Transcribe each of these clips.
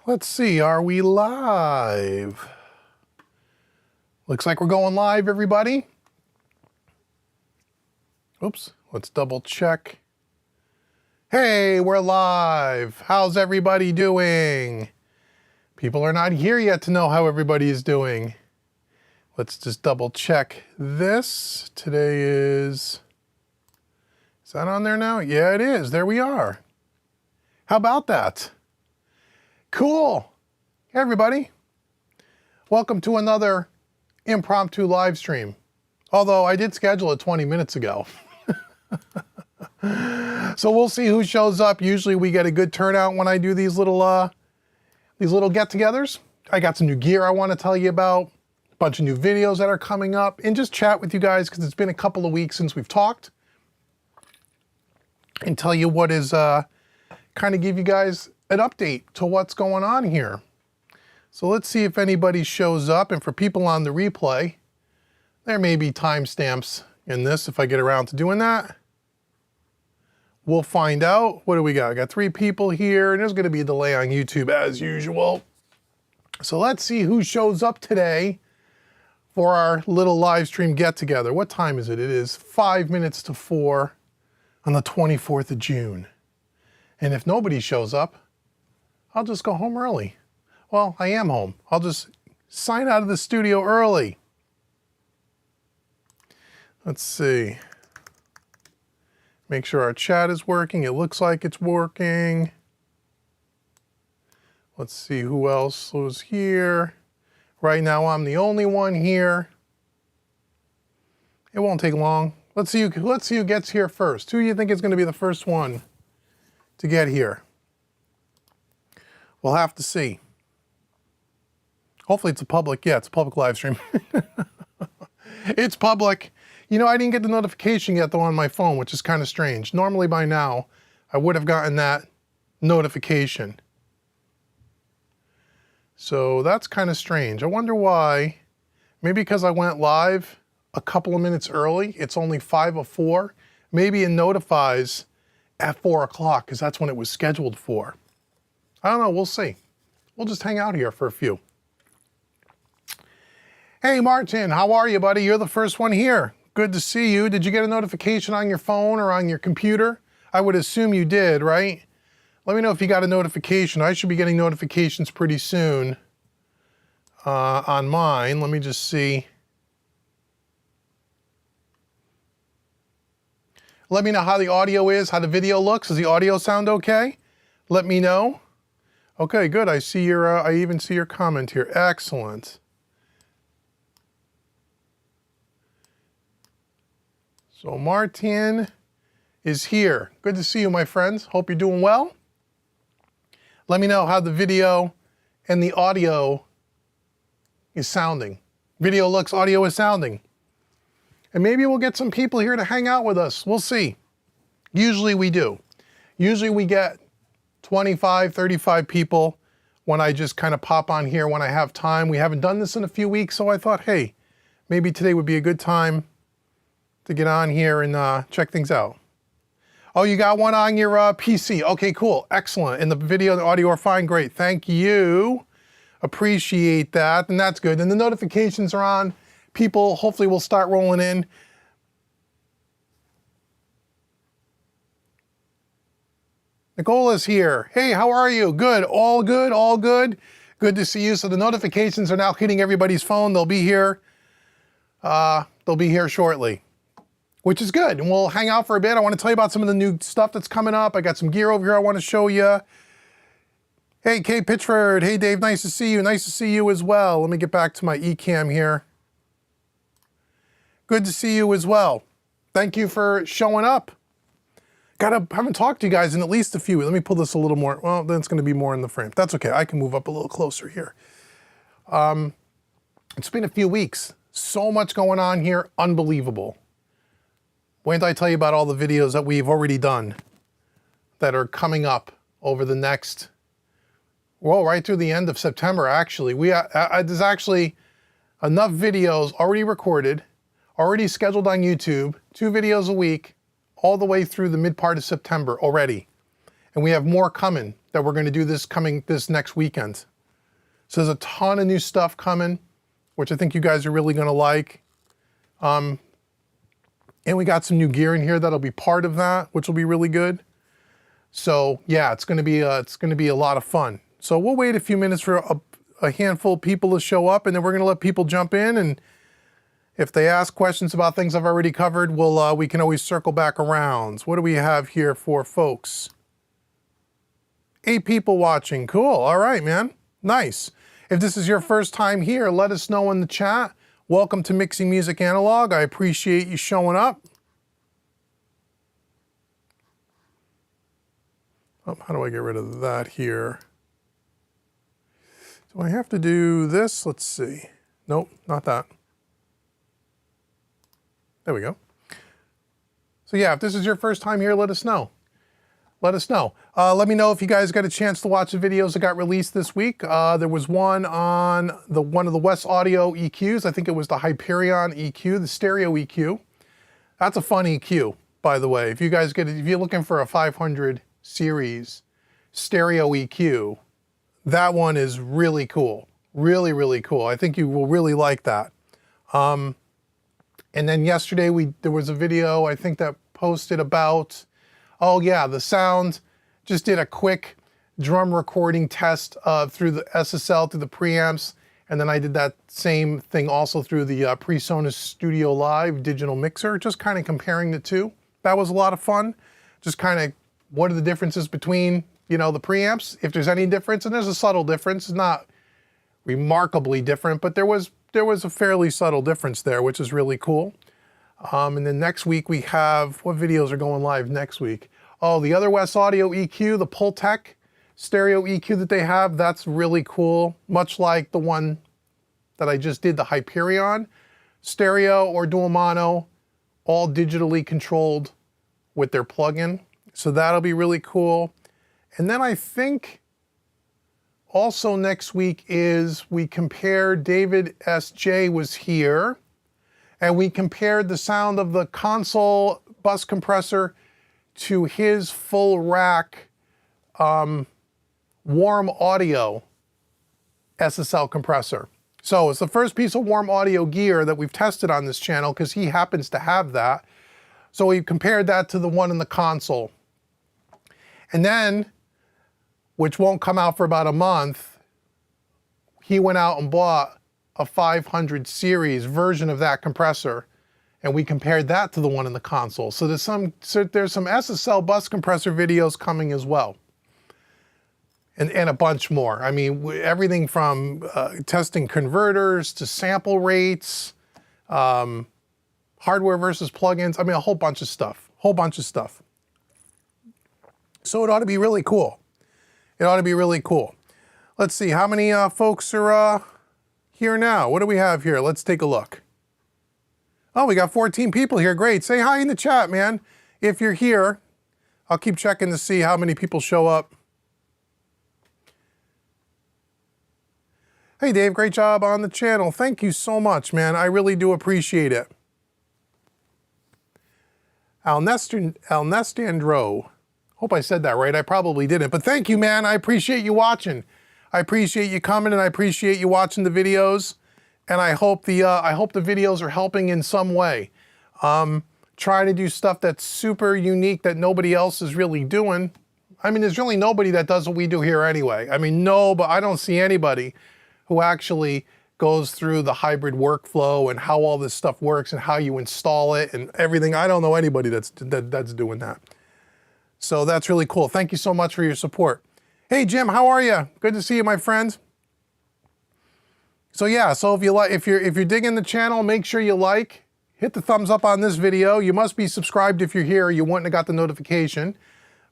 Let's see, are we live? Looks like we're going live, everybody. Oops, let's double check. Hey, we're live. How's everybody doing? People are not here yet to know how everybody is doing. Let's just double check this. Today is that on there now? Yeah, it is. There we are. How about that? Cool. Hey, everybody. Welcome to another impromptu live stream. Although I did schedule it 20 minutes ago. So we'll see who shows up. Usually we get a good turnout when I do these little get-togethers. I got some new gear I want to tell you about, a bunch of new videos that are coming up, and just chat with you guys because it's been a couple of weeks since we've talked. And tell you what is, kind of give you guys an update to what's going on here. So let's see if anybody shows up. And for people on the replay, there may be timestamps in this if I get around to doing that. We'll find out. What do we got? I got 3 people here, and there's going to be a delay on YouTube as usual. So let's see who shows up today for our little live stream get together. What time is it? It is 5 minutes to 4 on the 24th of June. And if nobody shows up, I'll just go home early. Well, I am home. I'll just sign out of the studio early. Let's see. Make sure our chat is working. It looks like it's working. Let's see who else was here. Right now I'm the only one here. It won't take long. Let's see who gets here first. Who do you think is going to be the first one to get here? We'll have to see. Hopefully it's a public, yeah, it's a public live stream. It's public. You know, I didn't get the notification yet though on my phone, which is kind of strange. Normally by now, I would have gotten that notification. So that's kind of strange. I wonder why. Maybe because I went live a couple of minutes early. It's only 5:04. Maybe it notifies at 4 o'clock because that's when it was scheduled for. I don't know, we'll see. We'll just hang out here for a few. Hey Martin, how are you, buddy? You're the first one here. Good to see you. Did you get a notification on your phone or on your computer? I would assume you did, right? Let me know if you got a notification. I should be getting notifications pretty soon on mine. Let me just see. Let me know how the audio is, how the video looks. Does the audio sound okay? Let me know. Okay, good. I see your, I even see your comment here. Excellent. So Martin is here. Good to see you, my friends. Hope you're doing well. Let me know how the video and the audio is sounding. Video looks, audio is sounding. And maybe we'll get some people here to hang out with us. We'll see. Usually we do. Usually we get 25, 35 people when I just kind of pop on here when I have time. We haven't done this in a few weeks, so I thought, hey, maybe today would be a good time to get on here and check things out. Oh, you got one on your PC. Okay, cool, excellent. And the video and the audio are fine, great. Thank you, appreciate that, and that's good. And the notifications are on. People hopefully will start rolling in. Nicola's here. Hey, how are you? Good, all good, all good. Good to see you. So the notifications are now hitting everybody's phone. They'll be here. They'll be here shortly, which is good. And we'll hang out for a bit. I want to tell you about some of the new stuff that's coming up. I got some gear over here I want to show you. Hey, Kay Pitchford. Hey, Dave, nice to see you. Nice to see you as well. Let me get back to my eCam here. Good to see you as well. Thank you for showing up. Haven't talked to you guys in at least a few. Let me pull this a little more. Well, then it's going to be more in the frame. That's okay. I can move up a little closer here. It's been a few weeks. So much going on here. Unbelievable. Wait until I tell you about all the videos that we've already done that are coming up over the next, well, right through the end of September, actually. There's actually enough videos already recorded, already scheduled on YouTube, 2 videos a week, all the way through the mid part of September already. And we have more coming that we're going to do this next weekend. So there's a ton of new stuff coming, which I think you guys are really going to like. And we got some new gear in here that'll be part of that, which will be really good. So yeah, it's going to be a lot of fun. So we'll wait a few minutes for a handful of people to show up, and then we're going to let people jump in. And if they ask questions about things I've already covered, we can always circle back around. So what do we have here for folks? 8 people watching. Cool. All right, man. Nice. If this is your first time here, let us know in the chat. Welcome to Mixing Music Analog. I appreciate you showing up. Oh, how do I get rid of that here? Do I have to do this? Let's see. Nope, not that. There we go. So yeah, if this is your first time here, let us know. Let us know. Let me know if you guys got a chance to watch the videos that got released this week. There was one on one of the West Audio EQs. I think it was the Hyperion EQ, the stereo EQ. That's a fun EQ, by the way. If you're looking for a 500 series stereo EQ, that one is really cool. Really, really cool. I think you will really like that. And then yesterday there was a video I think that posted about, oh yeah, the sound. Just did a quick drum recording test through the SSL, through the preamps, and then I did that same thing also through the PreSonus Studio Live digital mixer, just kind of comparing the two. That was a lot of fun. Just kind of what are the differences between, you know, the preamps, if there's any difference, and there's a subtle difference. It's not remarkably different, but there was a fairly subtle difference there, which is really cool. And then next week we have, what videos are going live next week? Oh, the other West Audio EQ, the Pultec stereo EQ that they have, that's really cool. Much like the one that I just did, the Hyperion. Stereo or dual mono, all digitally controlled with their plugin. So that'll be really cool. And then I think also next week is we compared, David S.J. was here, and we compared the sound of the console bus compressor to his full rack warm audio SSL compressor. So it's the first piece of warm audio gear that we've tested on this channel because he happens to have that. So we compared that to the one in the console. And then, which won't come out for about a month, he went out and bought a 500 series version of that compressor, and we compared that to the one in the console. So there's some SSL bus compressor videos coming as well, and a bunch more. I mean, everything from testing converters to sample rates, hardware versus plugins. I mean, a whole bunch of stuff. So it ought to be really cool. It ought to be really cool. Let's see, how many folks are here now? What do we have here? Let's take a look. Oh, we got 14 people here. Great. Say hi in the chat, man. If you're here, I'll keep checking to see how many people show up. Hey, Dave, great job on the channel. Thank you so much, man. I really do appreciate it. Alnestandro. Hope I said that right. I probably didn't, but thank you, man. I appreciate you watching. I appreciate you coming, and I appreciate you watching the videos. And I hope the videos are helping in some way. Trying to do stuff that's super unique that nobody else is really doing. I mean, there's really nobody that does what we do here anyway. I mean, no, but I don't see anybody who actually goes through the hybrid workflow and how all this stuff works and how you install it and everything. I don't know anybody that's doing that. So that's really cool. Thank you so much for your support. Hey Jim, how are you? Good to see you, my friend. So yeah, so if you're digging the channel, make sure you like, hit the thumbs up on this video. You must be subscribed if you're here. You wouldn't have got the notification,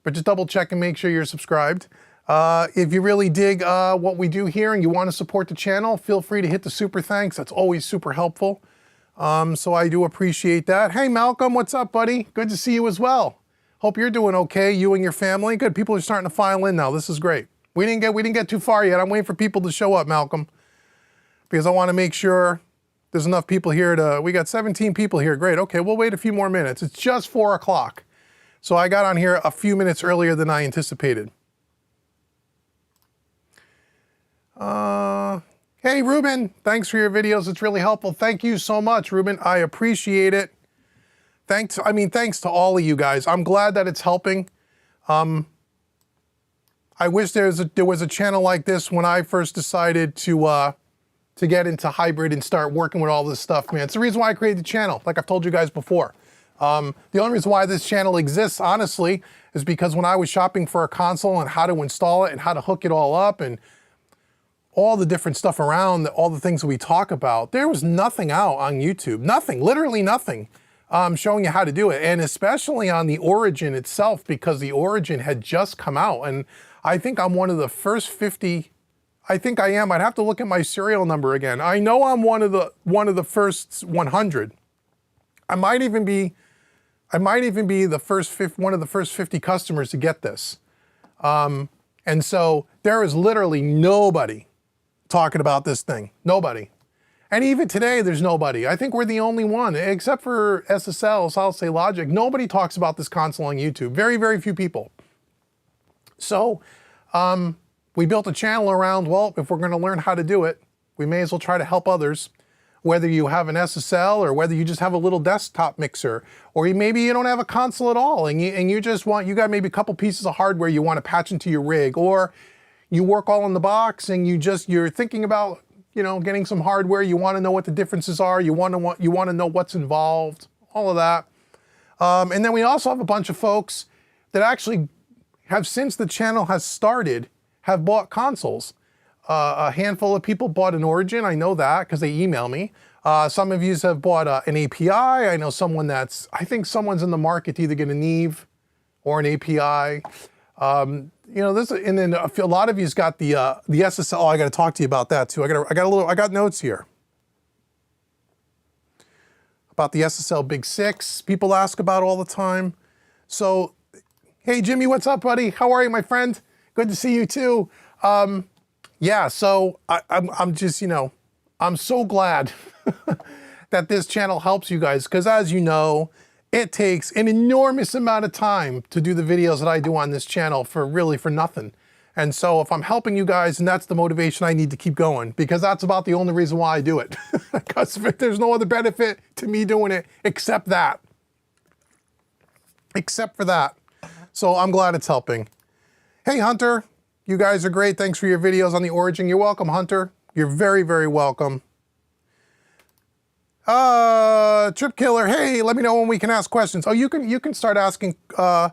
but just double check and make sure you're subscribed. If you really dig what we do here and you want to support the channel, feel free to hit the super thanks. That's always super helpful. So I do appreciate that. Hey Malcolm, what's up, buddy? Good to see you as well. Hope you're doing okay, you and your family. Good, people are starting to file in now. This is great. We didn't get too far yet. I'm waiting for people to show up, Malcolm, because I want to make sure there's enough people here we got 17 people here. Great, okay, we'll wait a few more minutes. It's just 4 o'clock. So I got on here a few minutes earlier than I anticipated. Hey, Ruben, thanks for your videos. It's really helpful. Thank you so much, Ruben. I appreciate it. Thanks to all of you guys. I'm glad that it's helping. I wish there was a channel like this when I first decided to get into hybrid and start working with all this stuff, man. It's the reason why I created the channel, like I've told you guys before. The only reason why this channel exists, honestly, is because when I was shopping for a console and how to install it and how to hook it all up and all the different stuff around, all the things that we talk about, there was nothing out on YouTube. Nothing, literally nothing, showing you how to do it. And especially on the Origin itself, because the Origin had just come out. And I think I'm one of the first 50, I think I am. I'd have to look at my serial number again. I know I'm one of the first 100. I might even be the first one of the first 50 customers to get this. And so there is literally nobody talking about this thing. Nobody. And even today, there's nobody. I think we're the only one, except for SSL, solid state logic. Nobody talks about this console on YouTube. Very, very few people. So we built a channel around, well, if we're going to learn how to do it, we may as well try to help others. Whether you have an SSL or whether you just have a little desktop mixer, or maybe you don't have a console at all and you just want, you got maybe a couple pieces of hardware you want to patch into your rig, or you work all in the box and you're thinking about, you know, getting some hardware, you want to know what the differences are, you want to know what's involved, all of that. And then we also have a bunch of folks that actually have, since the channel has started, have bought consoles. A handful of people bought an Origin, I know that because they email me. Some of you have bought an API. I know someone I think someone's in the market to either get a Neve or an API. You know, and then a lot of you's got the SSL. Oh, I got to talk to you about that too. I got notes here about the SSL Big 6. People ask about all the time. So, hey Jimmy, what's up, buddy? How are you, my friend? Good to see you too. Yeah, so I'm just, you know, I'm so glad that this channel helps you guys, because as you know, it takes an enormous amount of time to do the videos that I do on this channel for nothing. And so if I'm helping you guys, and that's the motivation I need to keep going, because that's about the only reason why I do it. Because there's no other benefit to me doing it except that. Except for that. So I'm glad it's helping. Hey, Hunter. You guys are great. Thanks for your videos on the Origin. You're welcome, Hunter. You're very, very welcome. Trip Killer, hey, let me know when we can ask questions. Oh, you can start asking. Well,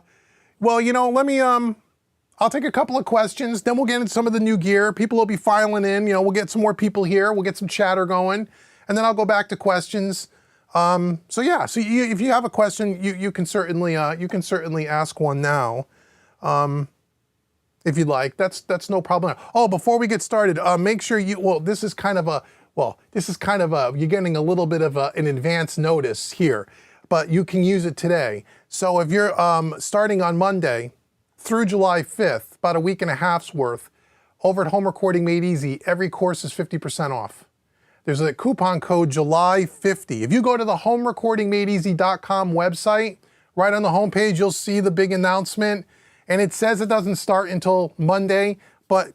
you know, let me, I'll take a couple of questions, then we'll get into some of the new gear. People will be filing in, you know, we'll get some more people here, we'll get some chatter going, and then I'll go back to questions. So yeah, so if you have a question, you can certainly ask one now. If you'd like, that's no problem. Oh, before we get started, make sure this is kind of you're getting a little bit of an advance notice here, but you can use it today. So if you're starting on Monday through July 5th, about a week and a half's worth, over at Home Recording Made Easy, every course is 50% off. There's a coupon code July50. If you go to the homerecordingmadeeasy.com website, right on the homepage, you'll see the big announcement. And it says it doesn't start until Monday, but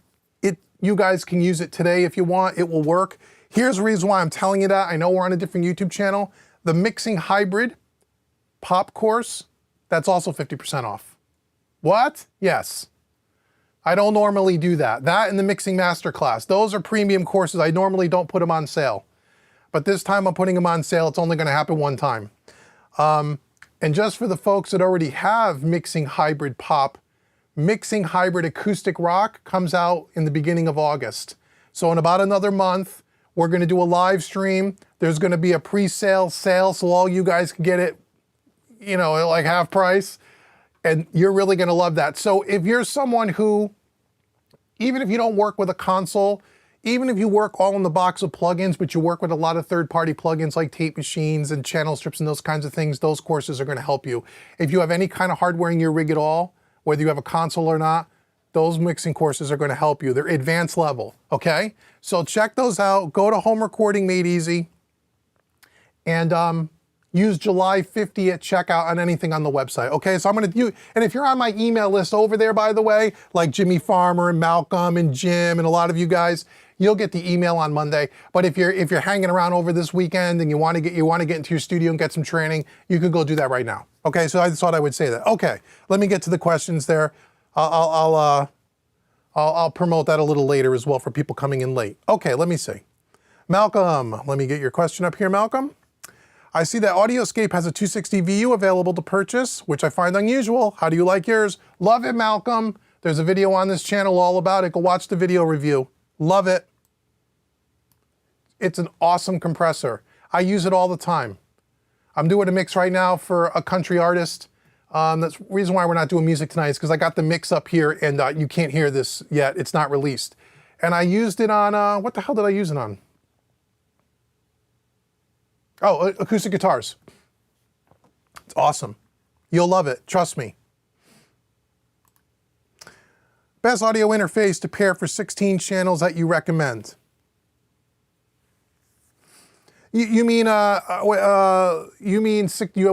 you guys can use it today if you want. It will work. Here's the reason why I'm telling you that. I know we're on a different YouTube channel. The Mixing Hybrid Pop course, that's also 50% off. What? Yes. I don't normally do that. That and the Mixing Masterclass. Those are premium courses. I normally don't put them on sale. But this time I'm putting them on sale. It's only going to happen one time. And just for the folks that already have Mixing Hybrid Pop, Mixing Hybrid Acoustic Rock comes out in the beginning of August. So in about another month, we're going to do a live stream. There's going to be a pre-sale sale, so all you guys can get it, you know, at like half price. And you're really going to love that. So if you're someone who, even if you don't work with a console, even if you work all in the box of plugins, but you work with a lot of third-party plugins like tape machines and channel strips and those kinds of things, those courses are going to help you. If you have any kind of hardware in your rig at all, whether you have a console or not, those mixing courses are going to help you. They're advanced level, okay? So check those out. Go to Home Recording Made Easy. And use July 50 at checkout on anything on the website. Okay, so I'm gonna do, and if you're on my email list over there, by the way, like Jimmy Farmer and Malcolm and Jim and a lot of you guys, you'll get the email on Monday. But if you're hanging around over this weekend and you want to get into your studio and get some training, you could go do that right now. Okay, so I just thought I would say that. Okay, let me get to the questions there. I'll promote that a little later as well for people coming in late. Okay, let me see. Malcolm, let me get your question up here, Malcolm. I see that Audioscape has a 260 VU available to purchase, which I find unusual. How do you like yours? Love it, Malcolm. There's a video on this channel all about it. Go watch the video review. Love it. It's an awesome compressor. I use it all the time. I'm doing a mix right now for a country artist. That's the reason why we're not doing music tonight is because I got the mix up here and you can't hear this yet. It's not released. And I used it on, what the hell did I use it on? Oh, acoustic guitars. It's awesome. You'll love it, trust me. Best audio interface to pair for 16 channels that you recommend. You mean you have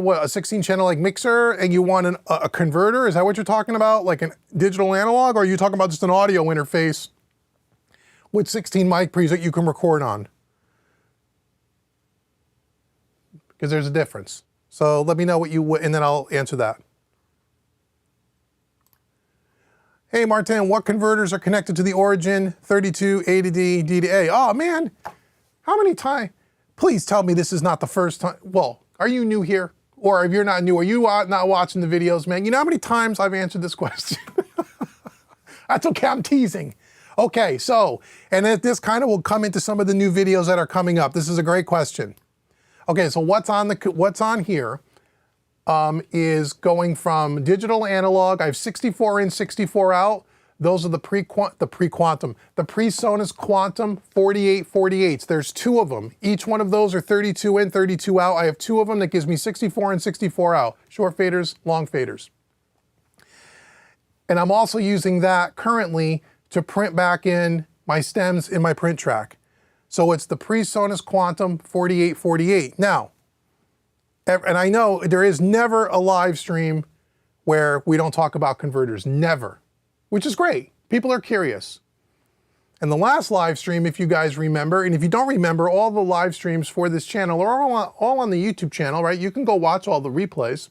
what, a 16 channel like mixer and you want a converter? Is that what you're talking about? Like a digital analog, or are you talking about just an audio interface with 16 mic pre's that you can record on? Because there's a difference. So let me know what you, and then I'll answer that. Hey Martin, what converters are connected to the Origin 32 A to D, D to A? Oh man, how many times? Please tell me this is not the first time. Well, are you new here? Or if you're not new, are you not watching the videos, man? You know how many times I've answered this question? That's okay, I'm teasing. Okay, so, and this kind of will come into some of the new videos that are coming up. This is a great question. Okay, so what's on here is going from digital analog. I have 64 in, 64 out. Those are the PreSonus Quantum 4848s. There's two of them. Each one of those are 32 in, 32 out. I have two of them that gives me 64 in, 64 out. Short faders, long faders. And I'm also using that currently to print back in my stems in my print track. So it's the PreSonus Quantum 4848. Now, and I know there is never a live stream where we don't talk about converters, never. Which is great. People are curious. And the last live stream, if you guys remember, and if you don't remember, all the live streams for this channel are all on the YouTube channel, right? You can go watch all the replays.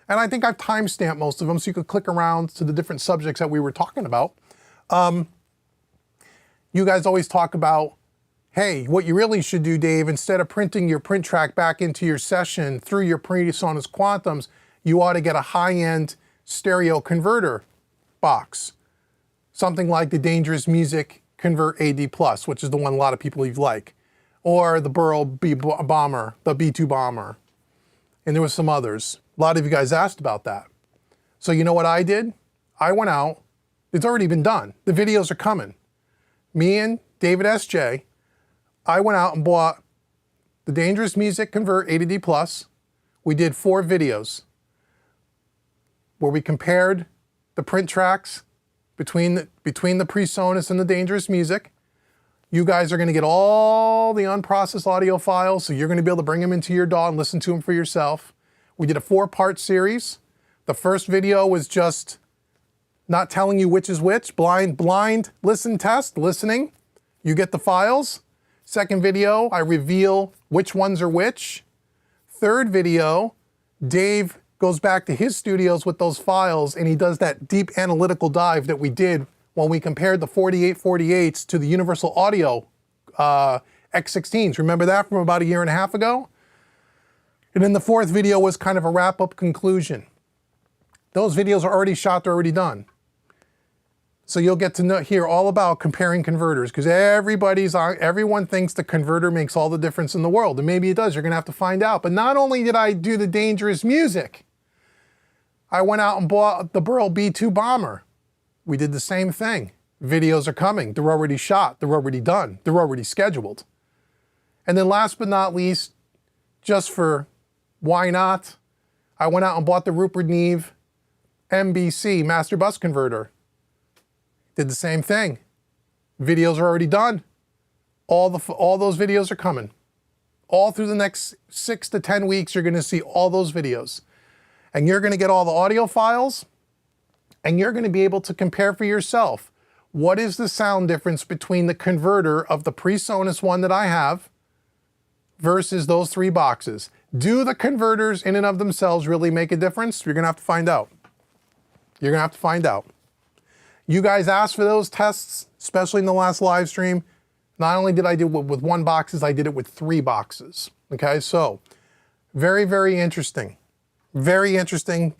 And I think I've timestamped most of them so you could click around to the different subjects that we were talking about. You guys always talk about, hey, what you really should do, Dave, instead of printing your print track back into your session through your PreSonus Quantums, you ought to get a high-end stereo converter box. Something like the Dangerous Music Convert AD Plus, which is the one a lot of people like, or the Burl Bomber, the B2 Bomber, and there was some others. A lot of you guys asked about that. So you know what I did? I went out, it's already been done. The videos are coming. Me and David S.J., I went out and bought the Dangerous Music Convert A to D Plus. We did 4 videos where we compared the print tracks between the PreSonus and the Dangerous Music. You guys are going to get all the unprocessed audio files, so you're going to be able to bring them into your DAW and listen to them for yourself. We did a 4-part series. The first video was just not telling you which is which, blind listen test, listening. You get the files. Second video, I reveal which ones are which. Third video, Dave goes back to his studios with those files and he does that deep analytical dive that we did when we compared the 4848s to the Universal Audio X16s. Remember that from about a year and a half ago? And then the fourth video was kind of a wrap-up conclusion. Those videos are already shot, they're already done. So you'll get to hear all about comparing converters because everyone thinks the converter makes all the difference in the world. And maybe it does, you're gonna have to find out. But not only did I do the Dangerous Music, I went out and bought the Burl B2 Bomber. We did the same thing. Videos are coming, they're already shot, they're already done, they're already scheduled. And then last but not least, just for why not, I went out and bought the Rupert Neve MBC Master Bus Converter. Did the same thing. Videos are already done. All those videos are coming. All through the next 6 to 10 weeks, you're gonna see all those videos. And you're gonna get all the audio files, and you're gonna be able to compare for yourself. What is the sound difference between the converter of the PreSonus one that I have versus those 3 boxes? Do the converters in and of themselves really make a difference? You're gonna have to find out. You're gonna have to find out. You guys asked for those tests, especially in the last live stream. Not only did I do it with 1 boxes, I did it with 3 boxes. Okay, so very, very interesting. Very interesting.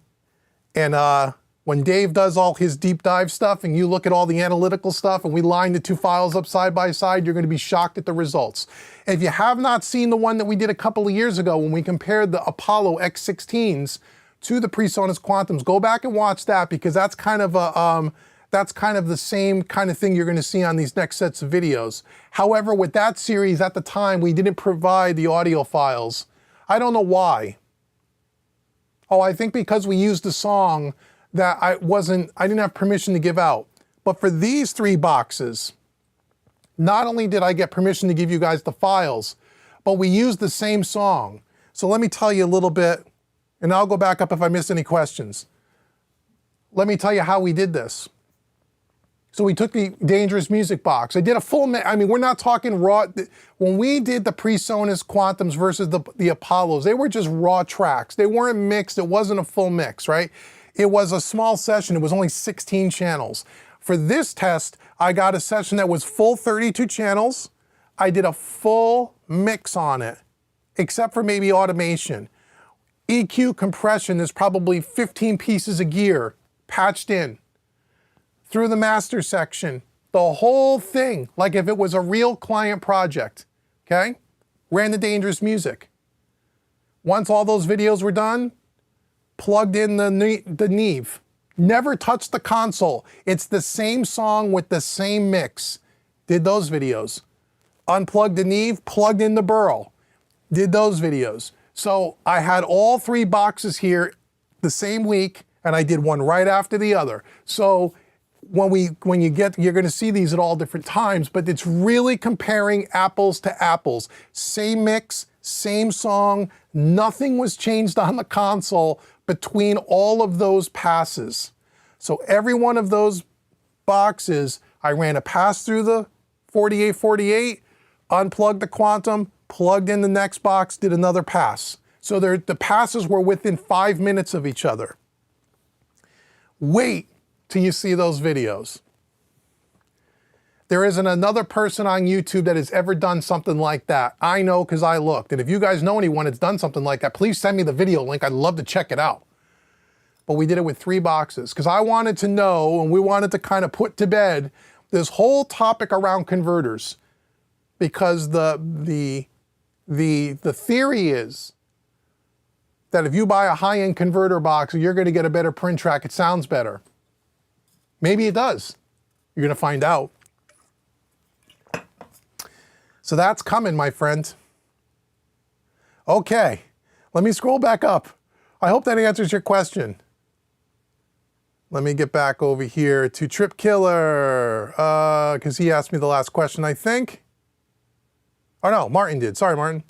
And when Dave does all his deep dive stuff and you look at all the analytical stuff and we line the 2 files up side by side, you're gonna be shocked at the results. And if you have not seen the one that we did a couple of years ago when we compared the Apollo X16s to the PreSonus Quantums, go back and watch that, because that's kind of the same kind of thing you're gonna see on these next sets of videos. However, with that series at the time, we didn't provide the audio files. I don't know why. Oh, I think because we used a song that I didn't have permission to give out. But for these 3 boxes, not only did I get permission to give you guys the files, but we used the same song. So let me tell you a little bit, and I'll go back up if I miss any questions. Let me tell you how we did this. So we took the Dangerous Music box. I did a full mix. I mean, we're not talking raw. When we did the PreSonus Quantums versus the Apollos, they were just raw tracks. They weren't mixed. It wasn't a full mix, right? It was a small session. It was only 16 channels. For this test, I got a session that was full 32 channels. I did a full mix on it, except for maybe automation. EQ, compression, there's probably 15 pieces of gear patched in. Through the master section, the whole thing, like if it was a real client project, okay? Ran the Dangerous Music. Once all those videos were done, plugged in the Neve. Never touched the console. It's the same song with the same mix. Did those videos. Unplugged the Neve, plugged in the Burl. Did those videos. So I had all 3 boxes here the same week, and I did one right after the other. So you're gonna see these at all different times, but it's really comparing apples to apples. Same mix, same song, nothing was changed on the console between all of those passes. So every one of those boxes, I ran a pass through the 4848, unplugged the Quantum, plugged in the next box, did another pass. So the passes were within 5 minutes of each other. Wait till you see those videos. There isn't another person on YouTube that has ever done something like that. I know, because I looked. And if you guys know anyone that's done something like that, please send me the video link. I'd love to check it out. But we did it with 3 boxes because I wanted to know, and we wanted to kind of put to bed this whole topic around converters. Because the theory is that if you buy a high-end converter box, you're going to get a better print track. It sounds better. Maybe it does. You're going to find out. So that's coming, my friend. Okay, let me scroll back up. I hope that answers your question. Let me get back over here to Trip Killer, because he asked me the last question, I think. Oh no, Martin did. Sorry, Martin.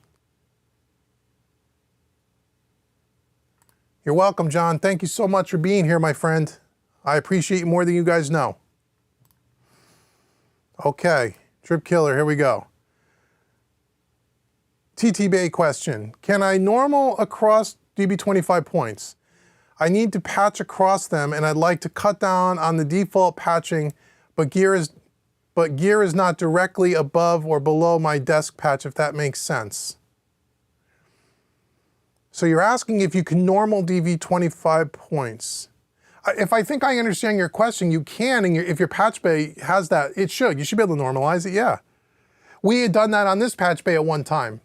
You're welcome, John. Thank you so much for being here, my friend. I appreciate you more than you guys know. Okay, Trip Killer, here we go. TBA question. Can I normal across DB25 points? I need to patch across them and I'd like to cut down on the default patching, but gear is not directly above or below my desk patch, if that makes sense. So you're asking if you can normal DV25 points. If I think I understand your question, you can, and if your patch bay has that, it should. You should be able to normalize it, yeah. We had done that on this patch bay at one time,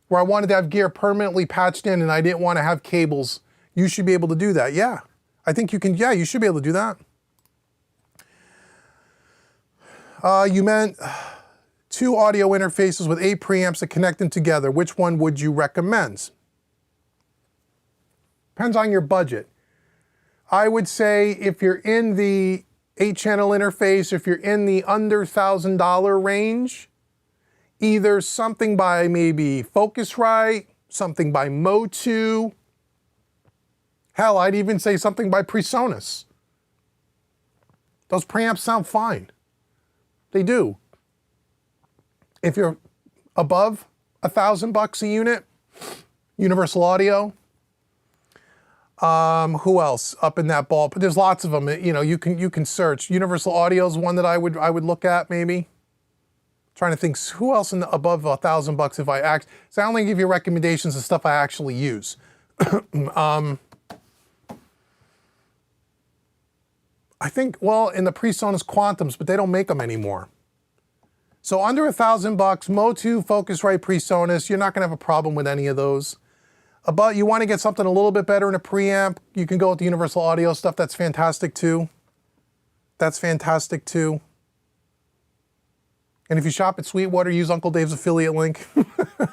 where I wanted to have gear permanently patched in and I didn't want to have cables. You should be able to do that, yeah. I think you can, yeah, you should be able to do that. You meant 2 audio interfaces with 8 preamps that connect them together. Which one would you recommend? Depends on your budget. I would say if you're in the 8-channel interface, if you're in the under $1,000 range, either something by maybe Focusrite, something by Motu. Hell, I'd even say something by PreSonus. Those preamps sound fine. They do. If you're above $1,000 a unit, Universal Audio. Who else up in that ball? But there's lots of them. You know, you can search. Universal Audio is one that I would look at maybe. Trying to think who else above $1,000 if I act. So I only give you recommendations of stuff I actually use. I think, well, in the PreSonus Quantums, but they don't make them anymore. So under $1,000, Motu, Focusrite, PreSonus, you're not going to have a problem with any of those. But you want to get something a little bit better in a preamp, you can go with the Universal Audio stuff. That's fantastic too. That's fantastic too. And if you shop at Sweetwater, use Uncle Dave's affiliate link,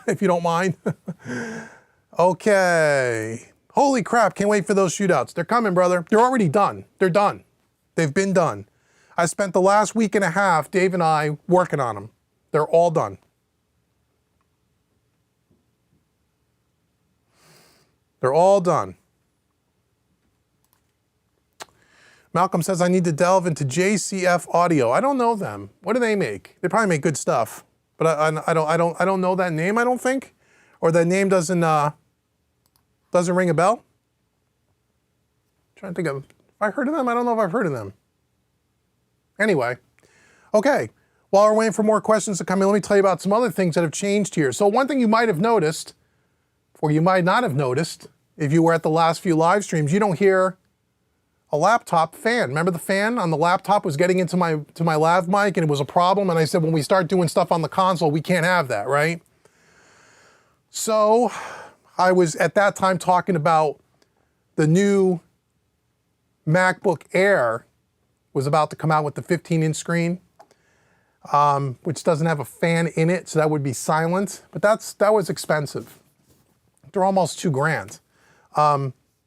if you don't mind. Okay. Holy crap, can't wait for those shootouts. They're coming, brother. They're already done. They're done. They've been done. I spent the last week and a half, Dave and I, working on them. They're all done. They're all done. Malcolm says I need to delve into JCF Audio. I don't know them. What do they make? They probably make good stuff, but I don't know that name. I don't think, or that name doesn't ring a bell. I'm trying to think of if I heard of them. I don't know if I've heard of them. Anyway, okay. While we're waiting for more questions to come in, let me tell you about some other things that have changed here. So one thing you might have noticed, or you might not have noticed, if you were at the last few live streams, you don't hear a laptop fan. Remember the fan on the laptop was getting into my lav mic and it was a problem, and I said when we start doing stuff on the console, we can't have that, right? So I was at that time talking about the new MacBook Air was about to come out with the 15-inch screen, which doesn't have a fan in it, so that would be silent, but that was expensive. They're almost $2,000.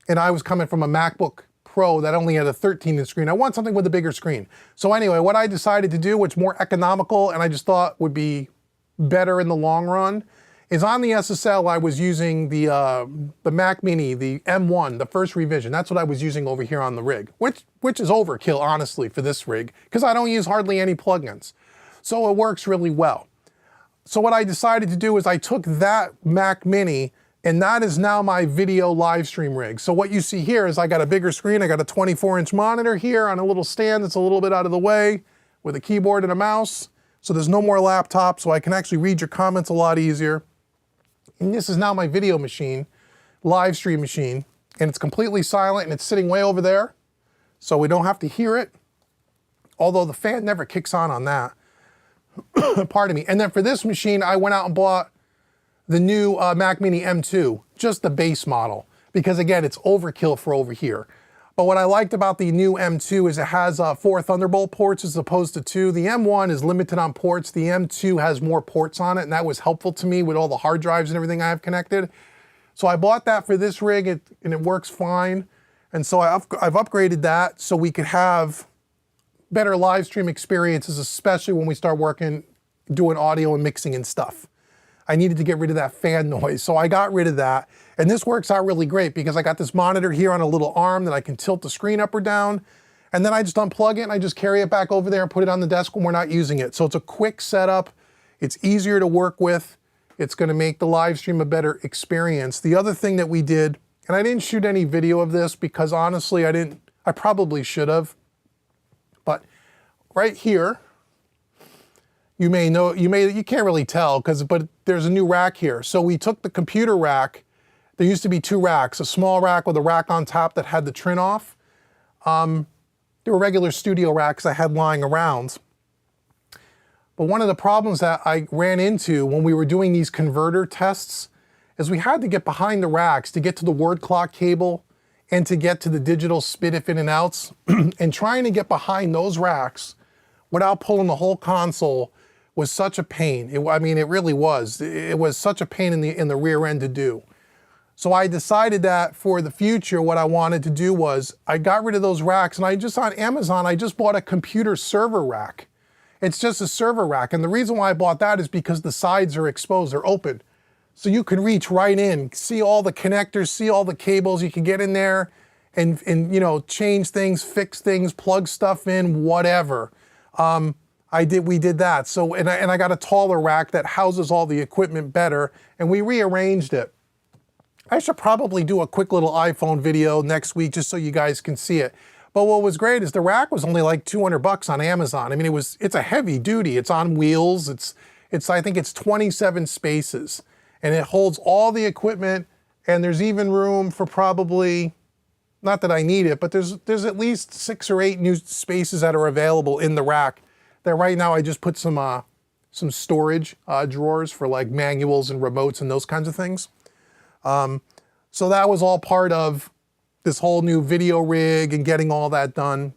And I was coming from a MacBook Pro that only had a 13-inch screen. I want something with a bigger screen. So anyway, what I decided to do, which more economical and I just thought would be better in the long run, is on the SSL I was using the Mac Mini, the M1, the first revision. That's what I was using over here on the rig, which is overkill, honestly, for this rig, because I don't use hardly any plugins. So it works really well. So what I decided to do is I took that Mac Mini, and that is now my video live stream rig. So what you see here is I got a bigger screen. I got a 24-inch monitor here on a little stand that's a little bit out of the way with a keyboard and a mouse. So there's no more laptop, so I can actually read your comments a lot easier. And this is now my video machine, live stream machine, and it's completely silent and it's sitting way over there, so we don't have to hear it. Although the fan never kicks on that. Pardon me. And then for this machine, I went out and bought the new Mac Mini M2, just the base model, because again, it's overkill for over here. But what I liked about the new M2 is it has 4 Thunderbolt ports as opposed to 2. The M1 is limited on ports. The M2 has more ports on it, and that was helpful to me with all the hard drives and everything I have connected. So I bought that for this rig, and it works fine. And so I've upgraded that so we could have better live stream experiences, especially when we start doing audio and mixing and stuff. I needed to get rid of that fan noise, so I got rid of that. And this works out really great because I got this monitor here on a little arm that I can tilt the screen up or down, and then I just unplug it and I just carry it back over there and put it on the desk when we're not using it. So it's a quick setup, it's easier to work with, it's gonna make the live stream a better experience. The other thing that we did, and I didn't shoot any video of this because honestly I probably should have, but right here, you can't really tell but there's a new rack here. So we took the computer rack. There used to be 2 racks, a small rack with a rack on top that had the trim off. There were regular studio racks I had lying around. But one of the problems that I ran into when we were doing these converter tests is we had to get behind the racks to get to the word clock cable and to get to the digital SPDIF in and outs. And trying to get behind those racks without pulling the whole console was such a pain. It really was. It was such a pain in the rear end to do. So I decided that for the future, what I wanted to do was I got rid of those racks, and on Amazon, I just bought a computer server rack. It's just a server rack. And the reason why I bought that is because the sides are exposed, they're open. So you can reach right in, see all the connectors, see all the cables. You can get in there and you know, change things, fix things, plug stuff in, whatever. We did that. So, and I got a taller rack that houses all the equipment better, and we rearranged it. I should probably do a quick little iPhone video next week just so you guys can see it. But what was great is the rack was only like 200 bucks on Amazon. I mean, it's a heavy duty. It's on wheels. I think it's 27 spaces, and it holds all the equipment, and there's even room for probably, not that I need it, but there's at least 6 or 8 new spaces that are available in the rack. That right now I just put some storage drawers for like manuals and remotes and those kinds of things. So that was all part of this whole new video rig and getting all that done.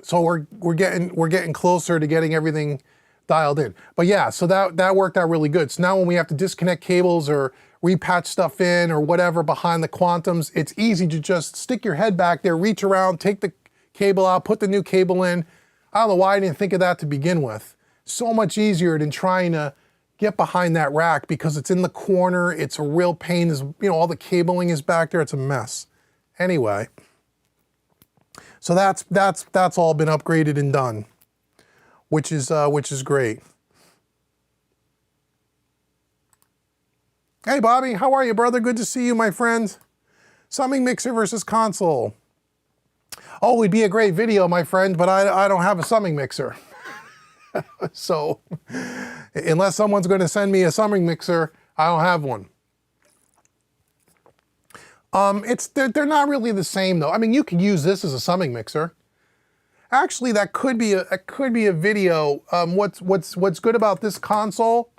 So we're getting closer to getting everything dialed in. But yeah, so that worked out really good. So now when we have to disconnect cables or repatch stuff in or whatever behind the Quantums, it's easy to just stick your head back there, reach around, take the cable out, put the new cable in. I don't know why I didn't think of that to begin with. So much easier than trying to get behind that rack because it's in the corner. It's a real pain. You know, all the cabling is back there. It's a mess. Anyway, so that's all been upgraded and done, which is great. Hey Bobby, how are you, brother? Good to see you, my friend. Summing mixer versus console. Oh, it'd be a great video, my friend, but I don't have a summing mixer. So, unless someone's going to send me a summing mixer, I don't have one. They're not really the same though. I mean, you could use this as a summing mixer. Actually, that could be a video. What's good about this console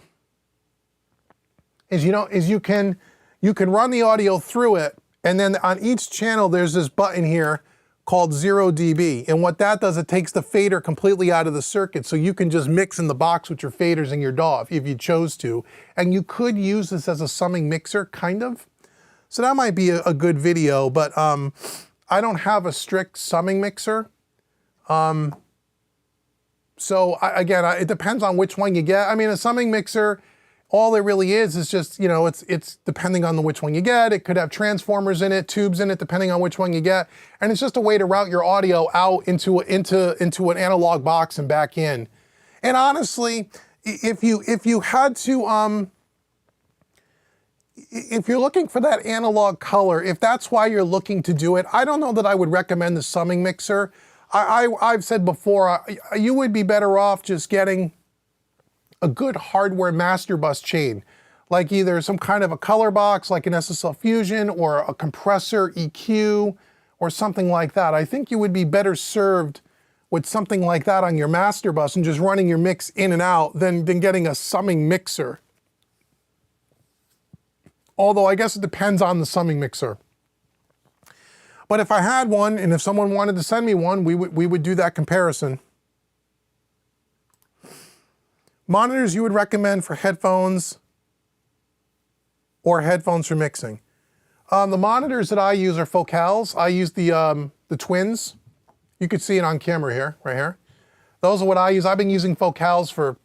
is you can run the audio through it, and then on each channel there's this button here called 0 dB. And what that does, it takes the fader completely out of the circuit, so you can just mix in the box with your faders and your DAW if you chose to. And you could use this as a summing mixer, kind of. So that might be a good video, but I don't have a strict summing mixer. So again, it depends on which one you get. I mean, a summing mixer, all it really is just, you know, it's depending on which one you get. It could have transformers in it, tubes in it, depending on which one you get. And it's just a way to route your audio out into an analog box and back in. And honestly, if you had to, if you're looking for that analog color, if that's why you're looking to do it, I don't know that I would recommend the summing mixer. I've said before, you would be better off just getting a good hardware master bus chain, like either some kind of a color box like an SSL Fusion or a compressor EQ or something like that. I think you would be better served with something like that on your master bus and just running your mix in and out than getting a summing mixer. Although I guess it depends on the summing mixer. But if I had one, and if someone wanted to send me one, we would do that comparison. Monitors you would recommend for headphones or headphones for mixing. The monitors that I use are Focals. I use the twins. You could see it on camera here, right here. Those are what I use. I've been using Focals for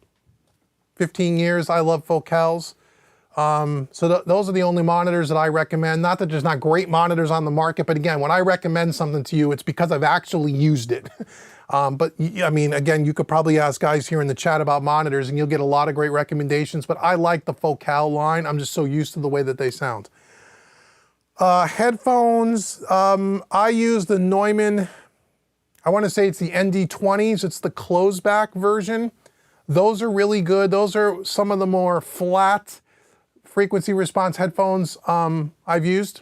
15 years. I love Focals. So those are the only monitors that I recommend. Not that there's not great monitors on the market, but again, when I recommend something to you, it's because I've actually used it. But I mean, again, you could probably ask guys here in the chat about monitors and you'll get a lot of great recommendations, but I like the Focal line. I'm just so used to the way that they sound. Headphones, I use the Neumann, I want to say it's the ND20s. It's the closed back version. Those are really good. Those are some of the more flat frequency response headphones I've used.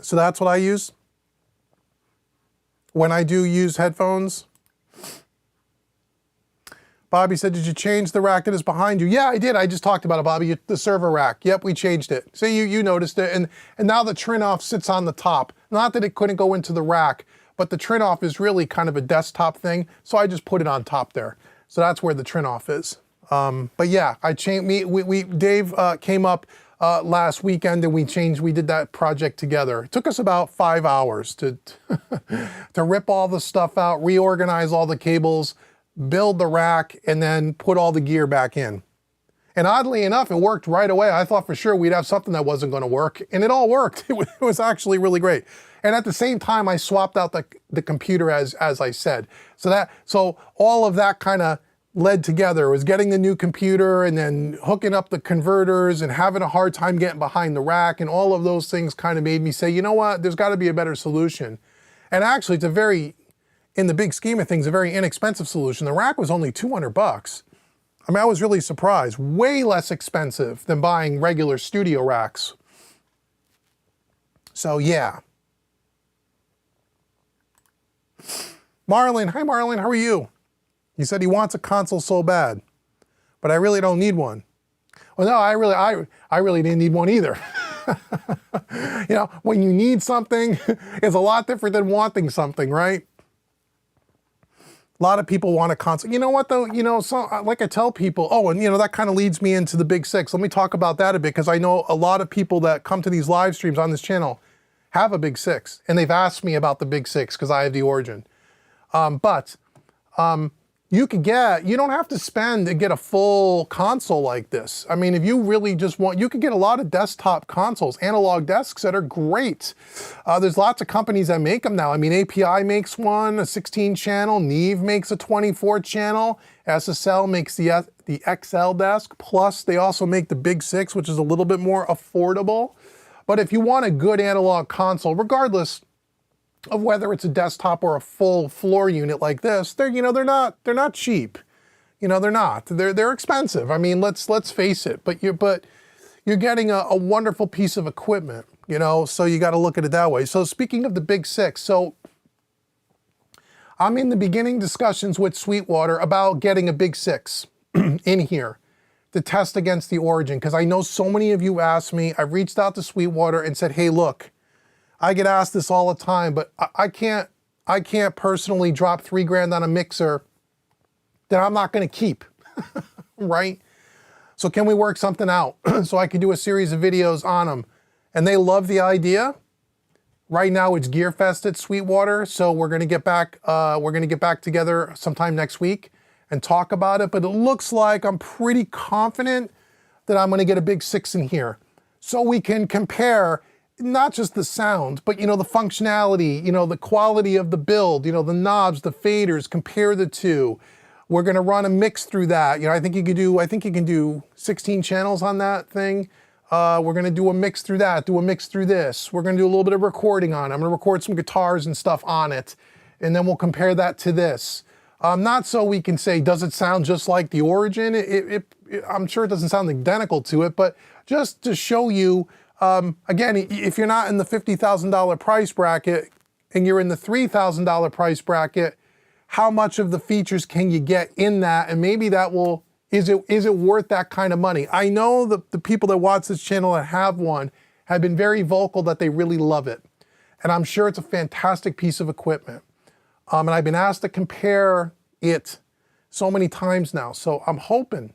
So that's what I use when I do use headphones. Bobby said, did you change the rack that is behind you? Yeah, I did. I just talked about it, Bobby. The server rack. Yep, we changed it. So you noticed it. And now the trim-off sits on the top. Not that it couldn't go into the rack, but the trim-off is really kind of a desktop thing. So I just put it on top there. So that's where the trim-off is. But yeah, I changed. Dave came up last weekend and we did that project together. It took us about 5 hours to rip all the stuff out, reorganize all the cables, build the rack, and then put all the gear back in. And oddly enough, it worked right away. I thought for sure we'd have something that wasn't going to work, and it all worked. It was actually really great. And at the same time, I swapped out the computer as I said. So all of that kind of led together. It was getting the new computer and then hooking up the converters and having a hard time getting behind the rack, and all of those things kind of made me say, you know what, there's got to be a better solution. And actually, it's a very, in the big scheme of things, a very inexpensive solution. The rack was only 200 bucks. I mean, I was really surprised. Way less expensive than buying regular studio racks. So yeah. Marlon, hi Marlon, how are you? He said he wants a console so bad, but I really don't need one. Well, no, I really didn't need one either. You know, when you need something, it's a lot different than wanting something, right? A lot of people want a console. You know what though? You know, so like I tell people, oh, and you know, that kind of leads me into the Big Six. Let me talk about that a bit, because I know a lot of people that come to these live streams on this channel have a Big Six, and they've asked me about the Big Six because I have the Origin. You don't have to spend to get a full console like this. I mean, if you really just want, you could get a lot of desktop consoles, analog desks that are great. There's lots of companies that make them now. I mean, API makes one, a 16 channel, Neve makes a 24 channel, SSL makes the XL desk, plus they also make the Big Six, which is a little bit more affordable. But if you want a good analog console, regardless of whether it's a desktop or a full floor unit like this, they're not cheap. You know, they're not. They're expensive. I mean, let's face it. But you're getting a wonderful piece of equipment, you know, so you got to look at it that way. So speaking of the Big Six, so I'm in the beginning discussions with Sweetwater about getting a Big Six in here to test against the Origin, because I know so many of you asked me. I've reached out to Sweetwater and said, hey, look, I get asked this all the time, but I can't personally drop $3 on a mixer that I'm not going to keep, right? So can we work something out so I can do a series of videos on them? And they love the idea. Right now it's Gear Fest at Sweetwater, so we're going to get back. We're going to get back together sometime next week and talk about it. But it looks like I'm pretty confident that I'm going to get a Big Six in here, so we can compare not just the sound, but you know, the functionality, you know, the quality of the build, you know, the knobs, the faders, compare the two. We're going to run a mix through that. You know, I think you can do 16 channels on that thing. We're going to do a mix through that, do a mix through this. We're going to do a little bit of recording on it. I'm going to record some guitars and stuff on it, and then we'll compare that to this. Not so we can say, does it sound just like the Origin? I'm sure it doesn't sound identical to it, but just to show you, again, if you're not in the $50,000 price bracket and you're in the $3,000 price bracket, how much of the features can you get in that? And maybe that will, is it worth that kind of money? I know the people that watch this channel that have one have been very vocal that they really love it. And I'm sure it's a fantastic piece of equipment. And I've been asked to compare it so many times now. So I'm hoping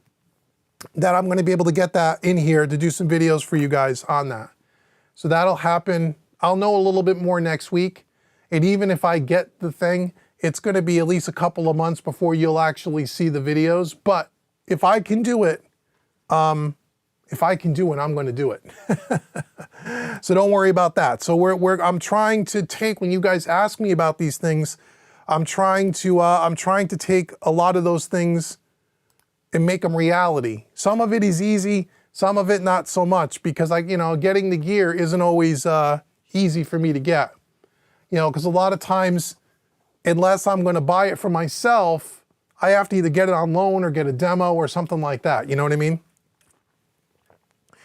that I'm going to be able to get that in here to do some videos for you guys on that. So that'll happen. I'll know a little bit more next week. And even if I get the thing, it's going to be at least a couple of months before you'll actually see the videos. But if I can do it, I'm going to do it. So don't worry about that. So I'm trying to take, when you guys ask me about these things, I'm trying to take a lot of those things and make them reality. Some of it is easy, some of it not so much, because getting the gear isn't always easy for me to get. You know, because a lot of times, unless I'm going to buy it for myself, I have to either get it on loan or get a demo or something like that. You know what I mean?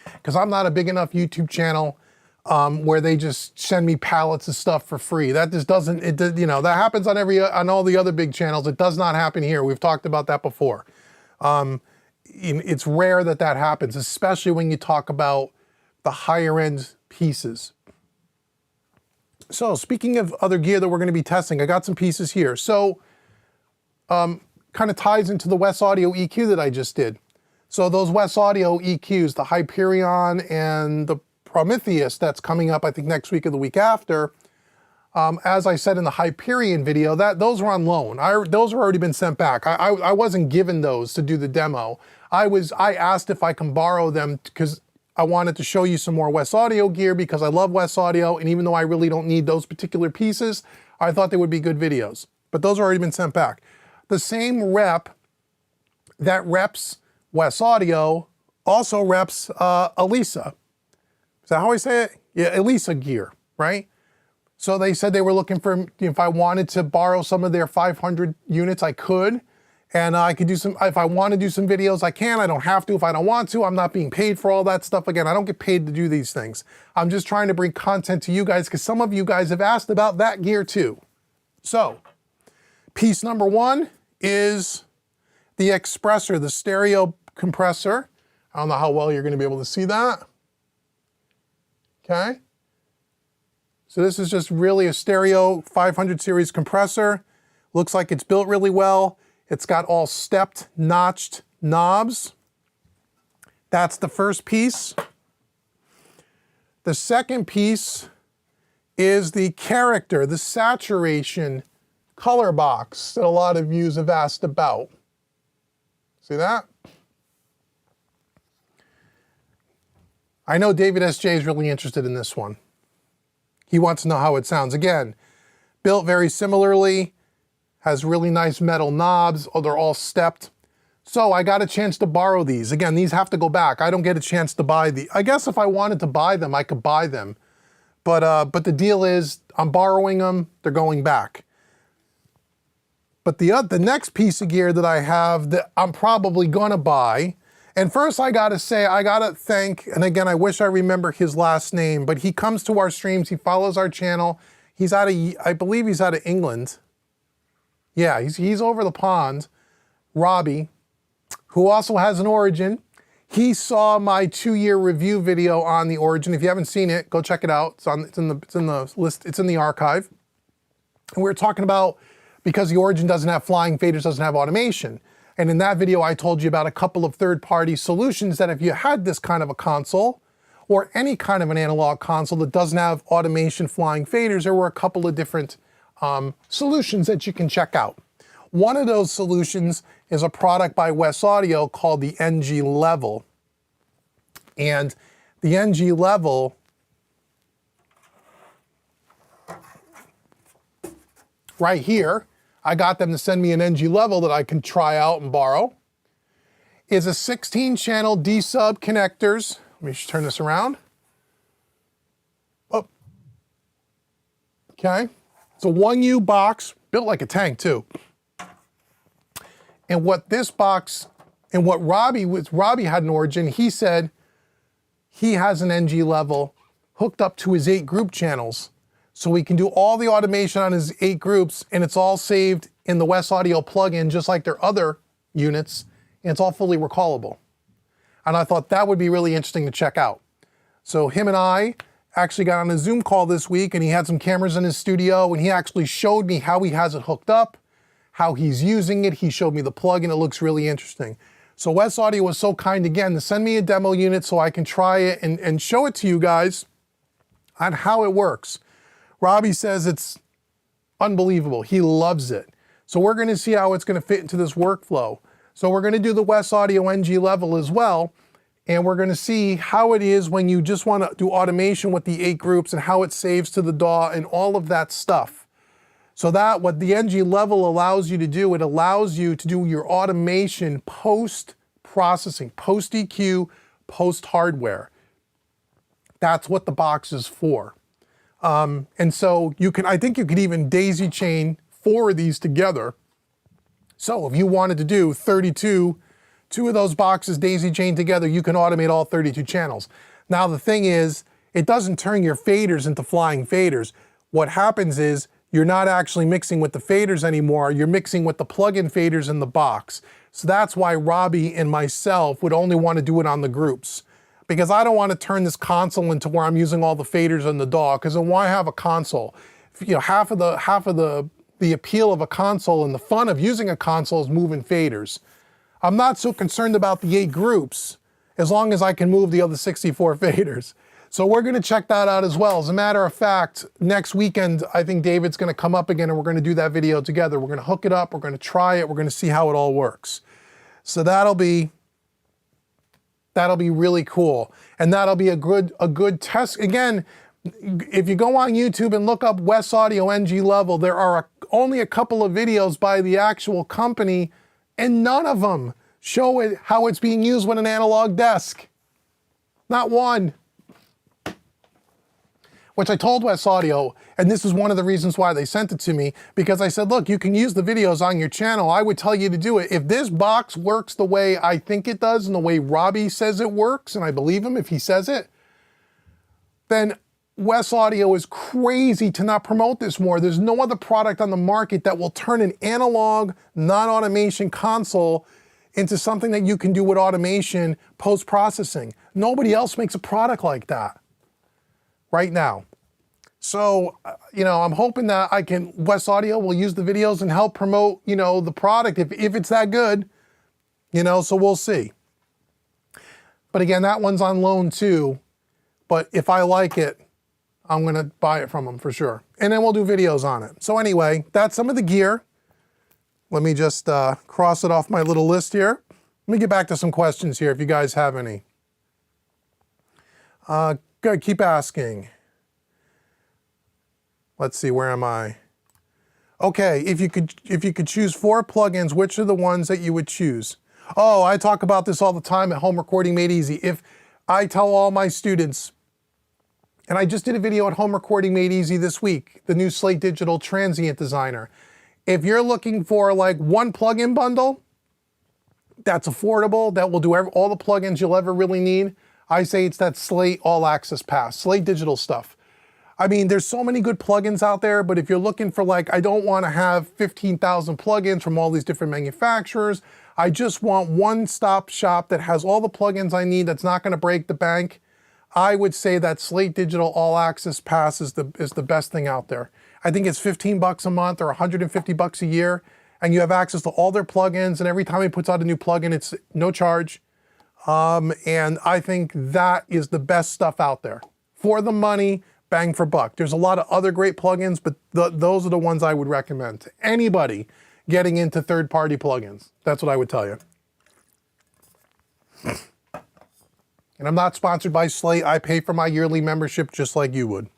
Because I'm not a big enough YouTube channel where they just send me pallets of stuff for free. That just doesn't. That happens on all the other big channels. It does not happen here. We've talked about that before. It's rare that happens, especially when you talk about the higher end pieces. So speaking of other gear that we're going to be testing, I got some pieces here. So kind of ties into the Wes Audio EQ that I just did. So those Wes Audio EQs, the Hyperion and the Prometheus that's coming up, I think next week or the week after, As I said in the Hyperion video, those were on loan. Those were already been sent back. I wasn't given those to do the demo. I asked if I can borrow them because I wanted to show you some more Wes Audio gear because I love Wes Audio, and even though I really don't need those particular pieces, I thought they would be good videos. But those have already been sent back. The same rep that reps Wes Audio also reps Elisa. Is that how I say it? Yeah, Elisa gear, right? So they said they were looking for, if I wanted to borrow some of their 500 units, I could. And I could do some, if I want to do some videos, I can. I don't have to if I don't want to. I'm not being paid for all that stuff. Again, I don't get paid to do these things. I'm just trying to bring content to you guys because some of you guys have asked about that gear too. So, piece number one is the expressor, the stereo compressor. I don't know how well you're going to be able to see that. Okay. So this is just really a stereo 500 series compressor. Looks like it's built really well. It's got all stepped, notched knobs. That's the first piece. The second piece is the character, the saturation color box that a lot of you have asked about. See that? I know David S.J. is really interested in this one. He wants to know how it sounds. Again, built very similarly, has really nice metal knobs. Oh, they're all stepped. So I got a chance to borrow these. Again, these have to go back. I don't get a chance to buy the. I guess if I wanted to buy them, I could buy them. But the deal is, I'm borrowing them. They're going back. But the next piece of gear that I have that I'm probably gonna buy. And first I gotta say, I gotta thank, and again, I wish I remember his last name, but he comes to our streams, he follows our channel. He's out of, I believe he's out of England. Yeah, he's over the pond. Robbie, who also has an Origin. He saw my 2-year review video on the Origin. If you haven't seen it, go check it out. It's in the list, it's in the archive. And we were talking about, because the Origin doesn't have flying faders, doesn't have automation. And in that video, I told you about a couple of third-party solutions that if you had this kind of a console, or any kind of an analog console that doesn't have automation flying faders, there were a couple of different solutions that you can check out. One of those solutions is a product by Wes Audio called the NG Level. And the NG Level right here, I got them to send me an NG Level that I can try out and borrow. Is a 16-channel D-sub connectors. Let me just turn this around. Oh. Okay. It's a 1U box, built like a tank too. And what this box, and what Robbie had an Origin, he said he has an NG Level hooked up to his 8 group channels. So we can do all the automation on his 8 groups, and it's all saved in the Wes Audio plugin, just like their other units, and it's all fully recallable. And I thought that would be really interesting to check out. So him and I actually got on a Zoom call this week, and he had some cameras in his studio, and he actually showed me how he has it hooked up, how he's using it. He showed me the plugin. It looks really interesting. So Wes Audio was so kind again to send me a demo unit so I can try it and show it to you guys on how it works. Robbie says it's unbelievable. He loves it. So we're going to see how it's going to fit into this workflow. So we're going to do the Wes Audio NG Level as well. And we're going to see how it is when you just want to do automation with the 8 groups and how it saves to the DAW and all of that stuff. So that what the NG Level allows you to do, it allows you to do your automation post-processing, post-EQ, post-hardware. That's what the box is for. And so you can, I think you could even daisy chain 4 of these together. So if you wanted to do 32, 2 of those boxes daisy chained together, you can automate all 32 channels. Now the thing is, it doesn't turn your faders into flying faders. What happens is, you're not actually mixing with the faders anymore, you're mixing with the plug-in faders in the box. So that's why Robbie and myself would only want to do it on the groups. Because I don't want to turn this console into where I'm using all the faders in the DAW, because then why have a console? You know, half of the appeal of a console and the fun of using a console is moving faders. I'm not so concerned about the 8 groups as long as I can move the other 64 faders. So we're going to check that out as well. As a matter of fact, next weekend, I think David's going to come up again and we're going to do that video together. We're going to hook it up. We're going to try it. We're going to see how it all works. So that'll be really cool. And that'll be a good test. Again, if you go on YouTube and look up Wes Audio NG Level, there are only a couple of videos by the actual company, and none of them show it how it's being used with an analog desk. Not one. Which I told Wes Audio, and this is one of the reasons why they sent it to me, because I said, look, you can use the videos on your channel. I would tell you to do it. If this box works the way I think it does and the way Robbie says it works, and I believe him if he says it, then Wes Audio is crazy to not promote this more. There's no other product on the market that will turn an analog, non-automation console into something that you can do with automation post-processing. Nobody else makes a product like that right now. So, you know, I'm hoping that Wes Audio will use the videos and help promote, you know, the product if it's that good, you know, so we'll see. But again, that one's on loan too. But if I like it, I'm going to buy it from them for sure. And then we'll do videos on it. So anyway, that's some of the gear. Let me just cross it off my little list here. Let me get back to some questions here if you guys have any. Good, keep asking. Let's see, where am I? Okay, if you could choose 4 plugins, which are the ones that you would choose? Oh, I talk about this all the time at Home Recording Made Easy. If I tell all my students, and I just did a video at Home Recording Made Easy this week, the new Slate Digital Transient Designer. If you're looking for like one plugin bundle that's affordable, that will do all the plugins you'll ever really need, I say it's that Slate All Access Pass, Slate Digital stuff. I mean, there's so many good plugins out there, but if you're looking for like, I don't want to have 15,000 plugins from all these different manufacturers, I just want one-stop shop that has all the plugins I need that's not going to break the bank, I would say that Slate Digital All Access Pass is the best thing out there. I think it's 15 bucks a month or 150 bucks a year, and you have access to all their plugins, and every time he puts out a new plugin, it's no charge. And I think that is the best stuff out there. For the money, bang for buck. There's a lot of other great plugins, but those are the ones I would recommend to anybody getting into third-party plugins. That's what I would tell you. And I'm not sponsored by Slate. I pay for my yearly membership just like you would.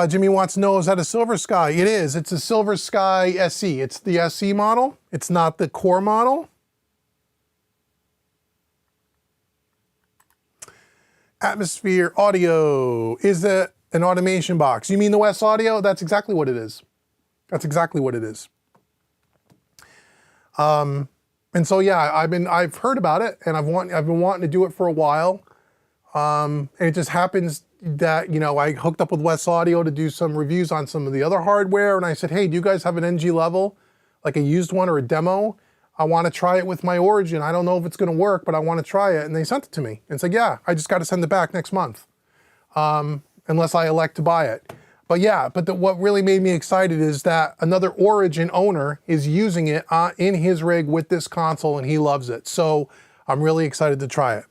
Jimmy wants to know, is that a Silver Sky? It is. It's a Silver Sky SE. It's the SE model. It's not the core model. Atmosphere Audio. Is it an automation box? You mean the Wes Audio? That's exactly what it is. That's exactly what it is. And so yeah, I've heard about it, and I've been wanting to do it for a while. And it just happens that, you know, I hooked up with Wes Audio to do some reviews on some of the other hardware, and I said, hey, do you guys have an NG level, like a used one or a demo? I want to try it with my Origin. I don't know if it's going to work, but I want to try it. And they sent it to me and said, yeah, I just got to send it back next month, unless I elect to buy it. But yeah, what really made me excited is that another Origin owner is using it in his rig with this console, and he loves it. So I'm really excited to try it.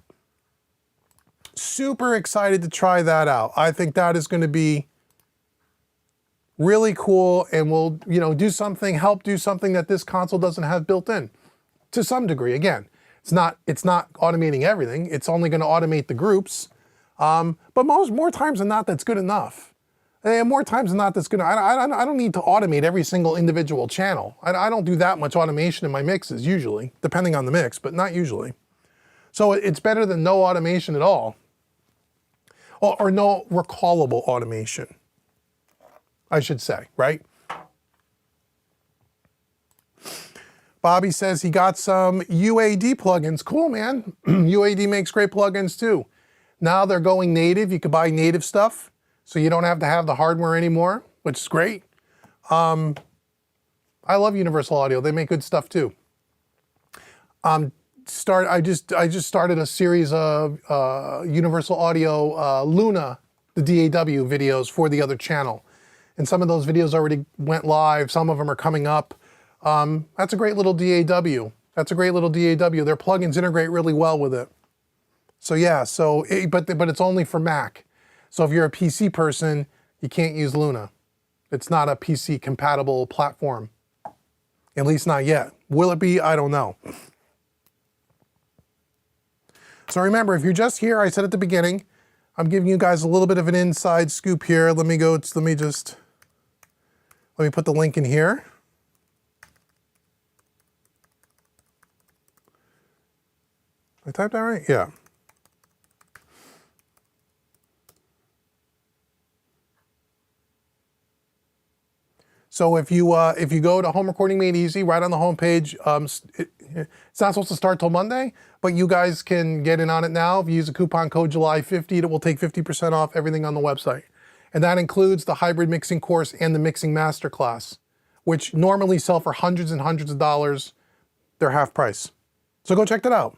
Super excited to try that out. I think that is going to be really cool, and will, you know, help do something that this console doesn't have built in to some degree. Again, it's not automating everything. It's only going to automate the groups. But more times than not, that's good enough. And more times than not, that's good. I don't need to automate every single individual channel. I don't do that much automation in my mixes usually, depending on the mix, but not usually. So it's better than no automation at all, or no recallable automation, I should say, right? Bobby says he got some UAD plugins. Cool, man. UAD makes great plugins too. Now they're going native. You can buy native stuff, so you don't have to have the hardware anymore, which is great. I love Universal Audio. They make good stuff too. I just started a series of Universal Audio Luna, the DAW videos for the other channel. And some of those videos already went live. Some of them are coming up. That's a great little DAW. That's a great little DAW. Their plugins integrate really well with it. So yeah, but it's only for Mac. So if you're a PC person, you can't use Luna. It's not a PC compatible platform. At least not yet. Will it be? I don't know. So remember, if you're just here, I said at the beginning, I'm giving you guys a little bit of an inside scoop here. Let me put the link in here. I typed that right? Yeah. So if you go to Home Recording Made Easy, right on the homepage, it's not supposed to start till Monday, but you guys can get in on it now. If you use the coupon code July50, it will take 50% off everything on the website. And that includes the hybrid mixing course and the mixing masterclass, which normally sell for hundreds and hundreds of dollars. They're half price. So go check that out.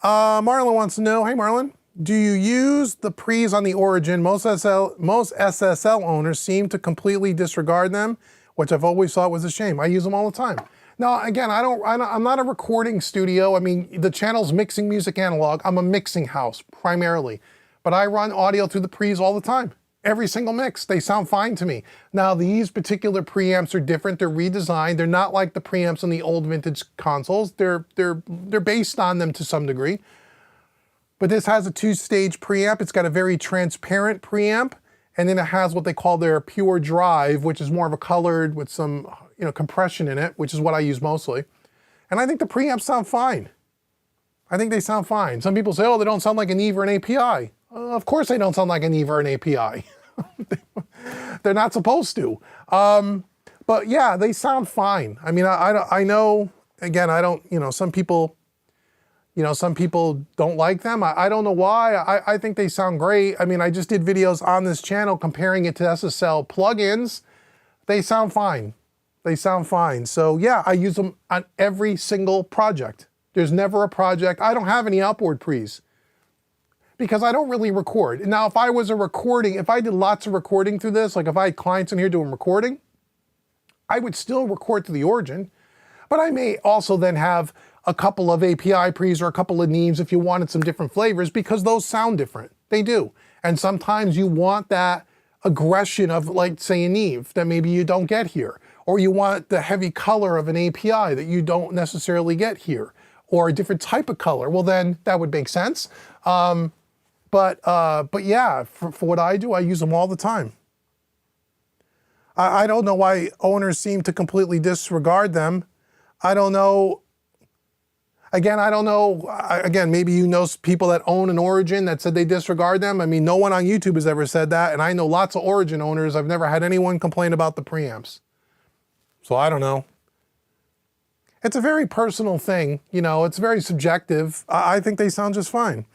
Marlon wants to know, hey Marlon, do you use the pre's on the Origin? Most SSL owners seem to completely disregard them, which I've always thought was a shame. I use them all the time. Now, again, I'm not a recording studio. I mean, the channel's mixing music analog. I'm a mixing house primarily, but I run audio through the pre's all the time. Every single mix, they sound fine to me. Now, these particular preamps are different. They're redesigned. They're not like the preamps on the old vintage consoles. They're based on them to some degree. But this has a two-stage preamp. It's got a very transparent preamp, and then it has what they call their pure drive, which is more of a colored with some compression in it, which is what I use mostly. And I think the preamps sound fine. I think they sound fine. Some people say, oh, they don't sound like an EVE or an API. Of course they don't sound like an EVE or an API. They're not supposed to. But yeah, they sound fine. I mean, I know, again, I don't, some people don't like them. I don't know why. I think they sound great. I mean, I just did videos on this channel comparing it to SSL plugins. They sound fine. They sound fine. So yeah, I use them on every single project. There's never a project. I don't have any outboard pre's because I don't really record. Now, if I was if I did lots of recording through this, like if I had clients in here doing recording, I would still record to the Origin, but I may also then have a couple of API pre's or a couple of Neves if you wanted some different flavors, because those sound different. They do. And sometimes you want that aggression of, like, say, a Neve that maybe you don't get here. Or you want the heavy color of an API that you don't necessarily get here. Or a different type of color. Well, then that would make sense. But yeah, for what I do, I use them all the time. I don't know why owners seem to completely disregard them. I don't know. Again, I don't know. Again, maybe you know people that own an Origin that said they disregard them. I mean, no one on YouTube has ever said that. And I know lots of Origin owners. I've never had anyone complain about the preamps. So I don't know. It's a very personal thing. It's very subjective. I think they sound just fine.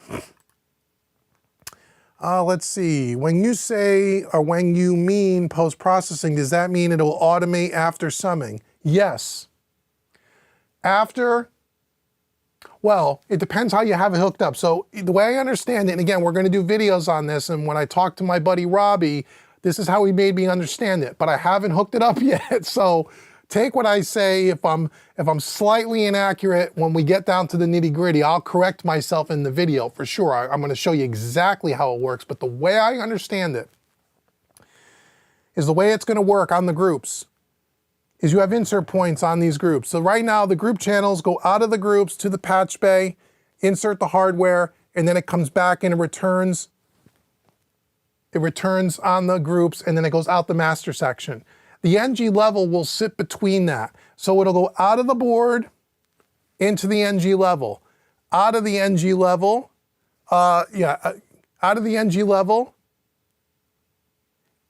Let's see. When you say, or when you mean post-processing, does that mean it'll automate after summing? Yes. After, well, it depends how you have it hooked up. So the way I understand it, and again, we're going to do videos on this, and when I talked to my buddy Robbie, this is how he made me understand it, but I haven't hooked it up yet. So take what I say. If I'm slightly inaccurate, when we get down to the nitty-gritty, I'll correct myself in the video for sure. I'm going to show you exactly how it works, but the way I understand it is the way it's going to work on the groups is you have insert points on these groups. So right now, the group channels go out of the groups to the patch bay, insert the hardware, and then it comes back and it returns on the groups, and then it goes out the master section. The NG level will sit between that. So it'll go out of the board into the NG level, out of the NG level, out of the NG level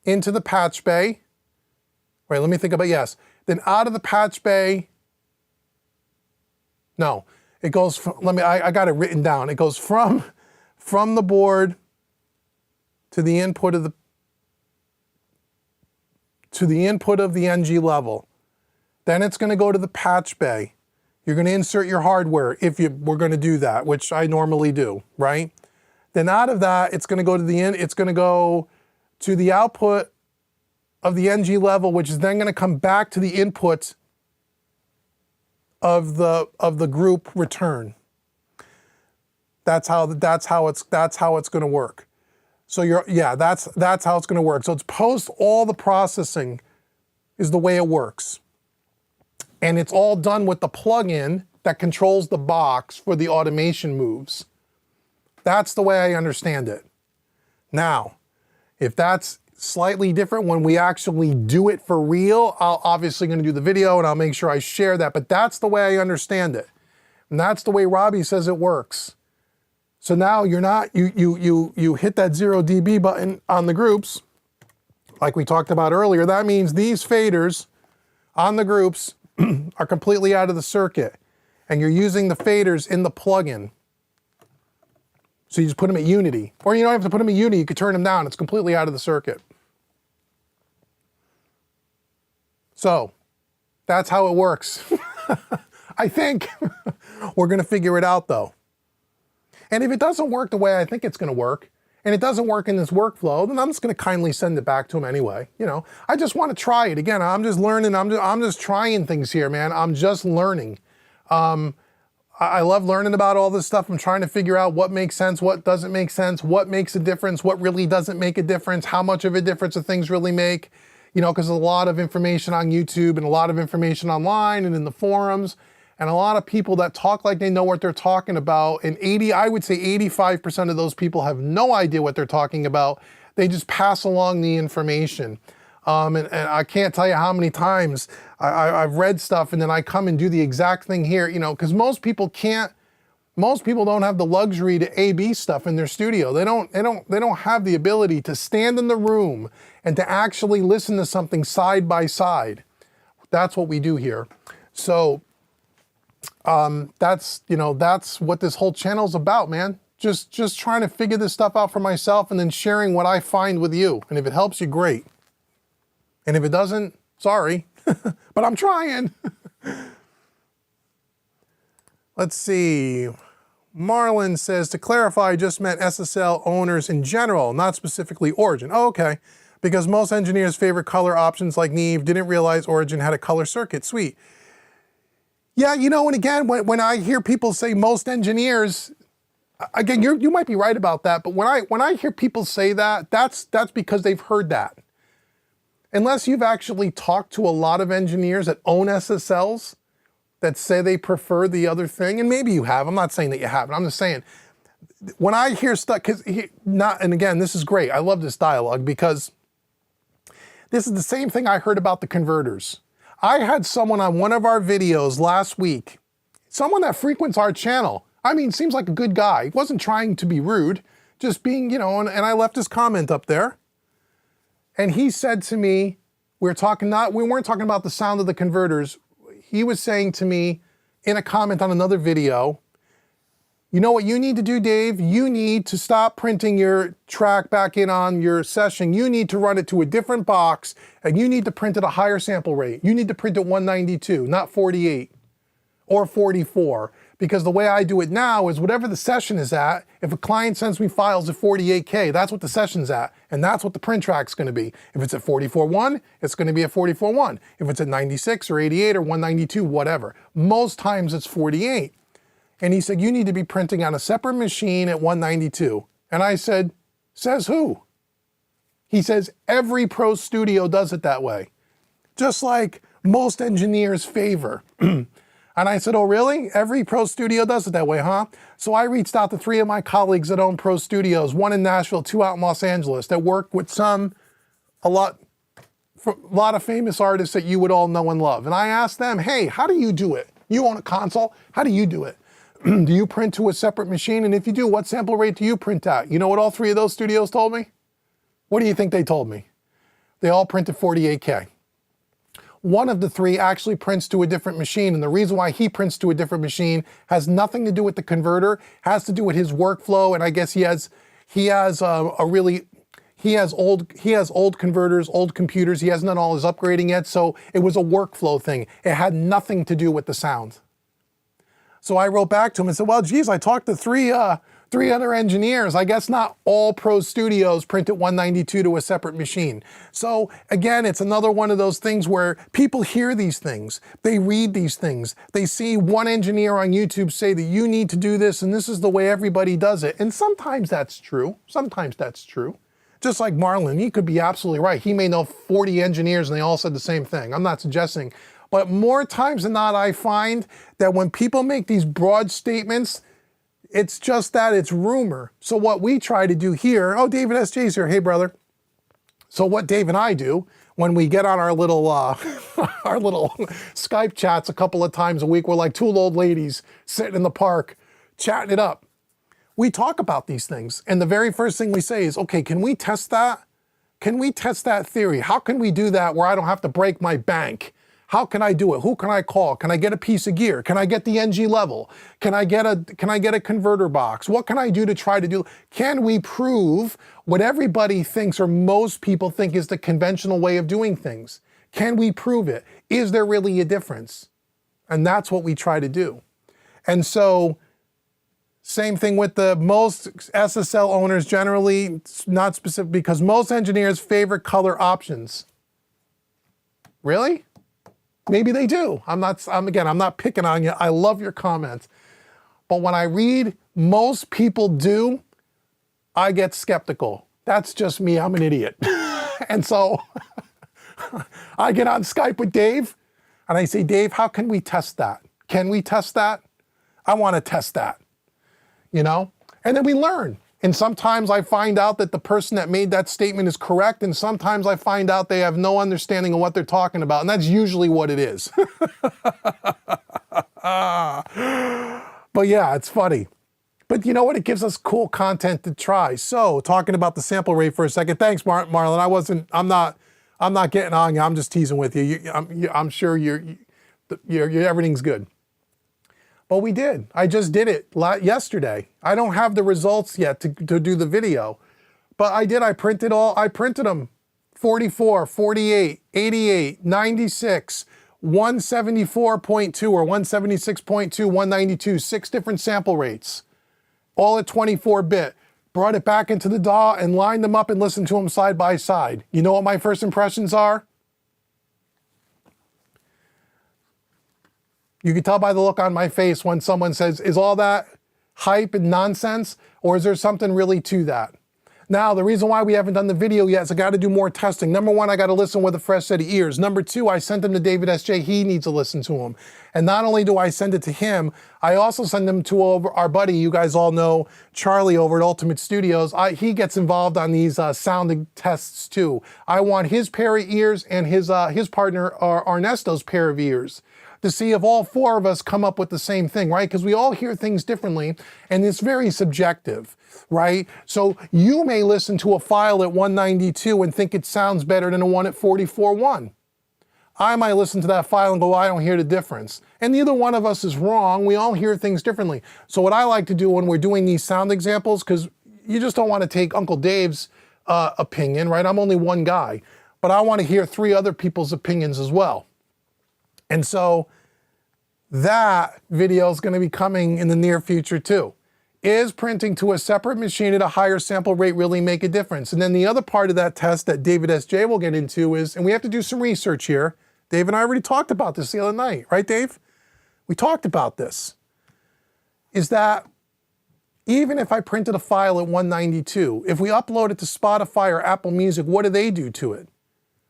into the patch bay. Wait, let me think about, yes. Then out of the patch bay, no, it goes from, I got it written down. It goes from the board to the input of the NG level. Then it's going to go to the patch bay. You're going to insert your hardware if we're going to do that, which I normally do, right? Then out of that, it's going to go to the output of the NG level, which is then going to come back to the input of the group return. That's how it's going to work. So that's how it's going to work. So it's post all the processing is the way it works. And it's all done with the plugin that controls the box for the automation moves. That's the way I understand it. Now, if that's slightly different when we actually do it for real, I'll obviously going to do the video and I'll make sure I share that, but that's the way I understand it. And that's the way Robbie says it works. So now you're not, you hit that 0 dB button on the groups, like we talked about earlier. That means these faders on the groups are completely out of the circuit, and you're using the faders in the plugin. So you just put them at unity, or you don't have to put them at unity, you could turn them down. It's completely out of the circuit. So that's how it works. I think we're going to figure it out though. And if it doesn't work the way I think it's going to work, and it doesn't work in this workflow, then I'm just going to kindly send it back to him anyway. You know, I just want to try it. Again, I'm just learning. I'm just trying things here, man. I'm just learning. I love learning about all this stuff. I'm trying to figure out what makes sense, what doesn't make sense, what makes a difference, what really doesn't make a difference, how much of a difference do things really make. You know, because there's a lot of information on YouTube and a lot of information online and in the forums, and a lot of people that talk like they know what they're talking about. And I would say 85% of those people have no idea what they're talking about. They just pass along the information. And I can't tell you how many times I've read stuff and then I come and do the exact thing here, you know, because most people don't have the luxury to A/B stuff in their studio. They don't have the ability to stand in the room and to actually listen to something side by side. That's what we do here. So that's what this whole channel's about, man. Just trying to figure this stuff out for myself and then sharing what I find with you. And if it helps you, great. And if it doesn't, sorry, but I'm trying. Let's see. Marlon says, to clarify, I just meant SSL owners in general, not specifically Origin. Oh, okay. Because most engineers' favorite color options like Neve didn't realize Origin had a color circuit. Sweet. Yeah, you know, and again, when I hear people say most engineers, again, you might be right about that, but when I hear people say that, that's because they've heard that. Unless you've actually talked to a lot of engineers that own SSLs that say they prefer the other thing, and maybe you have, I'm not saying that you haven't, I'm just saying, when I hear stuff, and again, this is great, I love this dialogue because this is the same thing I heard about the converters. I had someone on one of our videos last week, someone that frequents our channel, I mean, seems like a good guy, he wasn't trying to be rude, just being, you know, and I left his comment up there. And he said to me, we weren't talking about the sound of the converters. He was saying to me in a comment on another video, you know what you need to do, Dave? You need to stop printing your track back in on your session. You need to run it to a different box and you need to print at a higher sample rate. You need to print at 192, not 48 or 44. Because the way I do it now is whatever the session is at, if a client sends me files at 48K, that's what the session's at, and that's what the print track's gonna be. If it's at 44.1, it's gonna be at 44.1. If it's at 96 or 88 or 192, whatever. Most times it's 48. And he said, you need to be printing on a separate machine at 192. And I said, says who? He says, every pro studio does it that way. Just like most engineers favor. And I said, oh really? Every pro studio does it that way, huh? So I reached out to 3 of my colleagues that own pro studios, 1 in Nashville, 2 out in Los Angeles, that work with a lot of famous artists that you would all know and love. And I asked them, hey, how do you do it? You own a console, how do you do it? Do you print to a separate machine? And if you do, what sample rate do you print at? You know what all 3 of those studios told me? What do you think they told me? They all print at 48K. One of the 3 actually prints to a different machine, and the reason why he prints to a different machine has nothing to do with the converter, has to do with his workflow, and I guess he has old converters, old computers, he hasn't done all his upgrading yet, so it was a workflow thing. It had nothing to do with the sound. So I wrote back to him and said, well, geez, I talked to 3 3 other engineers. I guess not all pro studios print at 192 to a separate machine. So again, it's another one of those things where people hear these things, they read these things, they see one engineer on YouTube say that you need to do this and this is the way everybody does it. And sometimes that's true. Sometimes that's true. Just like Marlon, he could be absolutely right. He may know 40 engineers and they all said the same thing. I'm not suggesting. But more times than not, I find that when people make these broad statements, it's just that, it's rumor. So what we try to do here, oh, David S.J.'s here, hey brother. So what Dave and I do when we get on our little our little Skype chats a couple of times a week, we're like two old ladies sitting in the park, chatting it up. We talk about these things. And the very first thing we say is, okay, can we test that? Can we test that theory? How can we do that where I don't have to break my bank? How can I do it? Who can I call? Can I get a piece of gear? Can I get the NG level? Can I get a converter box? What can I do to try to do? Can we prove what everybody thinks or most people think is the conventional way of doing things? Can we prove it? Is there really a difference? And that's what we try to do. And so, same thing with the most SSL owners generally, not specific, because most engineers favor color options. Really? Maybe they do. I'm not picking on you. I love your comments. But when I read most people do, I get skeptical. That's just me. I'm an idiot. And so I get on Skype with Dave and I say, Dave, how can we test that? Can we test that? I want to test that, you know? And then we learn. And sometimes I find out that the person that made that statement is correct, and sometimes I find out they have no understanding of what they're talking about, and that's usually what it is. But yeah, it's funny. But you know what? It gives us cool content to try. So, talking about the sample rate for a second. Thanks, Marlon. I'm not getting on you. I'm just teasing with you. I'm sure everything's good. But we did. I just did it yesterday. I don't have the results yet to do the video. But I did. I printed them. 44, 48, 88, 96, 174.2 or 176.2, 192, 6 different sample rates. All at 24-bit. Brought it back into the DAW and lined them up and listened to them side by side. You know what my first impressions are? You can tell by the look on my face when someone says, is all that hype and nonsense, or is there something really to that? Now, the reason why we haven't done the video yet is I got to do more testing. Number one, I got to listen with a fresh set of ears. Number two, I sent them to David S.J. He needs to listen to them. And not only do I send it to him, I also send them to our buddy, you guys all know, Charlie over at Ultimate Studios. He gets involved on these sounding tests too. I want his pair of ears and his partner, Ernesto's pair of ears, to see if all 4 of us come up with the same thing, right? Because we all hear things differently, and it's very subjective, right? So you may listen to a file at 192 and think it sounds better than the one at 44.1. I might listen to that file and go, I don't hear the difference. And neither one of us is wrong. We all hear things differently. So what I like to do when we're doing these sound examples, because you just don't want to take Uncle Dave's opinion, right? I'm only one guy, but I want to hear 3 other people's opinions as well. And so that video is going to be coming in the near future too. Is printing to a separate machine at a higher sample rate really make a difference? And then the other part of that test that David S.J. will get into is, and we have to do some research here. Dave and I already talked about this the other night, right, Dave? We talked about this. Is that even if I printed a file at 192, if we upload it to Spotify or Apple Music, what do they do to it?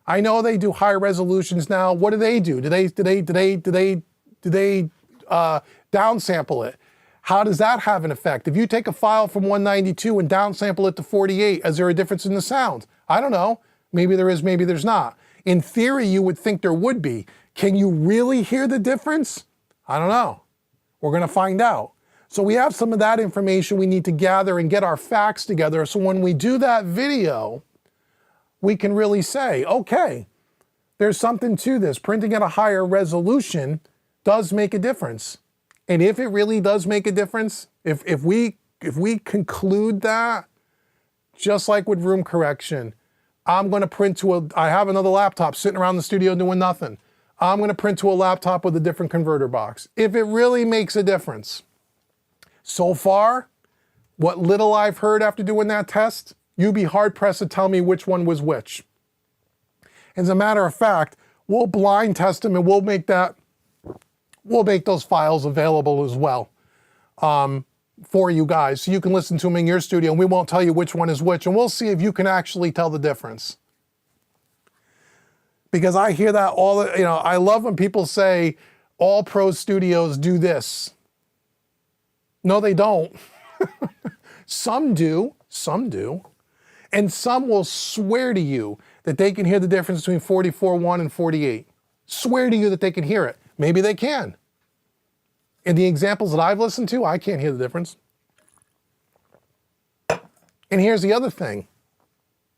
I know they do higher resolutions now. What do they do? Do they downsample it? How does that have an effect? If you take a file from 192 and downsample it to 48, is there a difference in the sound? I don't know. Maybe there is, maybe there's not. In theory, you would think there would be. Can you really hear the difference? I don't know. We're going to find out. So we have some of that information we need to gather and get our facts together. So when we do that video, we can really say, okay, there's something to this. Printing at a higher resolution does make a difference. And if it really does make a difference, if we conclude that, just like with room correction, I'm going to print to I have another laptop sitting around the studio doing nothing. I'm going to print to a laptop with a different converter box. If it really makes a difference. So far, What little I've heard after doing that test, you'd be hard-pressed to tell me which one was which. As a matter of fact, we'll blind test them and we'll make those files available as well for you guys, so you can listen to them in your studio, and we won't tell you which one is which, and we'll see if you can actually tell the difference. Because I hear that I love when people say all pro studios do this. No, they don't. Some do. And some will swear to you that they can hear the difference between 44.1 and 48. Swear to you that they can hear it. Maybe they can. In the examples that I've listened to, I can't hear the difference. And here's the other thing.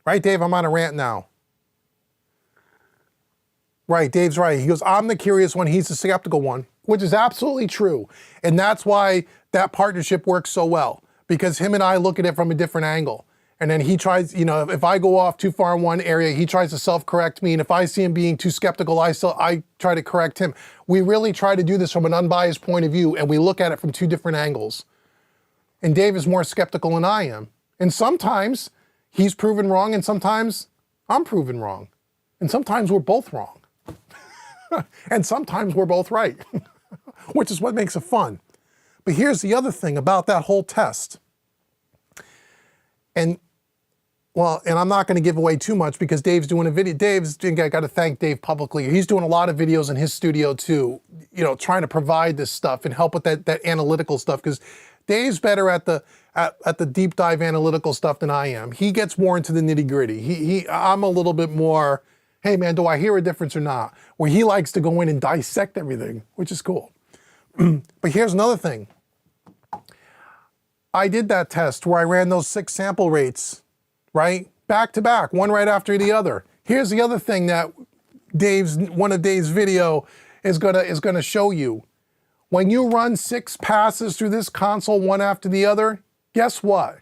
Right, Dave? I'm on a rant now. Right, Dave's right. He goes, I'm the curious one, he's the skeptical one, which is absolutely true. And that's why that partnership works so well, because him and I look at it from a different angle. And then he tries, if I go off too far in one area, he tries to self-correct me. And if I see him being too skeptical, I try to correct him. We really try to do this from an unbiased point of view, and we look at it from two different angles. And Dave is more skeptical than I am. And sometimes he's proven wrong, and sometimes I'm proven wrong. And sometimes we're both wrong. And sometimes we're both right, which is what makes it fun. But here's the other thing about that whole test. And I'm not going to give away too much because Dave's doing a video. I got to thank Dave publicly. He's doing a lot of videos in his studio too, trying to provide this stuff and help with that analytical stuff, because Dave's better at the deep dive analytical stuff than I am. He gets more into the nitty gritty. I'm a little bit more, hey man, do I hear a difference or not? Where he likes to go in and dissect everything, which is cool. But here's another thing. I did that test where I ran those 6 sample rates, right? Back to back, one right after the other. Here's the other thing that one of Dave's video is gonna show you. When you run 6 passes through this console, one after the other, guess what?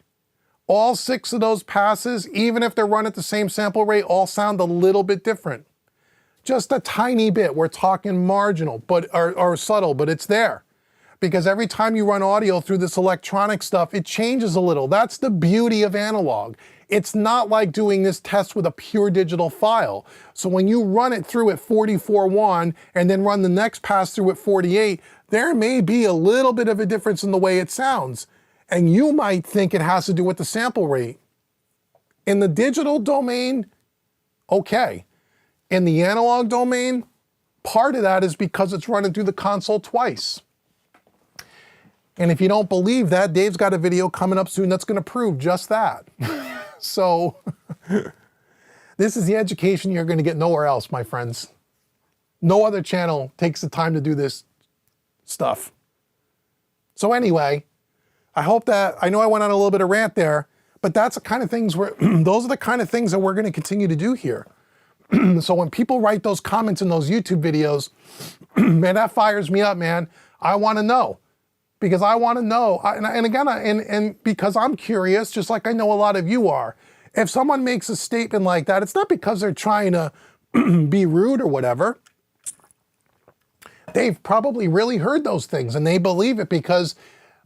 All 6 of those passes, even if they're run at the same sample rate, all sound a little bit different. Just a tiny bit. We're talking marginal, or subtle, but it's there. Because every time you run audio through this electronic stuff, it changes a little. That's the beauty of analog. It's not like doing this test with a pure digital file. So when you run it through at 44.1 and then run the next pass through at 48, there may be a little bit of a difference in the way it sounds. And you might think it has to do with the sample rate. In the digital domain, okay. In the analog domain, part of that is because it's running through the console twice. And if you don't believe that, Dave's got a video coming up soon that's going to prove just that. So this is the education you're going to get nowhere else, my friends. No other channel takes the time to do this stuff. So anyway, I know I went on a little bit of rant there, but that's the kind of things those are the kind of things that we're going to continue to do here. So when people write those comments in those YouTube videos, man, that fires me up, man. I want to know. Because I want to know, and because I'm curious, just like I know a lot of you are. If someone makes a statement like that, it's not because they're trying to be rude or whatever. They've probably really heard those things and they believe it because,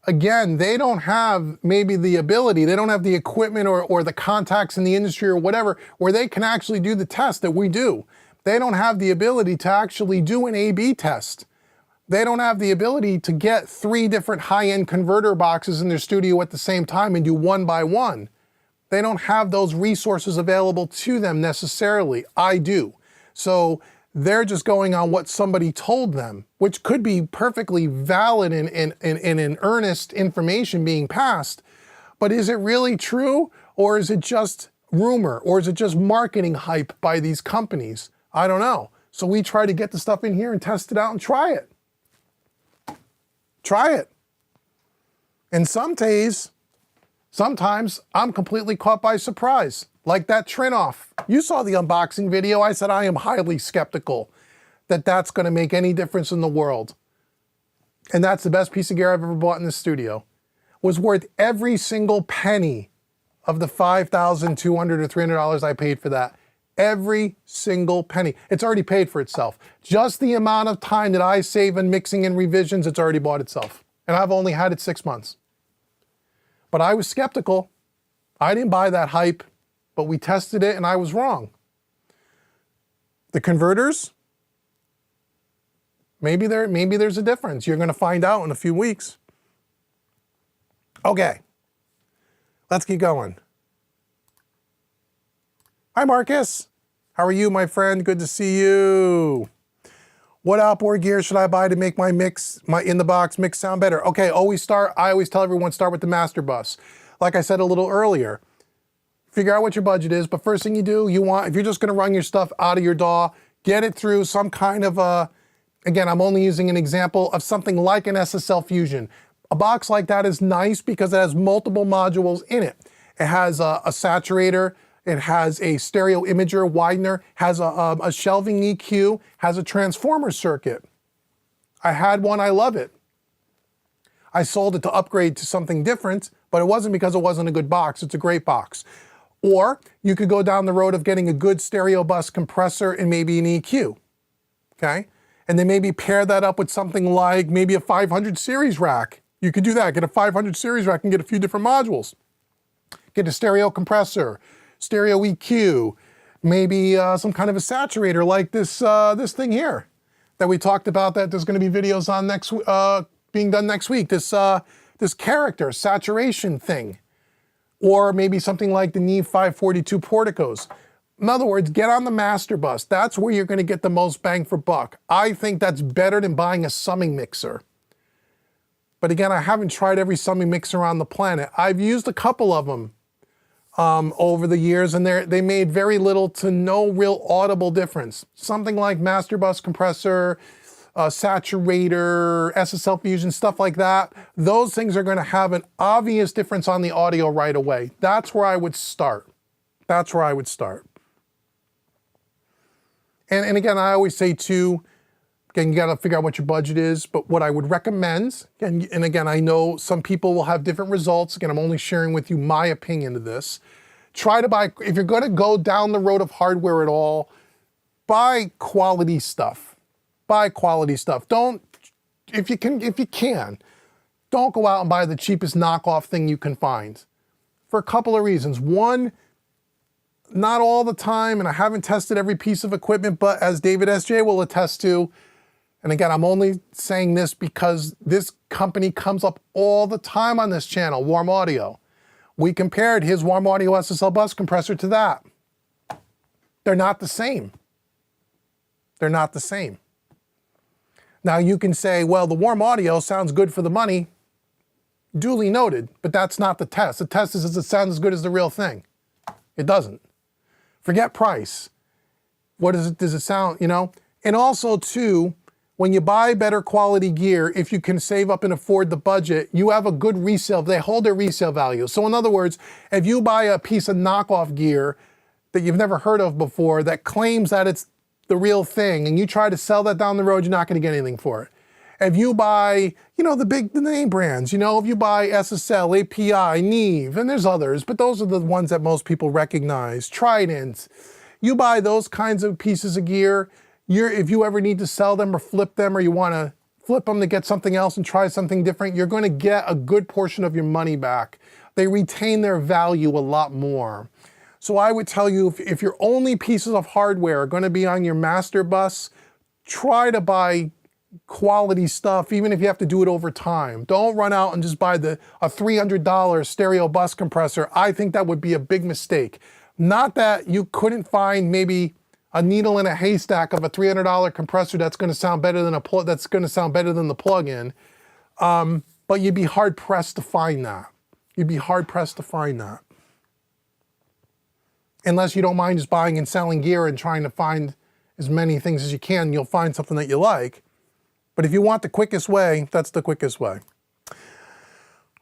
again, they don't have maybe the ability, they don't have the equipment or the contacts in the industry or whatever, where they can actually do the test that we do. They don't have the ability to actually do an A/B test. They don't have the ability to get 3 different high-end converter boxes in their studio at the same time and do one by one. They don't have those resources available to them necessarily. I do. So they're just going on what somebody told them, which could be perfectly valid and an earnest information being passed. But is it really true? Or is it just rumor? Or is it just marketing hype by these companies? I don't know. So we try to get the stuff in here and test it out and try it. Try it. And sometimes I'm completely caught by surprise, like that Trinoff. You saw the unboxing video. I said I am highly skeptical that that's going to make any difference in the world. And that's the best piece of gear I've ever bought in the studio. Was worth every single penny of the $5,200 or $300 I paid for that. Every single penny. It's already paid for itself. Just the amount of time that I save in mixing and revisions, it's already bought itself. And I've only had it 6 months. But I was skeptical. I didn't buy that hype, but we tested it and I was wrong. The converters, maybe there's a difference. You're going to find out in a few weeks. Okay, let's keep going. Hi, Marcus. How are you, my friend? Good to see you. What outboard gear should I buy to make my in-the-box mix sound better? Okay, I always tell everyone, start with the master bus. Like I said a little earlier, figure out what your budget is, but first thing you do, if you're just gonna run your stuff out of your DAW, get it through some kind of again, I'm only using an example of something like an SSL Fusion. A box like that is nice because it has multiple modules in it. It has a saturator, it has a stereo imager, widener, has a shelving EQ, has a transformer circuit. I had one, I love it. I sold it to upgrade to something different, but it wasn't because it wasn't a good box. It's a great box. Or you could go down the road of getting a good stereo bus compressor and maybe an EQ, okay? And then maybe pair that up with something like maybe a 500 series rack. You could do that, get a 500 series rack and get a few different modules. Get a stereo compressor, stereo EQ, maybe some kind of a saturator like this thing here that we talked about that there's going to be videos on being done next week. This character saturation thing, or maybe something like the Neve 542 Porticos. In other words, get on the master bus. That's where you're going to get the most bang for buck. I think that's better than buying a summing mixer. But again, I haven't tried every summing mixer on the planet. I've used a couple of them over the years, and they made very little to no real audible difference. Something like master bus compressor, saturator, SSL Fusion, stuff like that. Those things are going to have an obvious difference on the audio right away. That's where I would start. That's where I would start. And again, I always say too, again, you got to figure out what your budget is, but what I would recommend, and again, I know some people will have different results. Again, I'm only sharing with you my opinion of this. Try to buy, if you're going to go down the road of hardware at all, buy quality stuff. Buy quality stuff. Don't, if you can, don't go out and buy the cheapest knockoff thing you can find. For a couple of reasons. One, not all the time, and I haven't tested every piece of equipment, but as David S.J. will attest to, and again, I'm only saying this because this company comes up all the time on this channel, Warm Audio. We compared his Warm Audio SSL bus compressor to that. They're not the same. They're not the same. Now you can say, well, the Warm Audio sounds good for the money. Duly noted, but that's not the test. The test is, does it sound as good as the real thing? It doesn't. Forget price. What is it, does it sound, you know? And also too, when you buy better quality gear, if you can save up and afford the budget, you have a good resale, they hold their resale value. So in other words, if you buy a piece of knockoff gear that you've never heard of before that claims that it's the real thing and you try to sell that down the road, you're not gonna get anything for it. If you buy, you know, the name brands, you know, if you buy SSL, API, Neve, and there's others, but those are the ones that most people recognize, Trident, you buy those kinds of pieces of gear, if you ever need to sell them or flip them, or you wanna flip them to get something else and try something different, you're gonna get a good portion of your money back. They retain their value a lot more. So I would tell you, if your only pieces of hardware are gonna be on your master bus, try to buy quality stuff, even if you have to do it over time. Don't run out and just buy a $300 stereo bus compressor. I think that would be a big mistake. Not that you couldn't find maybe a needle in a haystack of a $300 compressor that's going to sound better than the plug-in, but you'd be hard pressed to find that. You'd be hard pressed to find that, unless you don't mind just buying and selling gear and trying to find as many things as you can. You'll find something that you like. But if you want the quickest way, that's the quickest way.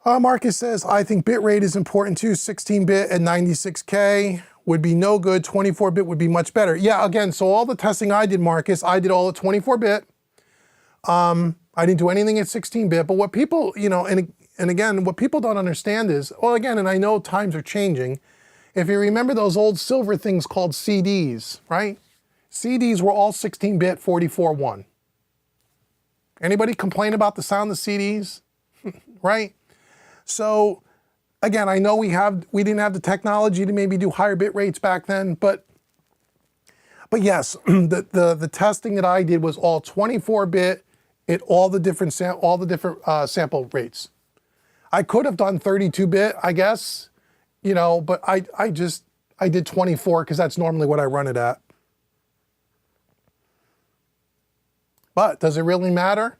Marcus says, I think bitrate is important too. 16-bit at 96K would be no good. 24-bit would be much better. Yeah, again, so all the testing I did, Marcus, I did all at 24-bit. I didn't do anything at 16-bit. But what people, you know, and again, what people don't understand is, well, again, and I know times are changing. If you remember those old silver things called CDs, right? CDs were all 16-bit 44.1. Anybody complain about the sound of CDs? Right? So Again, I know we didn't have the technology to maybe do higher bit rates back then, but yes, the testing that I did was all 24-bit at all the different sample rates. I could have done 32-bit, I guess, you know, but I did 24 because that's normally what I run it at. But does it really matter?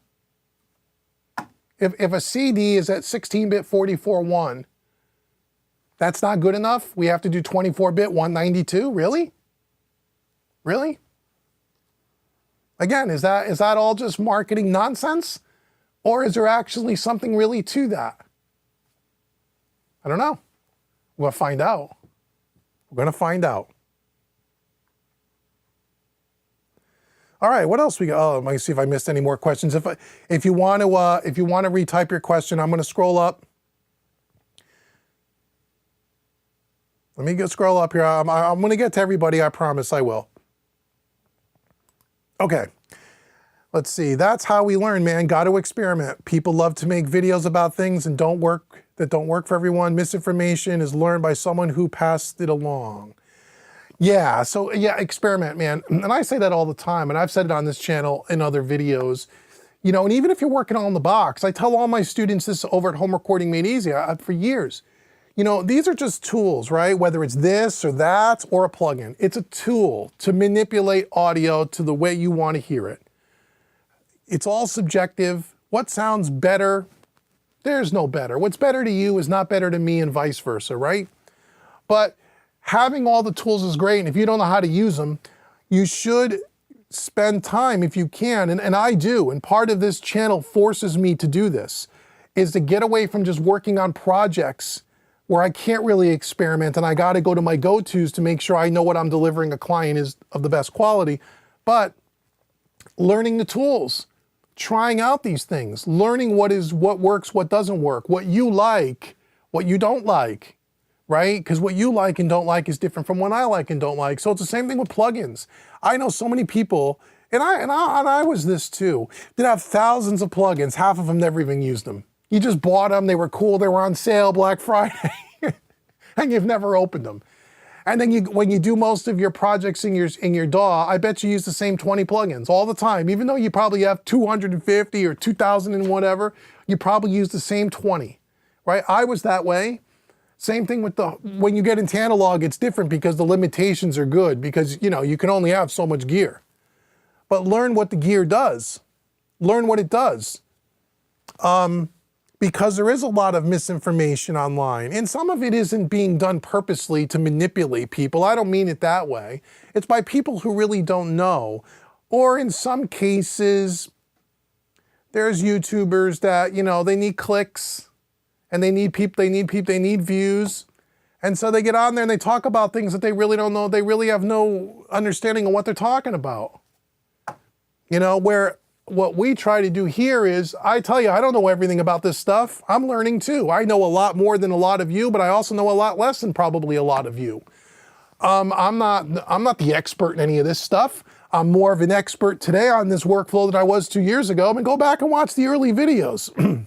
If a CD is at 16-bit 44.1, that's not good enough? We have to do 24-bit 192? Really? Really? Again, is that all just marketing nonsense? Or is there actually something really to that? I don't know. We're going to find out. We're going to find out. All right, what else we got? Oh, let me see if I missed any more questions. If you want to retype your question, I'm going to scroll up. Let me scroll up here. I'm going to get to everybody. I promise I will. Okay. Let's see. That's how we learn, man. Got to experiment. People love to make videos about things that don't work for everyone. Misinformation is learned by someone who passed it along. Yeah, so yeah, experiment, man. And I say that all the time, and I've said it on this channel in other videos. You know, and even if you're working on the box, I tell all my students this over at Home Recording Made Easy for years. You know, these are just tools, right? Whether it's this or that or a plugin. It's a tool to manipulate audio to the way you want to hear it. It's all subjective. What sounds better? There's no better. What's better to you is not better to me and vice versa, right? But having all the tools is great, and if you don't know how to use them, you should spend time if you can, and I do, and part of this channel forces me to do this, is to get away from just working on projects where I can't really experiment and I gotta go to my go-tos to make sure I know what I'm delivering a client is of the best quality, but learning the tools, trying out these things, learning what works, what doesn't work, what you like, what you don't like, right? Because what you like and don't like is different from what I like and don't like. So it's the same thing with plugins. I know so many people, and I was this too, that have thousands of plugins, half of them never even used them. You just bought them, they were cool, they were on sale Black Friday, and you've never opened them. And then when you do most of your projects in your DAW, I bet you use the same 20 plugins all the time. Even though you probably have 250 or 2,000 and whatever, you probably use the same 20, right? I was that way. Same thing with when you get into analog, it's different because the limitations are good because, you know, you can only have so much gear. But learn what the gear does. Learn what it does. Because there is a lot of misinformation online, and some of it isn't being done purposely to manipulate people. I don't mean it that way. It's by people who really don't know. Or in some cases, there's YouTubers that, you know, they need clicks and they need views. And so they get on there and they talk about things that they really don't know. They really have no understanding of what they're talking about. You know, where what we try to do here is, I tell you, I don't know everything about this stuff. I'm learning too. I know a lot more than a lot of you, but I also know a lot less than probably a lot of you. I'm not the expert in any of this stuff. I'm more of an expert today on this workflow than I was 2 years ago. I mean, go back and watch the early videos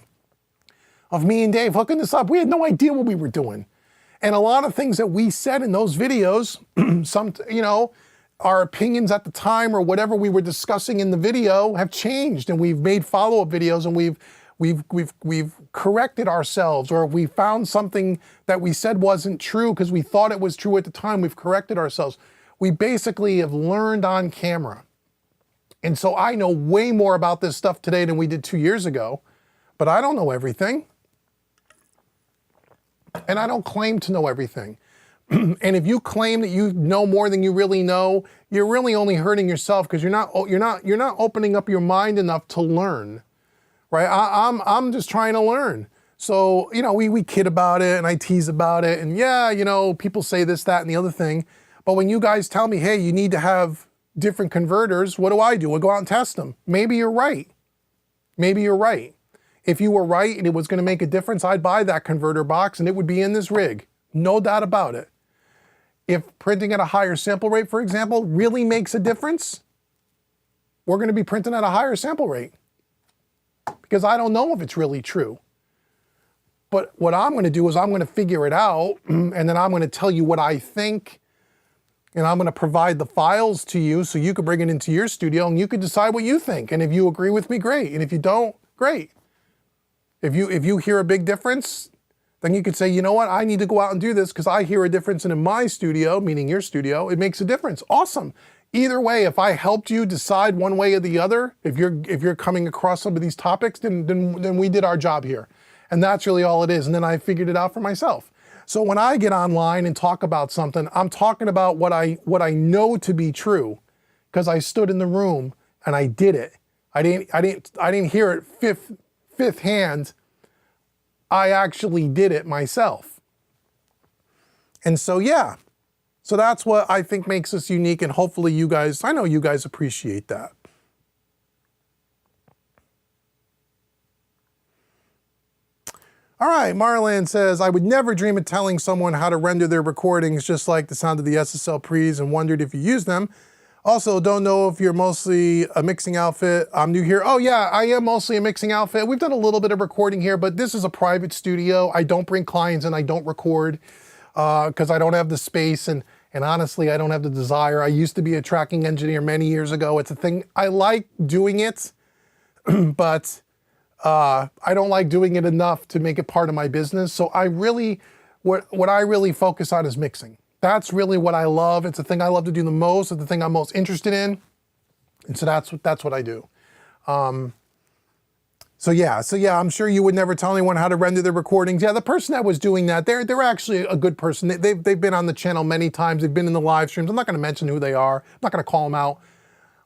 of me and Dave hooking this up. We had no idea what we were doing. And a lot of things that we said in those videos, our opinions at the time or whatever we were discussing in the video have changed, and we've made follow-up videos, and we've corrected ourselves, or if we found something that we said wasn't true because we thought it was true at the time, we've corrected ourselves. We basically have learned on camera. And so I know way more about this stuff today than we did 2 years ago, but I don't know everything. And I don't claim to know everything. And if you claim that you know more than you really know, you're really only hurting yourself because you're not opening up your mind enough to learn, right? I'm just trying to learn. So, you know, we kid about it and I tease about it, and yeah, you know, people say this, that, and the other thing. But when you guys tell me, hey, you need to have different converters, what do? I go out and test them. Maybe you're right. Maybe you're right. If you were right and it was going to make a difference, I'd buy that converter box and it would be in this rig. No doubt about it. If printing at a higher sample rate, for example, really makes a difference, we're going to be printing at a higher sample rate because I don't know if it's really true. But what I'm going to do is I'm going to figure it out, and then I'm going to tell you what I think, and I'm going to provide the files to you so you can bring it into your studio and you can decide what you think. And if you agree with me, great. And if you don't, great. If you hear a big difference, then you could say, you know what, I need to go out and do this because I hear a difference, and in my studio, meaning your studio, it makes a difference. Awesome. Either way, if I helped you decide one way or the other, if you're coming across some of these topics, then we did our job here. And that's really all it is. And then I figured it out for myself. So when I get online and talk about something, I'm talking about what I know to be true, because I stood in the room and I did it. I didn't hear it fifth hand. I actually did it myself. And so yeah. So that's what I think makes us unique, and hopefully you guys, I know you guys appreciate that. All right, Marlon says, I would never dream of telling someone how to render their recordings, just like the sound of the SSL pre's, and wondered if you use them. Also, don't know if you're mostly a mixing outfit. I'm new here. Oh yeah, I am mostly a mixing outfit. We've done a little bit of recording here, but this is a private studio. I don't bring clients and I don't record because I don't have the space, and honestly, I don't have the desire. I used to be a tracking engineer many years ago. It's a thing, I like doing it, but I don't like doing it enough to make it part of my business. So I really, what I really focus on is mixing. That's really what I love. It's the thing I love to do the most. It's the thing I'm most interested in. And so that's what I do. So yeah, I'm sure you would never tell anyone how to render their recordings. Yeah, the person that was doing that, they're actually a good person. They've been on the channel many times. They've been in the live streams. I'm not going to mention who they are. I'm not going to call them out.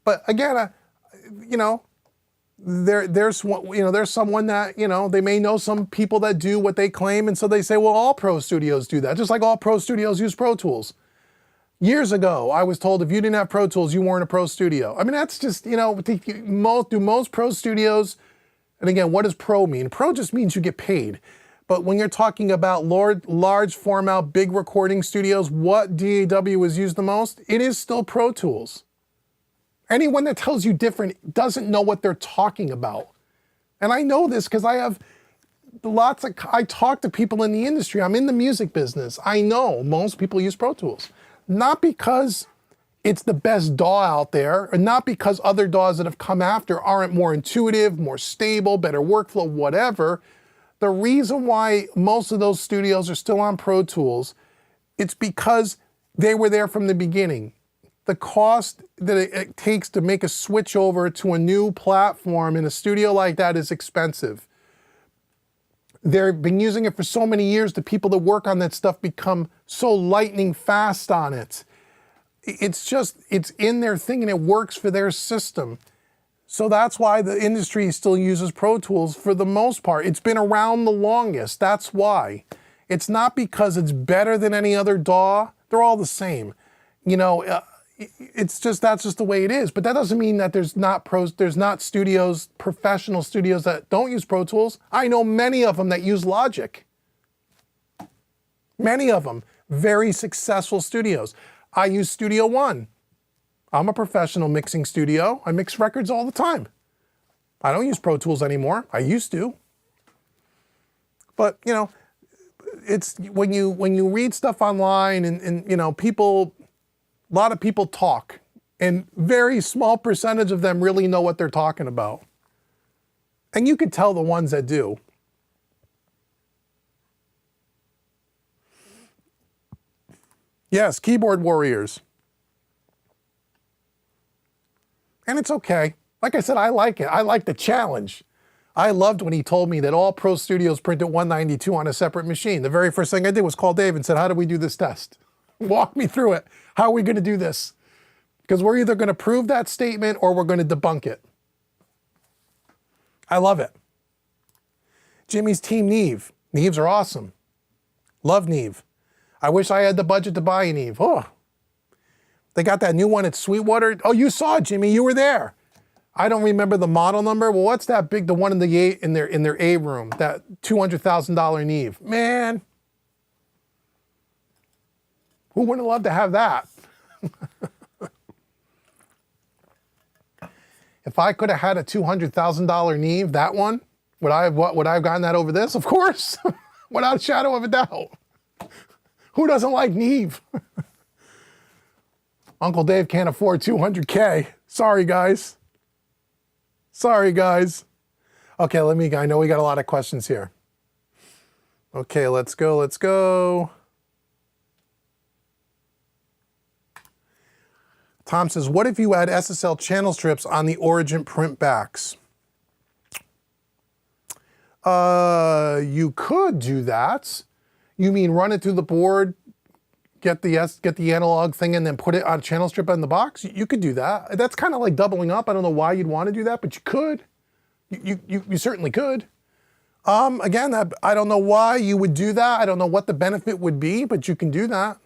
But again, you know, there's someone that, you know, they may know some people that do what they claim, and so they say, well, all pro studios do that, just like all pro studios use Pro Tools. Years ago, I was told if you didn't have Pro Tools, you weren't a pro studio. I mean, that's just, you know, do most pro studios. And again, what does pro mean? Pro just means you get paid. But when you're talking about large format, big recording studios, what DAW is used the most? It is still Pro Tools. Anyone that tells you different doesn't know what they're talking about. And I know this because I have I talk to people in the industry. I'm in the music business. I know most people use Pro Tools. Not because it's the best DAW out there, and not because other DAWs that have come after aren't more intuitive, more stable, better workflow, whatever. The reason why most of those studios are still on Pro Tools, it's because they were there from the beginning. The cost that it takes to make a switch over to a new platform in a studio like that is expensive. They've been using it for so many years, the people that work on that stuff become so lightning fast on it. It's in their thing and it works for their system. So that's why the industry still uses Pro Tools for the most part. It's been around the longest, that's why. It's not because it's better than any other DAW, they're all the same. You know, that's just the way it is. But that doesn't mean that there's not studios, professional studios that don't use Pro Tools. I know many of them that use Logic. Many of them, very successful studios. I use Studio One. I'm a professional mixing studio. I mix records all the time. I don't use Pro Tools anymore. I used to. But, you know, it's when you read stuff online and you know, a lot of people talk, and very small percentage of them really know what they're talking about. And you can tell the ones that do. Yes, keyboard warriors. And it's okay. Like I said, I like it. I like the challenge. I loved when he told me that all pro studios print at 192 on a separate machine. The very first thing I did was call Dave and said, how do we do this test? Walk me through it. How are we going to do this? Because we're either going to prove that statement or we're going to debunk it. I love it. Jimmy's Team Neve. Neves are awesome. Love Neve. I wish I had the budget to buy a Neve. Oh, they got that new one at Sweetwater. Oh, you saw it, Jimmy. You were there. I don't remember the model number. Well, what's that big, the one in their A room, that $200,000 Neve? Man, who wouldn't love to have that? If I could have had a $200,000 Neve, that one, would I have gotten that over this? Of course. Without a shadow of a doubt. Who doesn't like Neve? Uncle Dave can't afford 200K. Sorry, guys. Sorry, guys. Okay, I know we got a lot of questions here. Okay, let's go. Tom says, what if you add SSL channel strips on the Origin print backs? You could do that. You mean run it through the board, get the analog thing, and then put it on a channel strip on the box? You could do that. That's kind of like doubling up. I don't know why you'd want to do that, but you could. You certainly could. Again, I don't know why you would do that. I don't know what the benefit would be, but you can do that.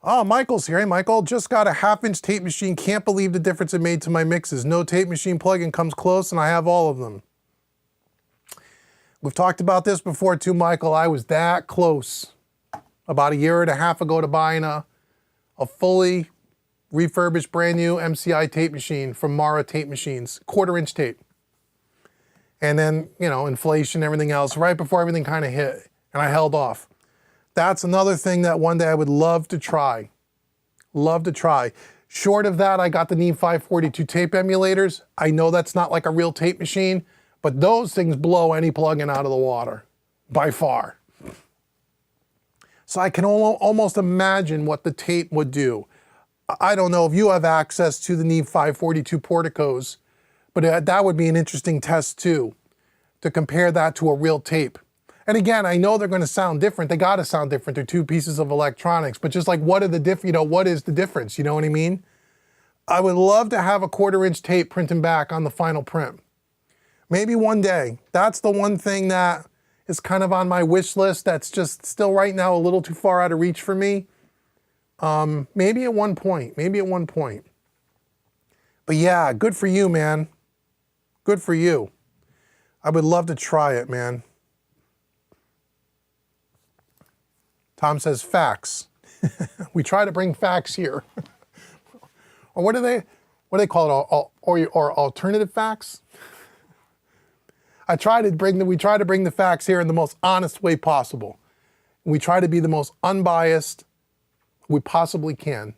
Oh, Michael's here. Hey, Michael, just got a 1/2-inch tape machine. Can't believe the difference it made to my mixes. No tape machine plugin comes close, and I have all of them. We've talked about this before too, Michael. I was that close about 1.5 years ago to buying a fully refurbished brand new MCI tape machine from Mara Tape Machines, 1/4-inch tape. And then, you know, inflation, everything else, right before everything kind of hit, and I held off. That's another thing that one day I would love to try. Love to try. Short of that, I got the Neve 542 tape emulators. I know that's not like a real tape machine, but those things blow any plugin out of the water, by far. So I can almost imagine what the tape would do. I don't know if you have access to the Neve 542 porticos, but that would be an interesting test too, to compare that to a real tape. And again, I know they're going to sound different. They got to sound different. They're two pieces of electronics, but just like what is the difference? You know what I mean? I would love to have a 1/4-inch tape printing back on the final print. Maybe one day. That's the one thing that is kind of on my wish list that's just still right now a little too far out of reach for me. Maybe at one point. But yeah, good for you, man. Good for you. I would love to try it, man. Tom says fax. We try to bring fax here. Or what do they call it? Or alternative fax? We try to bring the facts here in the most honest way possible. We try to be the most unbiased we possibly can,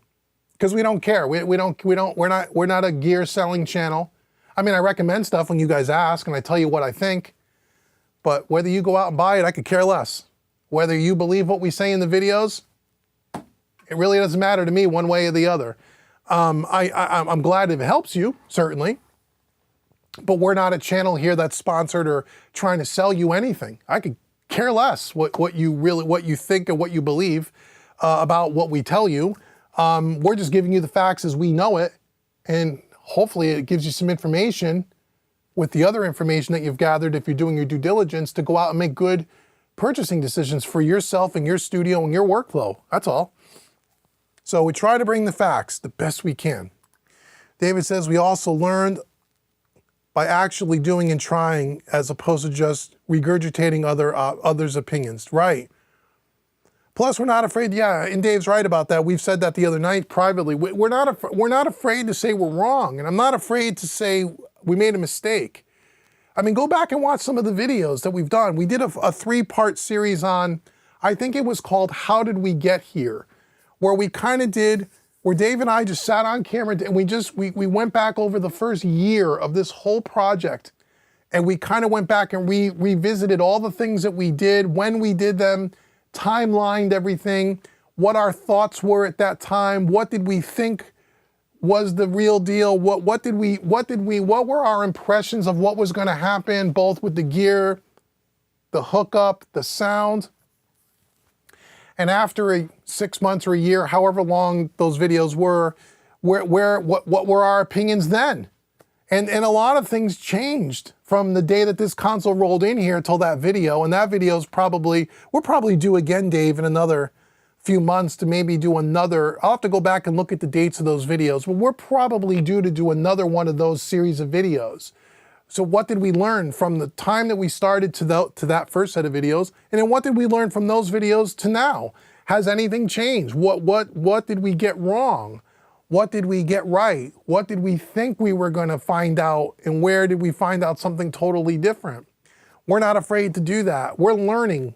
because we don't care. We're not a gear selling channel. I mean, I recommend stuff when you guys ask, and I tell you what I think. But whether you go out and buy it, I could care less. Whether you believe what we say in the videos, it really doesn't matter to me one way or the other. I'm glad if it helps you, certainly. But we're not a channel here that's sponsored or trying to sell you anything. I could care less what you think or what you believe about what we tell you. We're just giving you the facts as we know it, and hopefully it gives you some information with the other information that you've gathered if you're doing your due diligence to go out and make good purchasing decisions for yourself and your studio and your workflow. That's all. So we try to bring the facts the best we can. David says we also learned by actually doing and trying as opposed to just regurgitating others' opinions. Right. Plus, we're not afraid. Yeah, and Dave's right about that. We've said that the other night privately. We're not afraid to say we're wrong, and I'm not afraid to say we made a mistake. I mean, go back and watch some of the videos that we've done. We did a 3-part series on, I think it was called How Did We Get Here? Where we kind of did, where Dave and I just sat on camera and we went back over the first year of this whole project. And we kind of went back and revisited all the things that we did, when we did them, timelined everything, what our thoughts were at that time, what did we think was the real deal, what were our impressions of what was going to happen, both with the gear, the hookup, the sound. And after 6 months or a year, however long those videos were, what were our opinions then? And a lot of things changed from the day that this console rolled in here till that video. And that video's we'll probably do again, Dave, in another few months to maybe do another. I'll have to go back and look at the dates of those videos, but we're probably due to do another one of those series of videos. So what did we learn from the time that we started to that first set of videos? And then what did we learn from those videos to now? Has anything changed? What did we get wrong? What did we get right? What did we think we were going to find out? And where did we find out something totally different? We're not afraid to do that. We're learning.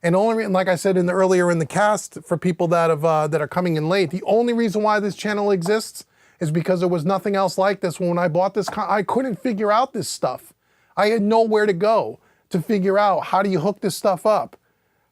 And only, like I said earlier in the cast, for people that are coming in late, the only reason why this channel exists is because there was nothing else like this. When I bought this, I couldn't figure out this stuff. I had nowhere to go to figure out, how do you hook this stuff up?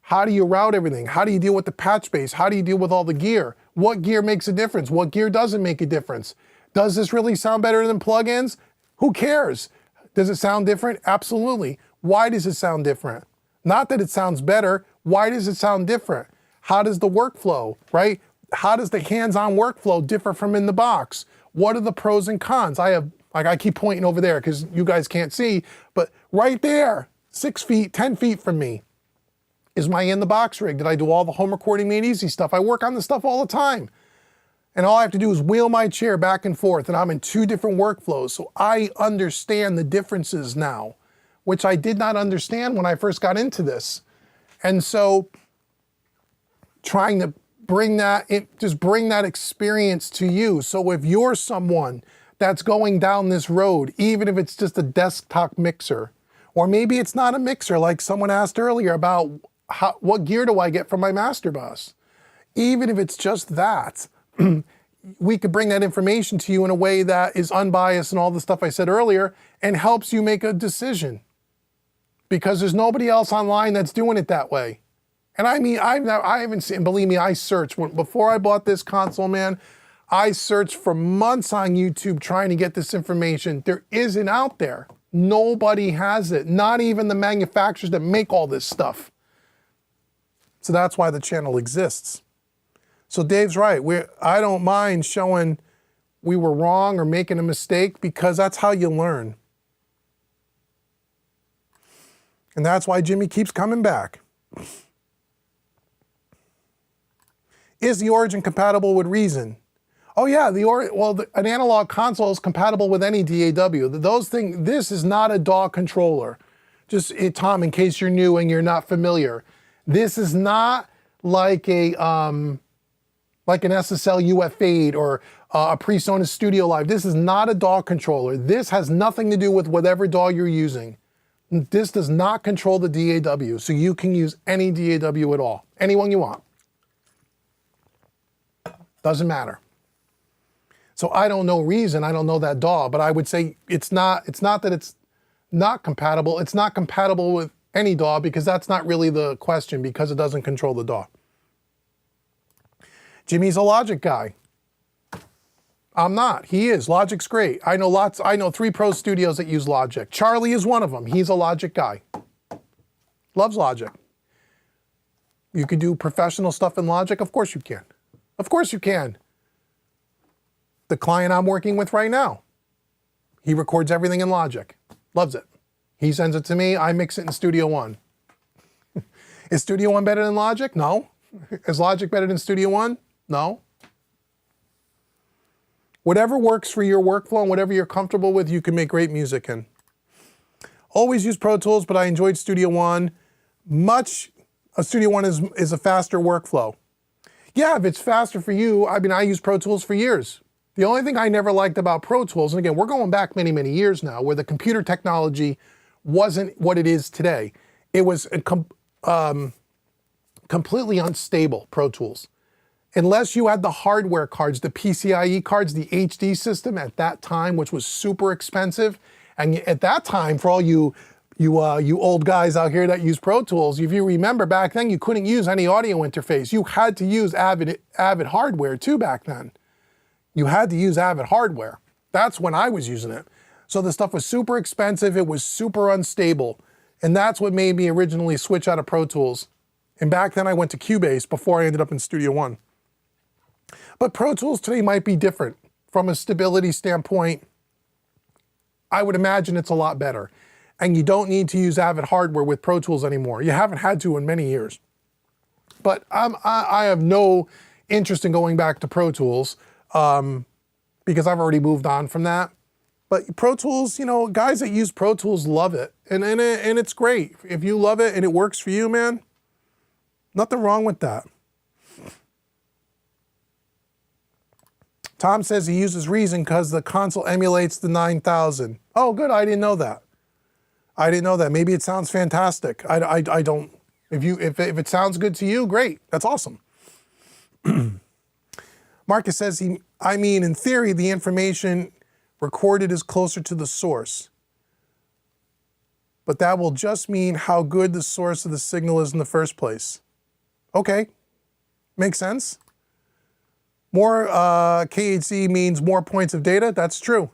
How do you route everything? How do you deal with the patch base? How do you deal with all the gear? What gear makes a difference? What gear doesn't make a difference? Does this really sound better than plugins? Who cares? Does it sound different? Absolutely. Why does it sound different? Not that it sounds better. Why does it sound different? How does the workflow, right? How does the hands-on workflow differ from in the box? What are the pros and cons? I have, like, I keep pointing over there because you guys can't see, but right there, 6 feet, 10 feet from me, is my in the box rig that I do all the home recording made easy stuff. I work on this stuff all the time. And all I have to do is wheel my chair back and forth, and I'm in 2 different workflows. So I understand the differences now, which I did not understand when I first got into this. And so trying to bring that, just bring that experience to you. So if you're someone that's going down this road, even if it's just a desktop mixer, or maybe it's not a mixer, like someone asked earlier about what gear do I get from my master bus? Even if it's just that, we could bring that information to you in a way that is unbiased and all the stuff I said earlier, and helps you make a decision. Because there's nobody else online that's doing it that way. And I mean, I haven't seen, believe me, I searched. Before I bought this console, man, I searched for months on YouTube trying to get this information. There isn't out there. Nobody has it. Not even the manufacturers that make all this stuff. So that's why the channel exists. So Dave's right. I don't mind showing we were wrong or making a mistake, because that's how you learn. And that's why Jimmy keeps coming back. Is the Origin compatible with Reason? Oh yeah, an analog console is compatible with any DAW. This is not a DAW controller. Just, Tom, in case you're new and you're not familiar, this is not like an SSL UF8 or a PreSonus Studio Live. This is not a DAW controller. This has nothing to do with whatever DAW you're using. This does not control the DAW, so you can use any DAW at all. Any one you want. Doesn't matter. So I don't know Reason, I don't know that DAW, but I would say it's not that it's not compatible. It's not compatible with any DAW, because that's not really the question, because it doesn't control the DAW. Jimmy's a Logic guy. I'm not. He is. Logic's great. I know 3 pro studios that use Logic. Charlie is one of them. He's a Logic guy. Loves Logic. You could do professional stuff in Logic? Of course you can. Of course you can. The client I'm working with right now, he records everything in Logic. Loves it. He sends it to me. I mix it in Studio One. Is Studio One better than Logic? No. Is Logic better than Studio One? No. Whatever works for your workflow and whatever you're comfortable with, you can make great music in. Always use Pro Tools, but I enjoyed Studio One. Studio One is a faster workflow. Yeah, if it's faster for you, I mean, I use Pro Tools for years. The only thing I never liked about Pro Tools, and again, we're going back many, many years now, where the computer technology wasn't what it is today. It was completely unstable, Pro Tools. Unless you had the hardware cards, the PCIe cards, the HD system at that time, which was super expensive. And at that time, for all you old guys out here that use Pro Tools, if you remember back then, you couldn't use any audio interface. You had to use Avid hardware too back then. You had to use Avid hardware. That's when I was using it. So the stuff was super expensive. It was super unstable. And that's what made me originally switch out of Pro Tools. And back then I went to Cubase before I ended up in Studio One. But Pro Tools today might be different. From a stability standpoint, I would imagine it's a lot better. And you don't need to use Avid hardware with Pro Tools anymore. You haven't had to in many years. But I have no interest in going back to Pro Tools because I've already moved on from that. But Pro Tools, you know, guys that use Pro Tools love it. And it's great. If you love it and it works for you, man, nothing wrong with that. Tom says he uses Reason because the console emulates the 9000. Oh, good. I didn't know that. I didn't know that. Maybe it sounds fantastic. I don't. If it sounds good to you, great. That's awesome. Marcus says I mean, in theory, the information recorded is closer to the source. But that will just mean how good the source of the signal is in the first place. Okay. Makes sense. More KHZ means more points of data. That's true.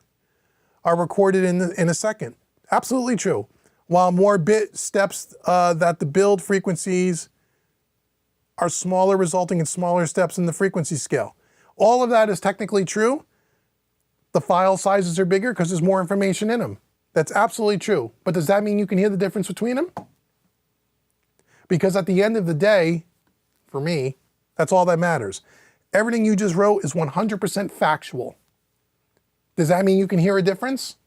Are recorded in a second. Absolutely true. While more bit steps that the build frequencies are smaller, resulting in smaller steps in the frequency scale. All of that is technically true. The file sizes are bigger because there's more information in them. That's absolutely true. But does that mean you can hear the difference between them? Because at the end of the day, for me, that's all that matters. Everything you just wrote is 100% factual. Does that mean you can hear a difference?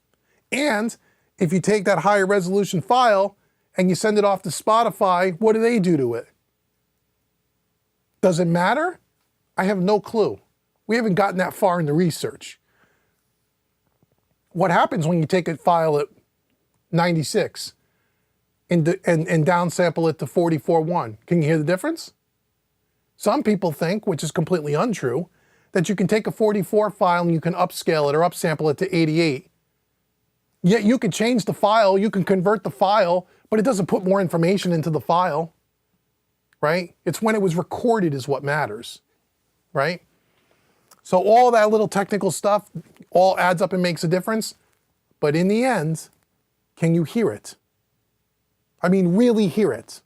And if you take that higher resolution file and you send it off to Spotify, what do they do to it? Does it matter? I have no clue. We haven't gotten that far in the research. What happens when you take a file at 96 and downsample it to 44.1? Can you hear the difference? Some people think, which is completely untrue, that you can take a 44 file and you can upscale it or upsample it to 88. Yet you can change the file, you can convert the file, but it doesn't put more information into the file, right? It's when it was recorded is what matters, right? So all that little technical stuff all adds up and makes a difference. But in the end, can you hear it? I mean, really hear it.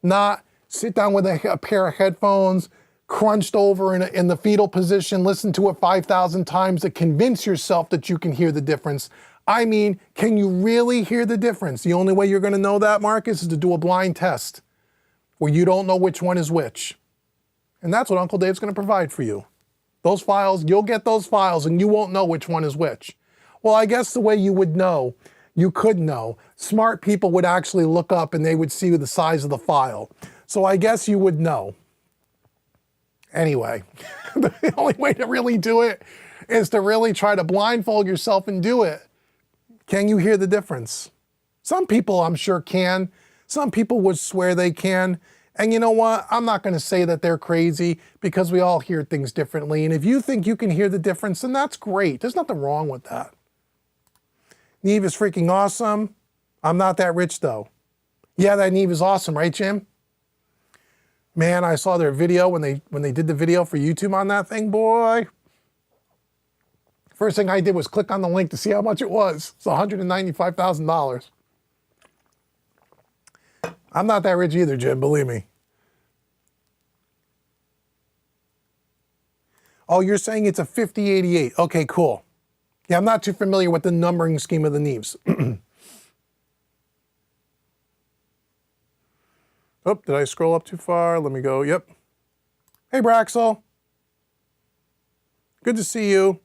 Not sit down with a pair of headphones, crunched over in the fetal position, listen to it 5,000 times to convince yourself that you can hear the difference. I mean, can you really hear the difference? The only way you're going to know that, Marcus, is to do a blind test where you don't know which one is which. And that's what Uncle Dave's going to provide for you. Those files, you'll get those files and you won't know which one is which. Well, I guess the way you would know, you could know, smart people would actually look up and they would see the size of the file. So I guess you would know. Anyway, the only way to really do it is to really try to blindfold yourself and do it. Can you hear the difference? Some people I'm sure can. Some people would swear they can. And you know what? I'm not going to say that they're crazy because we all hear things differently. And if you think you can hear the difference, then that's great. There's nothing wrong with that. Neve is freaking awesome. I'm not that rich though. Yeah, that Neve is awesome, right, Jim? Man, I saw their video when they did the video for YouTube on that thing, boy. First thing I did was click on the link to see how much it was. It's $195,000. I'm not that rich either, Jim, believe me. Oh, you're saying it's a 5088. Okay, cool. Yeah, I'm not too familiar with the numbering scheme of the Neves. Oh, did I scroll up too far? Let me go. Yep. Hey, Braxel. Good to see you.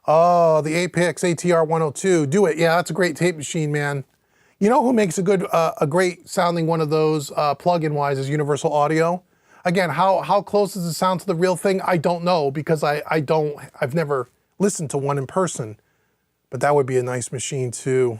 Oh, the Apex ATR 102. Do it. Yeah, that's a great tape machine, man. You know who makes a great sounding one of those plug-in wise is Universal Audio. Again, how close does it sound to the real thing? I don't know because I've never listened to one in person. But that would be a nice machine too.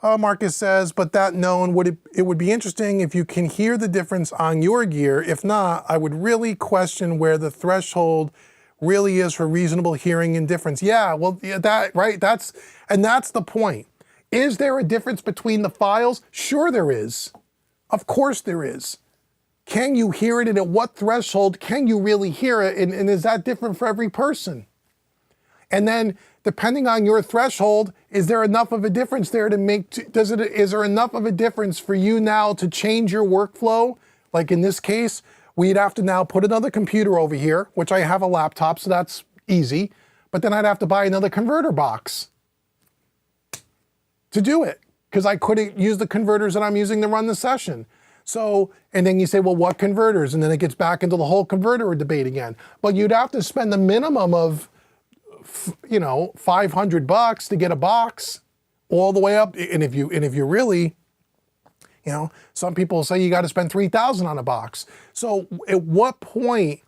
Marcus says, but that known, it would be interesting if you can hear the difference on your gear. If not, I would really question where the threshold really is for reasonable hearing and difference. Yeah, well, yeah, right? That's the point. Is there a difference between the files? Sure there is. Of course there is. Can you hear it, and at what threshold can you really hear it? And is that different for every person? And then, depending on your threshold, is there enough of a difference there to make, is there enough of a difference for you now to change your workflow? Like in this case, we'd have to now put another computer over here, which I have a laptop, so that's easy. But then I'd have to buy another converter box to do it, because I couldn't use the converters that I'm using to run the session. So, and then you say, well, what converters? And then it gets back into the whole converter debate again. But you'd have to spend the minimum of, you know, $500 to get a box, all the way up. And if you really, you know, some people say you got to spend $3,000 on a box. So at what point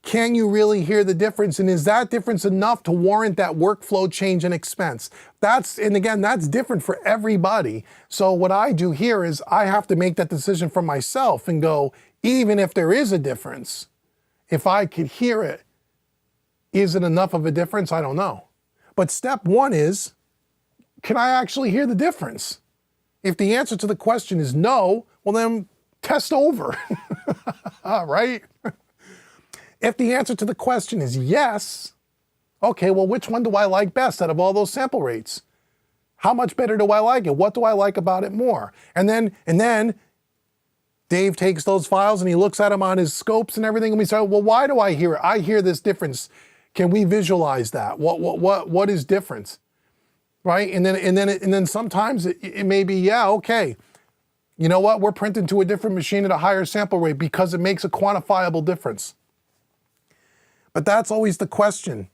can you really hear the difference? And is that difference enough to warrant that workflow change and expense? And again, that's different for everybody. So what I do here is I have to make that decision for myself and go, even if there is a difference, if I could hear it, is it enough of a difference? I don't know. But step one is, can I actually hear the difference? If the answer to the question is no, well then test over, right? If the answer to the question is yes, okay, well, which one do I like best out of all those sample rates? How much better do I like it? What do I like about it more? And then Dave takes those files and he looks at them on his scopes and everything, and we say, well, why do I hear it? I hear this difference. Can we visualize that? What is different? Right? And then sometimes it may be, yeah, okay. You know what? We're printing to a different machine at a higher sample rate because it makes a quantifiable difference. But that's always the question.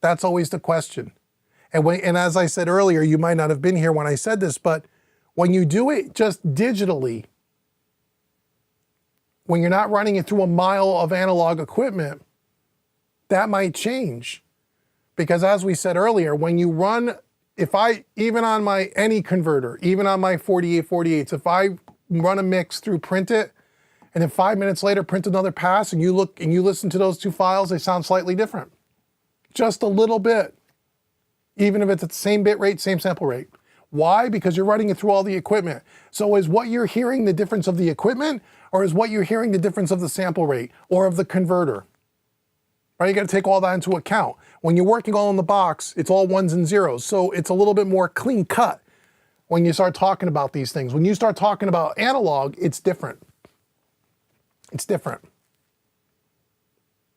That's always the question. And as I said earlier, you might not have been here when I said this, but when you do it just digitally, when you're not running it through a mile of analog equipment, that might change. Because as we said earlier, when you run, even on my any converter, even on my 4848s, if I run a mix through print it, and then 5 minutes later print another pass, and you listen to those two files, they sound slightly different. Just a little bit. Even if it's at the same bit rate, same sample rate. Why? Because you're running it through all the equipment. So is what you're hearing the difference of the equipment, or is what you're hearing the difference of the sample rate or of the converter? Right? You got to take all that into account. When you're working all in the box, it's all ones and zeros. So it's a little bit more clean cut when you start talking about these things. When you start talking about analog, it's different. It's different.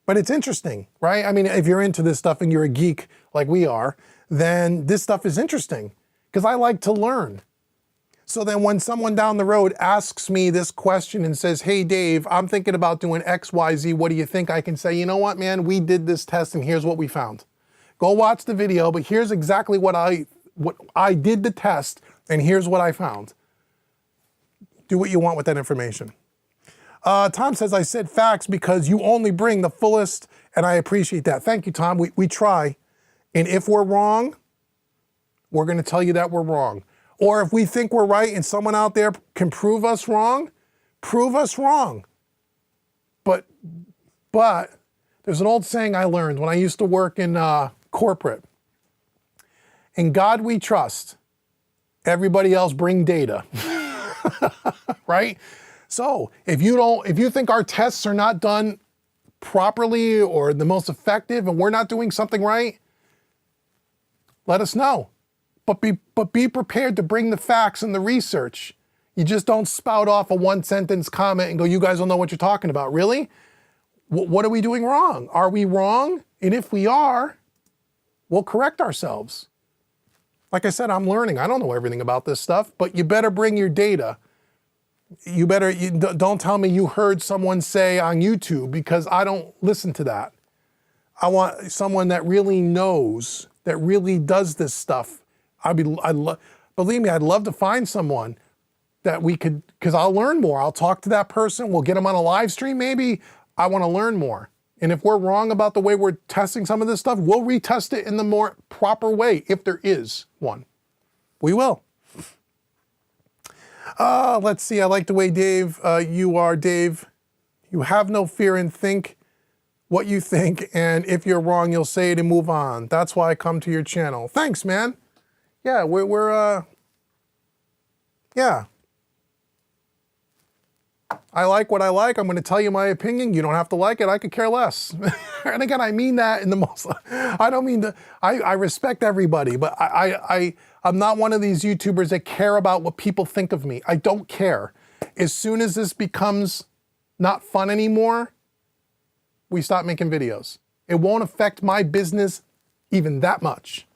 But it's interesting, right? I mean, if you're into this stuff and you're a geek like we are, then this stuff is interesting because I like to learn. So then when someone down the road asks me this question and says, hey, Dave, I'm thinking about doing X, Y, Z. What do you think? I can say, you know what, man, we did this test and here's what we found. Go watch the video, but here's exactly what I did the test and here's what I found. Do what you want with that information. Tom says, I said facts because you only bring the fullest, and I appreciate that. Thank you, Tom. We try. And if we're wrong, we're going to tell you that we're wrong. Or if we think we're right and someone out there can prove us wrong, prove us wrong. But there's an old saying I learned when I used to work in corporate. In God we trust. Everybody else bring data. Right? So if you think our tests are not done properly or the most effective and we're not doing something right, let us know. But be prepared to bring the facts and the research. You just don't spout off a one-sentence comment and go, you guys don't know what you're talking about. Really? What are we doing wrong? Are we wrong? And if we are, we'll correct ourselves. Like I said, I'm learning. I don't know everything about this stuff, but you better bring your data. Don't tell me you heard someone say on YouTube, because I don't listen to that. I want someone that really knows, that really does this stuff. Believe me, I'd love to find someone that we could, because I'll learn more. I'll talk to that person. We'll get them on a live stream maybe. I want to learn more. And if we're wrong about the way we're testing some of this stuff, we'll retest it in the more proper way, if there is one. We will. Let's see. I like the way Dave, you are, Dave. You have no fear and think what you think. And if you're wrong, you'll say it and move on. That's why I come to your channel. Thanks, man. Yeah, yeah. I like what I like. I'm going to tell you my opinion. You don't have to like it. I could care less. And again, I mean that in the most, I don't mean to, I respect everybody, but I'm not one of these YouTubers that care about what people think of me. I don't care. As soon as this becomes not fun anymore, we stop making videos. It won't affect my business even that much.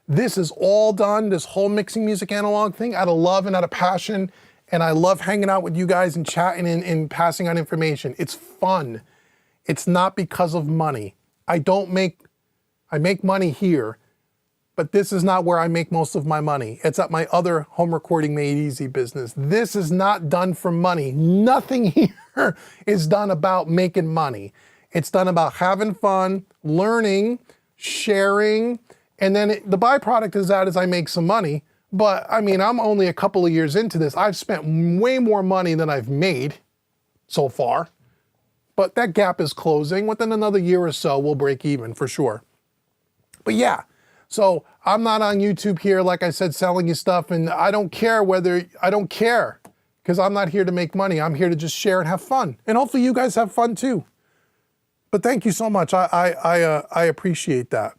This is all done, this whole mixing music analog thing, out of love and out of passion. And I love hanging out with you guys and chatting and passing on information. It's fun. It's not because of money. I make money here, but this is not where I make most of my money. It's at my other home recording made easy business. This is not done for money. Nothing here is done about making money. It's done about having fun, learning, sharing, and then the byproduct is that is I make some money. But I mean, I'm only a couple of years into this. I've spent way more money than I've made so far, but that gap is closing. Within another year or so, we'll break even for sure. But yeah, so I'm not on YouTube here, like I said, selling you stuff, and I don't care because I'm not here to make money. I'm here to just share and have fun. And hopefully you guys have fun too. But thank you so much. I appreciate that.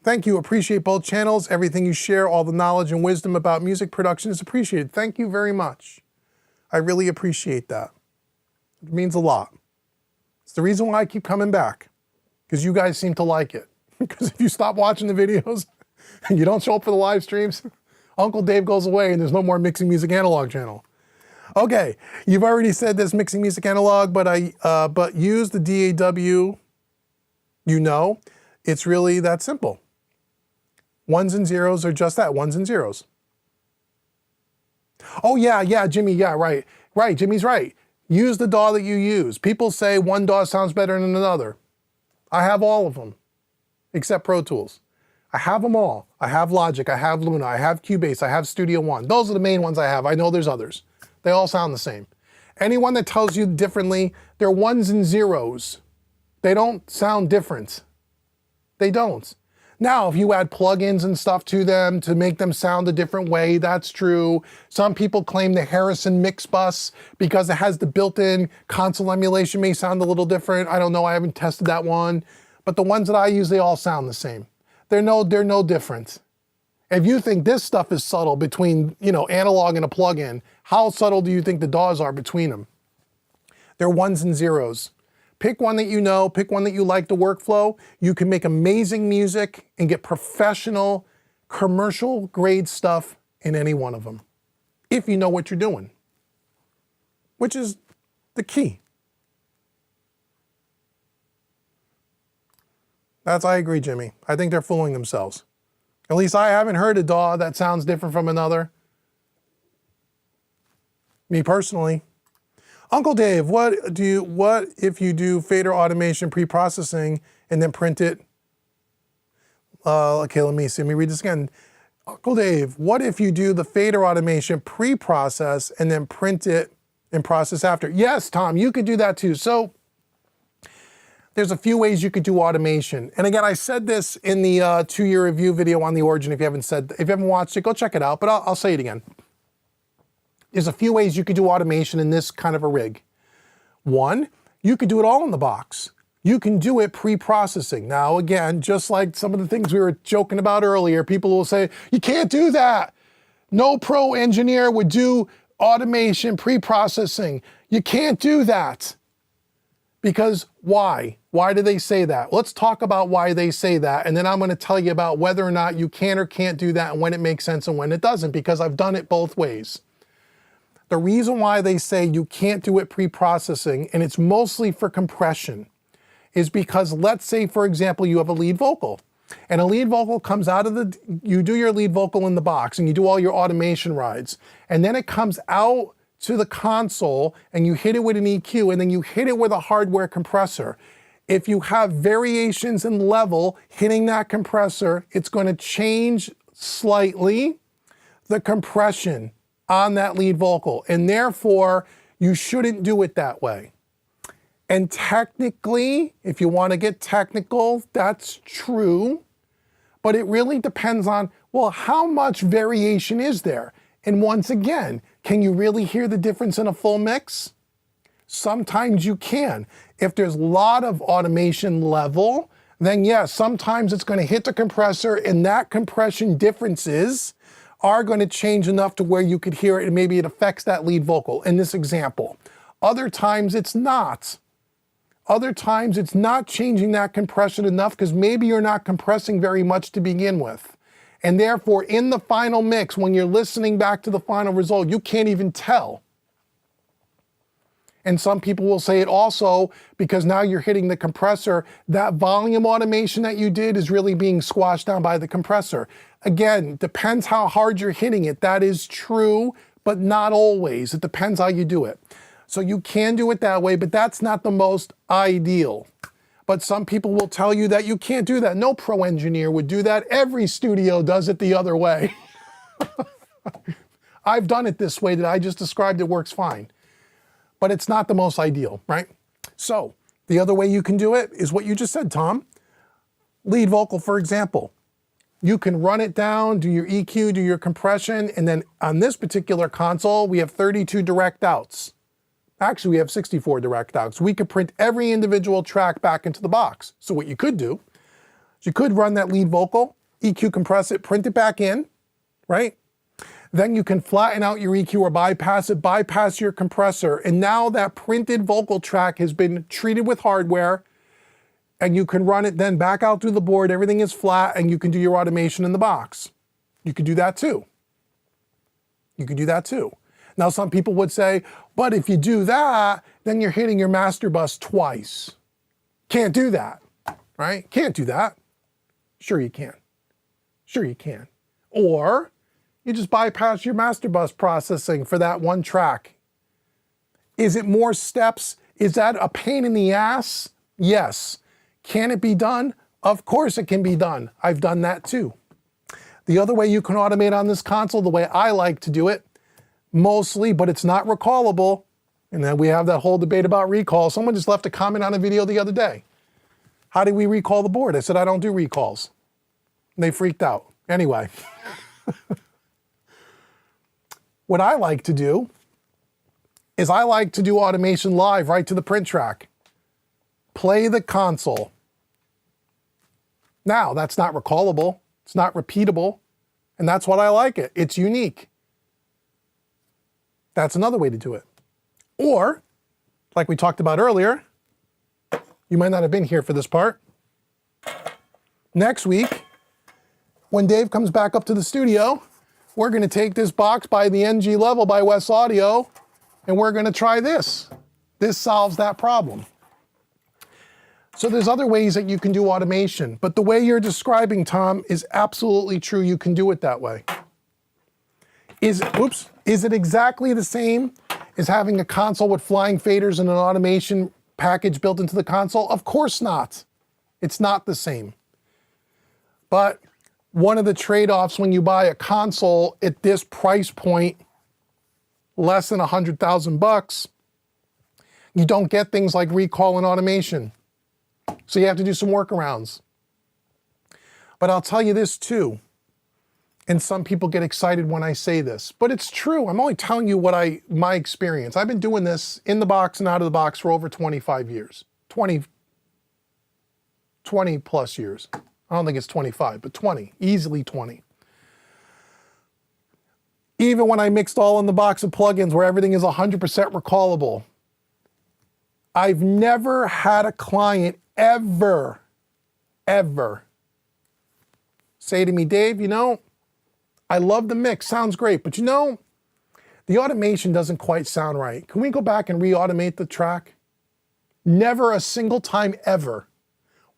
Thank you. Appreciate both channels. Everything you share, all the knowledge and wisdom about music production is appreciated. Thank you very much. I really appreciate that. It means a lot. It's the reason why I keep coming back, because you guys seem to like it. Because if you stop watching the videos and you don't show up for the live streams, Uncle Dave goes away and there's no more Mixing Music Analog channel. Okay, you've already said this Mixing Music Analog, but use the DAW. You know, it's really that simple. Ones and zeros are just that, ones and zeros. Oh yeah, Jimmy, yeah, right, Jimmy's right. Use the DAW that you use. People say one DAW sounds better than another. I have all of them, except Pro Tools. I have them all. I have Logic, I have Luna, I have Cubase, I have Studio One. Those are the main ones I have. I know there's others. They all sound the same. Anyone that tells you differently, they're ones and zeros. They don't sound different. They don't. Now, if you add plugins and stuff to them to make them sound a different way, that's true. Some people claim the Harrison mix bus, because it has the built-in console emulation, may sound a little different. I don't know, I haven't tested that one. But the ones that I use, they all sound the same. They're no different. If you think this stuff is subtle between, analog and a plug-in, how subtle do you think the DAWs are between them? They're ones and zeros. Pick one that you know, pick one that you like the workflow. You can make amazing music and get professional, commercial grade stuff in any one of them, if you know what you're doing, which is the key. I agree, Jimmy. I think they're fooling themselves. At least I haven't heard a DAW that sounds different from another. Me personally. Uncle Dave, what if you do fader automation pre-processing and then print it? Okay, let me read this again. Uncle Dave, what if you do the fader automation pre-process and then print it and process after? Yes, Tom, you could do that too. So there's a few ways you could do automation. And again, I said this in the 2-year review video on the Origin. If you haven't watched it, go check it out, but I'll say it again. There's a few ways you could do automation in this kind of a rig. One, you could do it all in the box. You can do it pre-processing. Now, again, just like some of the things we were joking about earlier, people will say, you can't do that. No pro engineer would do automation pre-processing. You can't do that. Because why? Why do they say that? Let's talk about why they say that, and then I'm going to tell you about whether or not you can or can't do that and when it makes sense and when it doesn't, because I've done it both ways. The reason why they say you can't do it pre-processing, and it's mostly for compression, is because let's say, for example, you have a lead vocal. And a lead vocal comes out of you do your lead vocal in the box and you do all your automation rides. And then it comes out to the console and you hit it with an EQ and then you hit it with a hardware compressor. If you have variations in level hitting that compressor, it's going to change slightly the compression on that lead vocal, and therefore you shouldn't do it that way. And technically, if you want to get technical, that's true, but it really depends on, well, how much variation is there? And once again, can you really hear the difference in a full mix? Sometimes you can. If there's a lot of automation level, then yes, sometimes it's going to hit the compressor and that compression differences are going to change enough to where you could hear it and maybe it affects that lead vocal in this example. Other times it's not. Other times it's not changing that compression enough because maybe you're not compressing very much to begin with. And therefore in the final mix, when you're listening back to the final result, you can't even tell. And some people will say it also because now you're hitting the compressor. That volume automation that you did is really being squashed down by the compressor. Again, depends how hard you're hitting it. That is true, but not always. It depends how you do it. So you can do it that way, but that's not the most ideal. But some people will tell you that you can't do that. No pro engineer would do that. Every studio does it the other way. I've done it this way that I just described. It works fine. But it's not the most ideal, right? So the other way you can do it is what you just said, Tom. Lead vocal, for example. You can run it down, do your EQ, do your compression, and then on this particular console, we have 32 direct outs. Actually, we have 64 direct outs. We could print every individual track back into the box. So what you could do is you could run that lead vocal, EQ compress it, print it back in, right? Then you can flatten out your EQ or bypass your compressor. And now that printed vocal track has been treated with hardware, and you can run it then back out through the board. Everything is flat, and you can do your automation in the box. You could do that too. You could do that too. Now, some people would say, but if you do that, then you're hitting your master bus twice. Can't do that, right? Can't do that. Sure you can. Sure you can. Or you just bypass your master bus processing for that one track. Is it more steps? Is that a pain in the ass? Yes. Can it be done? Of course it can be done. I've done that too. The other way you can automate on this console, the way I like to do it, mostly, but it's not recallable. And then we have that whole debate about recall. Someone just left a comment on a video the other day. How do we recall the board? I said, I don't do recalls. And they freaked out. Anyway. What I like to do is I like to do automation live right to the print track. Play the console. Now, that's not recallable. It's not repeatable. And that's what I like it. It's unique. That's another way to do it. Or, like we talked about earlier, you might not have been here for this part. Next week, when Dave comes back up to the studio, we're going to take this box by the NG level by West Audio, and we're going to try this. This solves that problem. So there's other ways that you can do automation, but the way you're describing, Tom, is absolutely true. You can do it that way. Is it exactly the same as having a console with flying faders and an automation package built into the console? Of course not. It's not the same. But one of the trade-offs when you buy a console at this price point, less than $100,000, you don't get things like recall and automation. So you have to do some workarounds. But I'll tell you this too, and some people get excited when I say this, but it's true. I'm only telling you what my experience. I've been doing this in the box and out of the box for over 25 years. 20 plus years. I don't think it's 25, but 20, easily 20. Even when I mixed all in the box of plugins where everything is 100% recallable, I've never had a client ever say to me, Dave, you know, I love the mix, sounds great, but you know, the automation doesn't quite sound right. Can we go back and re-automate the track? Never a single time ever.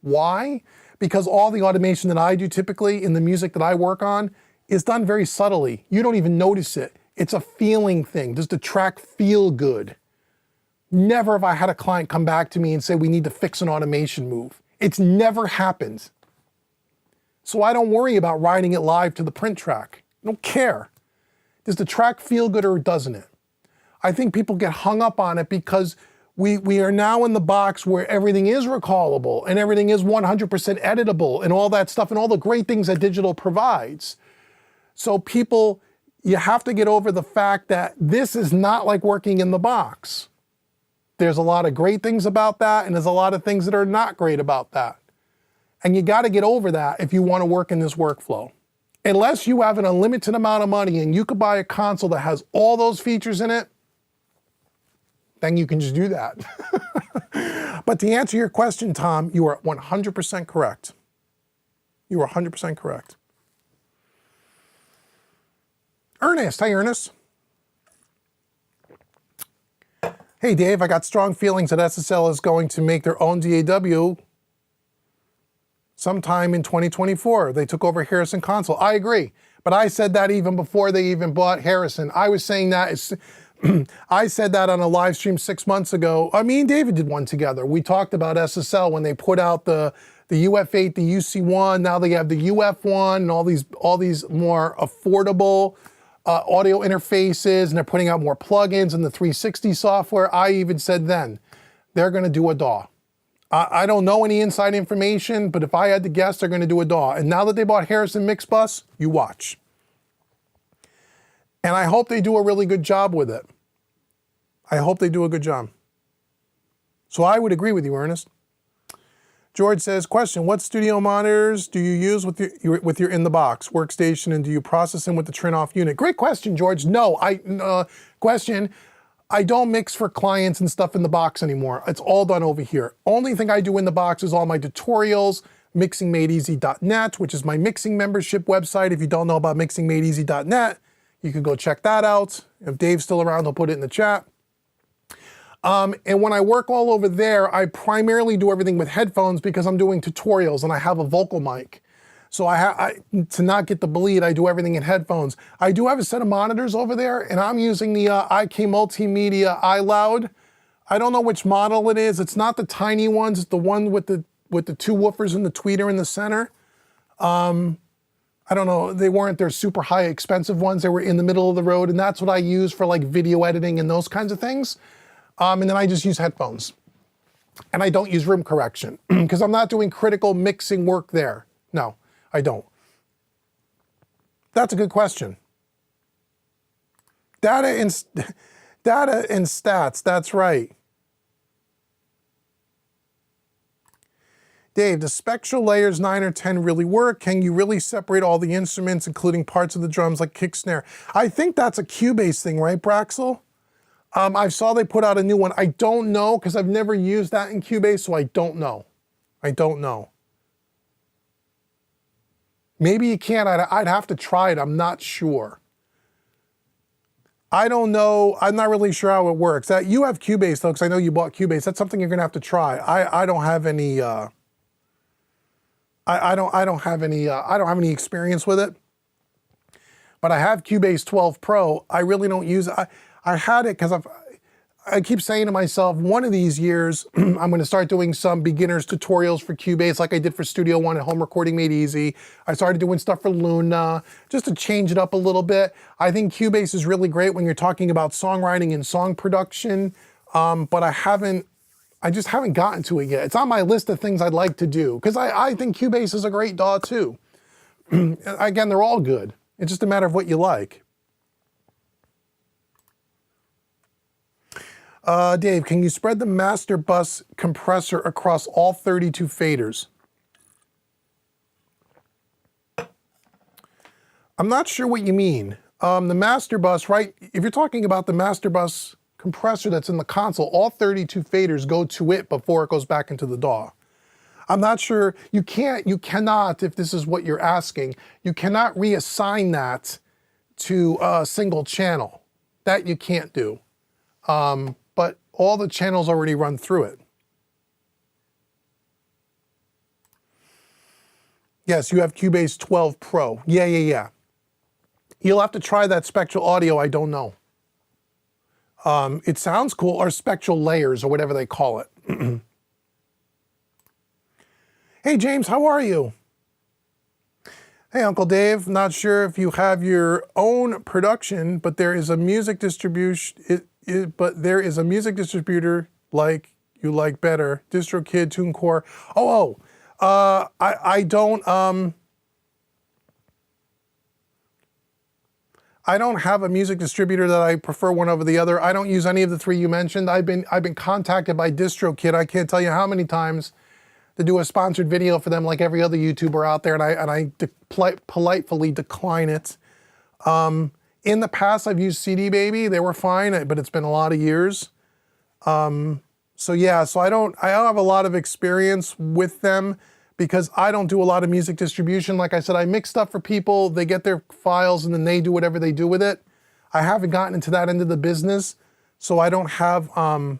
Why? Because all the automation that I do typically in the music that I work on is done very subtly. You don't even notice it. It's a feeling thing. Does the track feel good? Never have I had a client come back to me and say, we need to fix an automation move. It's never happened. So I don't worry about writing it live to the print track. I don't care. Does the track feel good or doesn't it? I think people get hung up on it because we are now in the box where everything is recallable and everything is 100% editable and all that stuff and all the great things that digital provides. So people, you have to get over the fact that this is not like working in the box. There's a lot of great things about that and there's a lot of things that are not great about that. And you got to get over that if you want to work in this workflow. Unless you have an unlimited amount of money and you could buy a console that has all those features in it, then you can just do that. But to answer your question, Tom, you are 100% correct. You are 100% correct. Ernest, hi Ernest. Hey Dave, I got strong feelings that SSL is going to make their own DAW sometime in 2024. They took over Harrison Console. I agree, but I said that even before they even bought Harrison. I was saying that, I said that on a live stream 6 months ago. Me and David did one together. We talked about SSL when they put out the UF8, the UC1, now they have the UF1 and all these more affordable audio interfaces, and they're putting out more plugins and the 360 software. I even said then, they're gonna do a DAW. I don't know any inside information, but if I had to guess, they're gonna do a DAW. And now that they bought Harrison Mixbus, you watch. And I hope they do a really good job with it. I hope they do a good job. So I would agree with you, Ernest. George says, question, what studio monitors do you use with your in-the-box workstation, and do you process them with the Trin-off unit? Great question, George. No, I don't mix for clients and stuff in the box anymore. It's all done over here. Only thing I do in the box is all my tutorials, mixingmadeeasy.net, which is my mixing membership website. If you don't know about mixingmadeeasy.net, you can go check that out. If Dave's still around, he'll put it in the chat. And when I work all over there, I primarily do everything with headphones because I'm doing tutorials and I have a vocal mic. So to not get the bleed, I do everything in headphones. I do have a set of monitors over there, and I'm using the IK Multimedia iLoud. I don't know which model it is. It's not the tiny ones. It's the one with the two woofers and the tweeter in the center. I don't know. They weren't their super high expensive ones. They were in the middle of the road, and that's what I use for like video editing and those kinds of things. And then I just use headphones. And I don't use room correction because I'm not doing critical mixing work there. No, I don't. That's a good question. Data and stats, that's right. Dave, does spectral layers 9 or 10 really work? Can you really separate all the instruments, including parts of the drums like kick, snare? I think that's a Cubase thing, right, Braxel? I saw they put out a new one. I don't know, because I've never used that in Cubase, so I don't know. I don't know. Maybe you can. I'd have to try it. I'm not sure. I don't know. I'm not really sure how it works. You have Cubase, though, because I know you bought Cubase. That's something you're going to have to try. I don't have any... I don't have any experience with it. But I have Cubase 12 Pro. I really don't use it. I had it because I keep saying to myself, one of these years, I'm going to start doing some beginner's tutorials for Cubase like I did for Studio One at Home Recording Made Easy. I started doing stuff for Luna, just to change it up a little bit. I think Cubase is really great when you're talking about songwriting and song production, but I just haven't gotten to it yet. It's on my list of things I'd like to do, because I think Cubase is a great DAW too. Again, they're all good. It's just a matter of what you like. Dave, can you spread the master bus compressor across all 32 faders? I'm not sure what you mean. The master bus, right? If you're talking about the master bus compressor that's in the console, all 32 faders go to it before it goes back into the DAW. I'm not sure, you cannot, if this is what you're asking, you cannot reassign that to a single channel. That you can't do. But all the channels already run through it. Yes, you have Cubase 12 Pro. Yeah. You'll have to try that spectral audio, I don't know. It sounds cool, or spectral layers, or whatever they call it. Hey James, how are you? Hey Uncle Dave, not sure if you have your own production, but there is a music distribution, but there is a music distributor like you like better, DistroKid, TuneCore. I don't have a music distributor that I prefer one over the other. I don't use any of the three you mentioned. I've been contacted by DistroKid. I can't tell you how many times to do a sponsored video for them, like every other YouTuber out there, and I politely decline it. In the past, I've used CD Baby. They were fine, but it's been a lot of years. So I don't have a lot of experience with them because I don't do a lot of music distribution. Like I said, I mix stuff for people. They get their files and then they do whatever they do with it. I haven't gotten into that end of the business. So I don't have an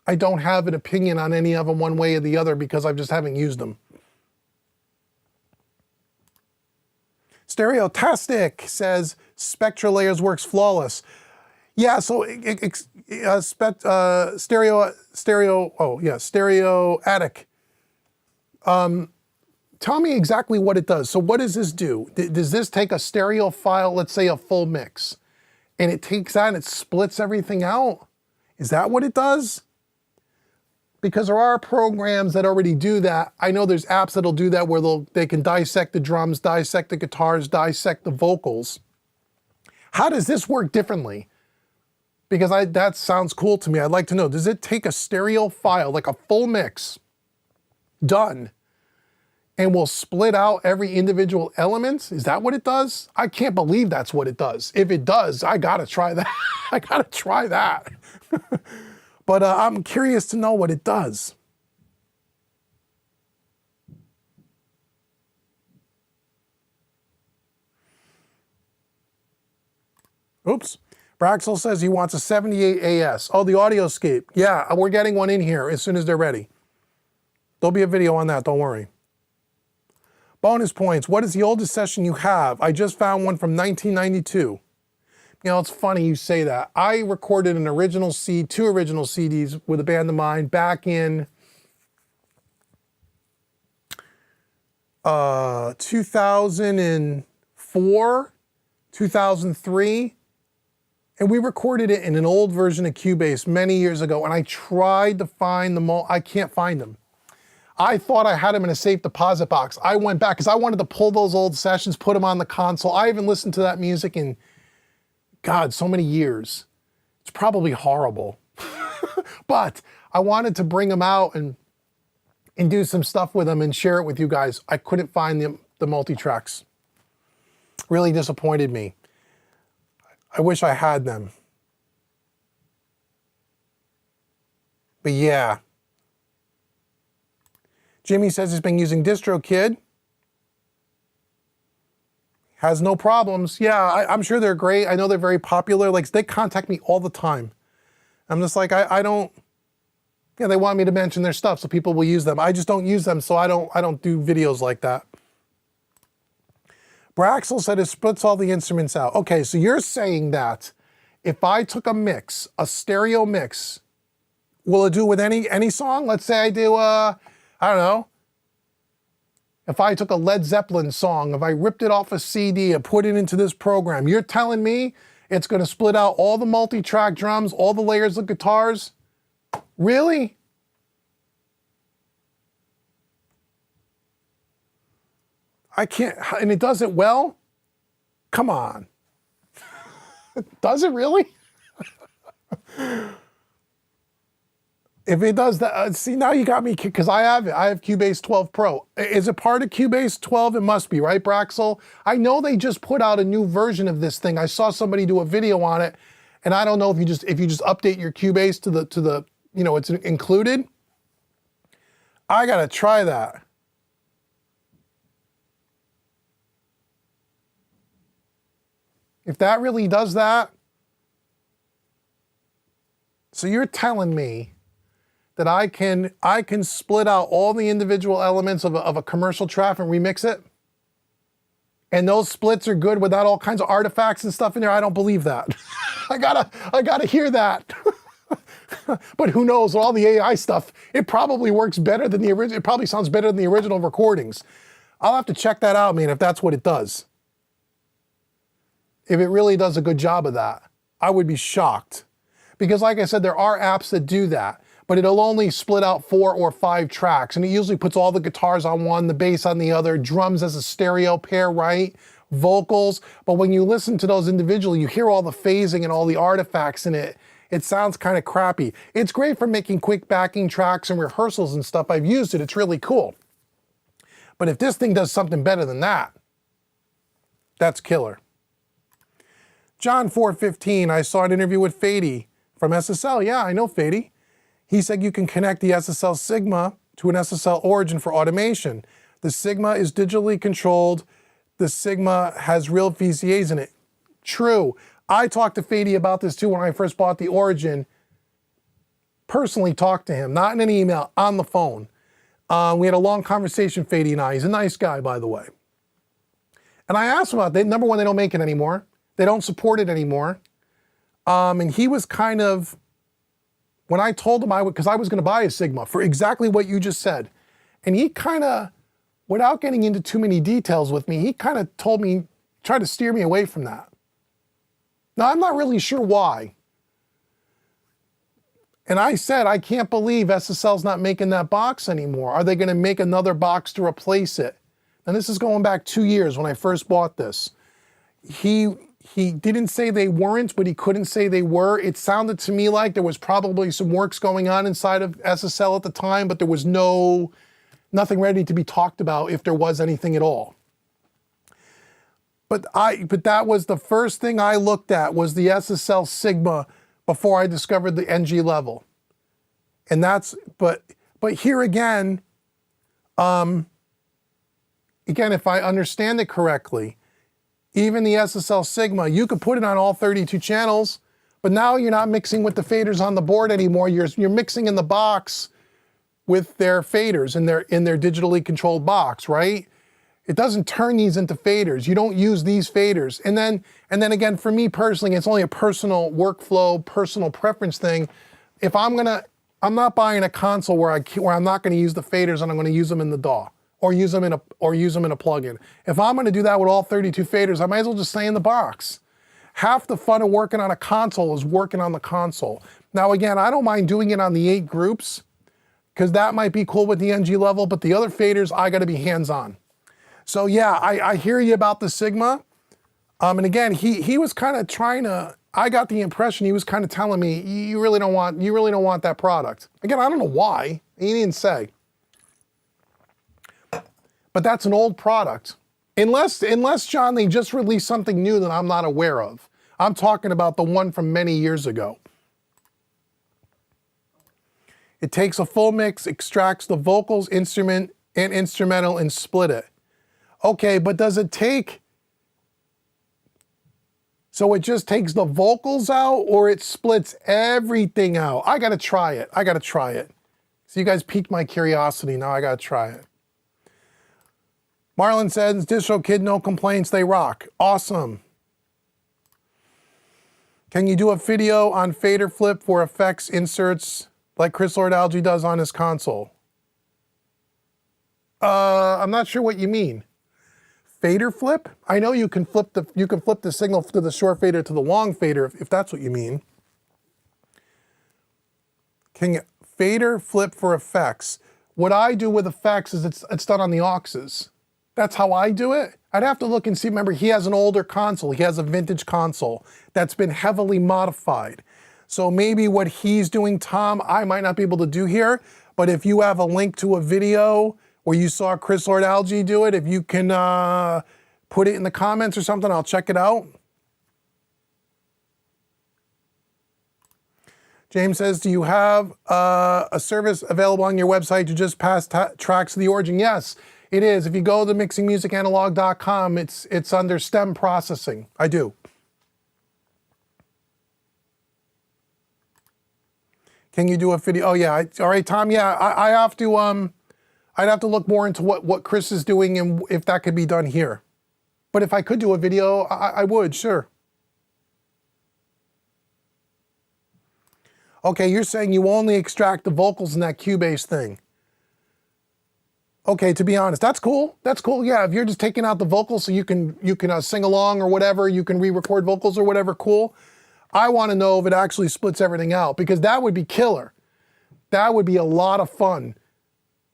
opinion on any of them one way or the other because I just haven't used them. Stereotastic says Spectra Layers works flawless. Yeah, so Stereoattic. Tell me exactly what it does. So what does this do? Does this take a stereo file, let's say a full mix, and it takes that and it splits everything out? Is that what it does? Because there are programs that already do that. I know there's apps that'll do that where they can dissect the drums, dissect the guitars, dissect the vocals. How does this work differently? Because that sounds cool to me. I'd like to know, does it take a stereo file, like a full mix, done, and will split out every individual element? Is that what it does? I can't believe that's what it does. If it does, I gotta try that. I gotta try that. But I'm curious to know what it does. Oops. Braxel says he wants a 78 AS. Oh, the Audioscape. Yeah, we're getting one in here as soon as they're ready. There'll be a video on that, don't worry. Bonus points. What is the oldest session you have? I just found one from 1992. You know, it's funny you say that. I recorded two original CDs with a band of mine back in 2004, 2003. And we recorded it in an old version of Cubase many years ago. And I tried to find them all. I can't find them. I thought I had them in a safe deposit box. I went back because I wanted to pull those old sessions, put them on the console. I haven't listened to that music in, God, so many years. It's probably horrible. But I wanted to bring them out and do some stuff with them and share it with you guys. I couldn't find the multi-tracks. Really disappointed me. I wish I had them. But yeah. Jimmy says he's been using DistroKid. Has no problems. Yeah, I'm sure they're great. I know they're very popular. Like, they contact me all the time. I'm just like, I don't, yeah, they want me to mention their stuff so people will use them. I just don't use them, so I don't do videos like that. Braxel said it splits all the instruments out. Okay, so you're saying that if I took a mix, a stereo mix, will it do with any song? Let's say I do, I don't know. If I took a Led Zeppelin song, if I ripped it off a CD and put it into this program, you're telling me it's going to split out all the multi-track drums, all the layers of guitars? Really? I can't, and it does it well? Come on. Does it really? If it does that, see, now you got me, because I have it. I have Cubase 12 Pro. Is it part of Cubase 12? It must be, right, Braxel? I know they just put out a new version of this thing. I saw somebody do a video on it, and I don't know if you just update your Cubase to the you know, it's included. I gotta try that. If that really does that, so you're telling me that I can split out all the individual elements of a commercial track and remix it? And those splits are good without all kinds of artifacts and stuff in there? I don't believe that. I gotta hear that. But who knows, with all the AI stuff, it probably works better than the original. It probably sounds better than the original recordings. I'll have to check that out, man, if that's what it does. If it really does a good job of that, I would be shocked. Because like I said, there are apps that do that, but it'll only split out 4 or 5 tracks, and it usually puts all the guitars on one, the bass on the other, drums as a stereo pair, right? Vocals. But when you listen to those individually, you hear all the phasing and all the artifacts in it. It sounds kind of crappy. It's great for making quick backing tracks and rehearsals and stuff. I've used it. It's really cool. But if this thing does something better than that, that's killer. John 415, I saw an interview with Fady from SSL. Yeah, I know Fady. He said you can connect the SSL Sigma to an SSL Origin for automation. The Sigma is digitally controlled. The Sigma has real VCAs in it. True. I talked to Fady about this too when I first bought the Origin. Personally talked to him, not in an email, on the phone. We had a long conversation, Fady and I. He's a nice guy, by the way. And I asked him about it. Number one, they don't make it anymore. They don't support it anymore. And he was kind of, when I told him because I was going to buy a Sigma for exactly what you just said. And he kind of, without getting into too many details with me, he kind of told me, tried to steer me away from that. Now, I'm not really sure why. And I said, I can't believe SSL's not making that box anymore. Are they going to make another box to replace it? And this is going back 2 years when I first bought this. He didn't say they weren't, but he couldn't say they were. It sounded to me like there was probably some works going on inside of SSL at the time, but there was nothing ready to be talked about if there was anything at all. But that was the first thing I looked at, was the SSL Sigma before I discovered the NG level. And that's, but here again, if I understand it correctly, even the SSL Sigma, you could put it on all 32 channels, but now you're not mixing with the faders on the board anymore. You're mixing in the box with their faders in their digitally controlled box, right? It doesn't turn these into faders. You don't use these faders. And then again, for me personally, it's only a personal workflow, personal preference thing. If I'm not buying a console where I'm not going to use the faders and I'm going to use them in the DAW or use them in a plugin. If I'm going to do that with all 32 faders, I might as well just stay in the box. Half the fun of working on a console is working on the console. Now again, I don't mind doing it on the 8 groups because that might be cool with the NG level, but the other faders, I got to be hands-on. So yeah, I hear you about the Sigma. And again, he was kind of trying to, I got the impression he was kind of telling me, you really don't want that product. Again, I don't know why, he didn't say. But that's an old product. Unless, John, they just released something new that I'm not aware of. I'm talking about the one from many years ago. It takes a full mix, extracts the vocals, instrument, and instrumental, and split it. Okay, but does it take, so it just takes the vocals out or it splits everything out? I gotta try it, So you guys piqued my curiosity, now I gotta try it. Marlon says, DistroKid, no complaints, they rock. Awesome. Can you do a video on fader flip for effects inserts like Chris Lord-Alge does on his console? I'm not sure what you mean. Fader flip? I know you can flip the signal to the short fader to the long fader if that's what you mean. Can you fader flip for effects? What I do with effects is it's done on the auxes. That's how I do it. I'd have to look and see. Remember, he has an older console. He has a vintage console that's been heavily modified. So maybe what he's doing, Tom, I might not be able to do here, but if you have a link to a video where you saw Chris Lord-Alge do it, if you can put it in the comments or something, I'll check it out. James says, do you have a service available on your website to just pass tracks to the Origin? Yes, it is. If you go to mixingmusicanalog.com, it's under stem processing. I do. Can you do a video? Oh yeah, all right, Tom, yeah, I have to, I'd have to look more into what Chris is doing and if that could be done here. But if I could do a video, I would, sure. Okay, you're saying you only extract the vocals in that Cubase thing. Okay, to be honest, that's cool. That's cool. Yeah, if you're just taking out the vocals so you can sing along or whatever, you can re-record vocals or whatever, cool. I want to know if it actually splits everything out because that would be killer. That would be a lot of fun.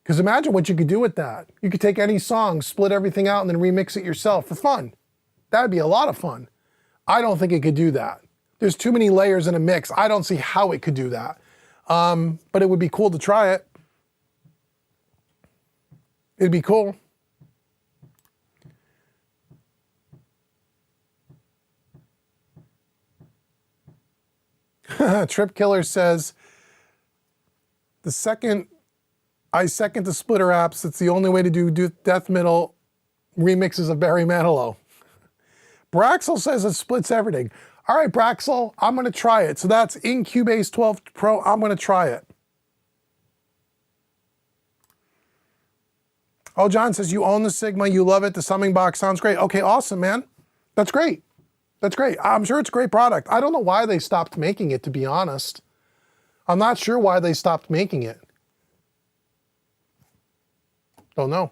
Because imagine what you could do with that. You could take any song, split everything out, and then remix it yourself for fun. That would be a lot of fun. I don't think it could do that. There's too many layers in a mix. I don't see how it could do that. But it would be cool to try it. It'd be cool. Trip Killer says, I second the splitter apps. It's the only way to do death metal remixes of Barry Manilow. Braxel says it splits everything. All right, Braxel, I'm going to try it. So that's in Cubase 12 Pro. I'm going to try it. Oh, John says you own the Sigma. You love it. The summing box sounds great. Okay, awesome, man. That's great. That's great. I'm sure it's a great product. I don't know why they stopped making it, to be honest. I'm not sure why they stopped making it. Don't know.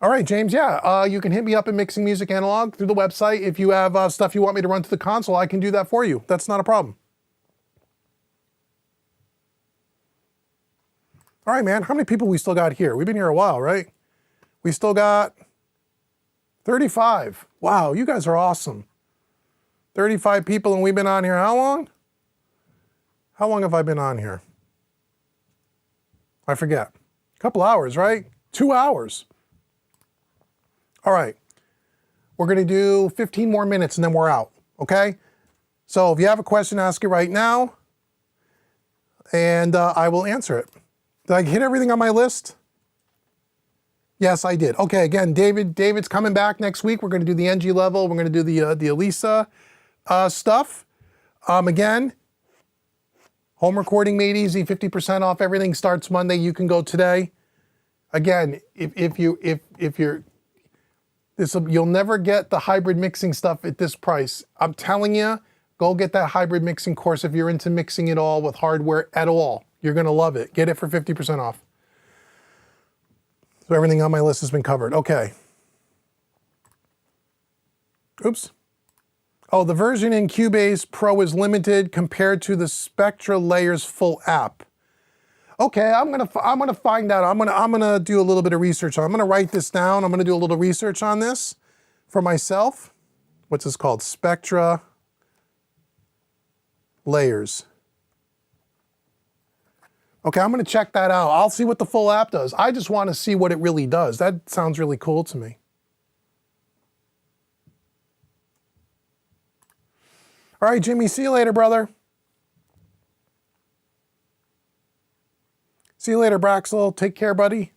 All right, James, yeah, you can hit me up at Mixing Music Analog through the website. If you have stuff you want me to run to the console, I can do that for you. That's not a problem. All right, man, how many people we still got here? We've been here a while, right? We still got 35. Wow, you guys are awesome. 35 people, and we've been on here how long? How long have I been on here? I forget. A couple hours, right? 2 hours. All right. We're going to do 15 more minutes and then we're out, okay? So if you have a question, ask it right now, and I will answer it. Did I hit everything on my list? Yes, I did. Okay, again, David's coming back next week. We're going to do the NG level. We're going to do the Elisa stuff. Again, home recording made easy, 50% off. Everything starts Monday. You can go today. Again, you'll never get the hybrid mixing stuff at this price. I'm telling you, go get that hybrid mixing course if you're into mixing it all with hardware at all. You're going to love it. Get it for 50% off. So everything on my list has been covered. Okay. Oops. Oh, the version in Cubase Pro is limited compared to the Spectra Layers full app. Okay, I'm gonna find out. I'm gonna do a little bit of research. I'm gonna write this down. I'm gonna do a little research on this for myself. What's this called? Spectra Layers. Okay, I'm gonna check that out. I'll see what the full app does. I just want to see what it really does. That sounds really cool to me. All right, Jimmy, see you later, brother. See you later, Braxel. Take care, buddy.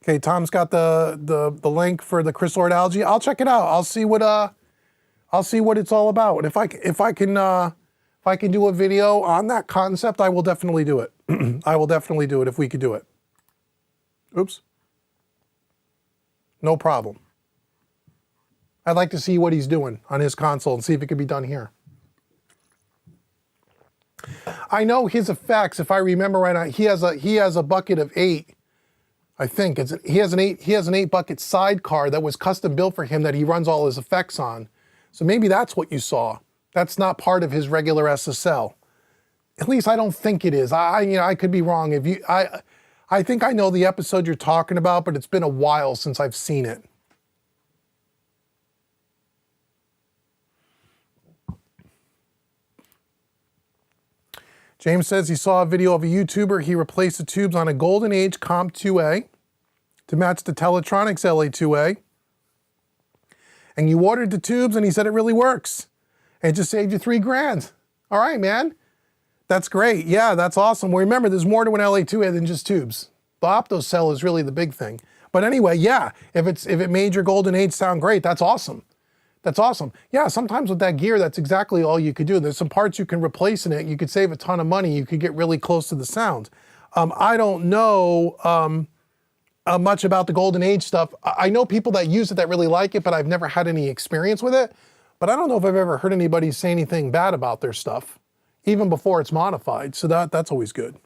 Okay, Tom's got the link for the Chrysalid algae. I'll check it out. I'll see what it's all about. If I can do a video on that concept, I will definitely do it. I will definitely do it if we could do it. Oops. No problem. I'd like to see what he's doing on his console and see if it can be done here. I know his effects, if I remember right, he has a bucket of 8. I think he has an 8 bucket sidecar that was custom built for him that he runs all his effects on. So maybe that's what you saw. That's not part of his regular SSL. At least I don't think it is. I could be wrong. I think I know the episode you're talking about, but it's been a while since I've seen it. James says he saw a video of a YouTuber. He replaced the tubes on a Golden Age Comp 2A to match the Teletronics LA2A. And you ordered the tubes and he said it really works. And it just saved you $3,000. All right, man. That's great. Yeah, that's awesome. Well, remember, there's more to an LA2A than just tubes. The optocell is really the big thing. But anyway, yeah, if it made your Golden Age sound great, that's awesome. That's awesome. Yeah, sometimes with that gear, that's exactly all you could do. There's some parts you can replace in it. You could save a ton of money. You could get really close to the sound. I don't know much about the Golden Age stuff. I know people that use it that really like it, but I've never had any experience with it. But I don't know if I've ever heard anybody say anything bad about their stuff, even before it's modified. So that's always good.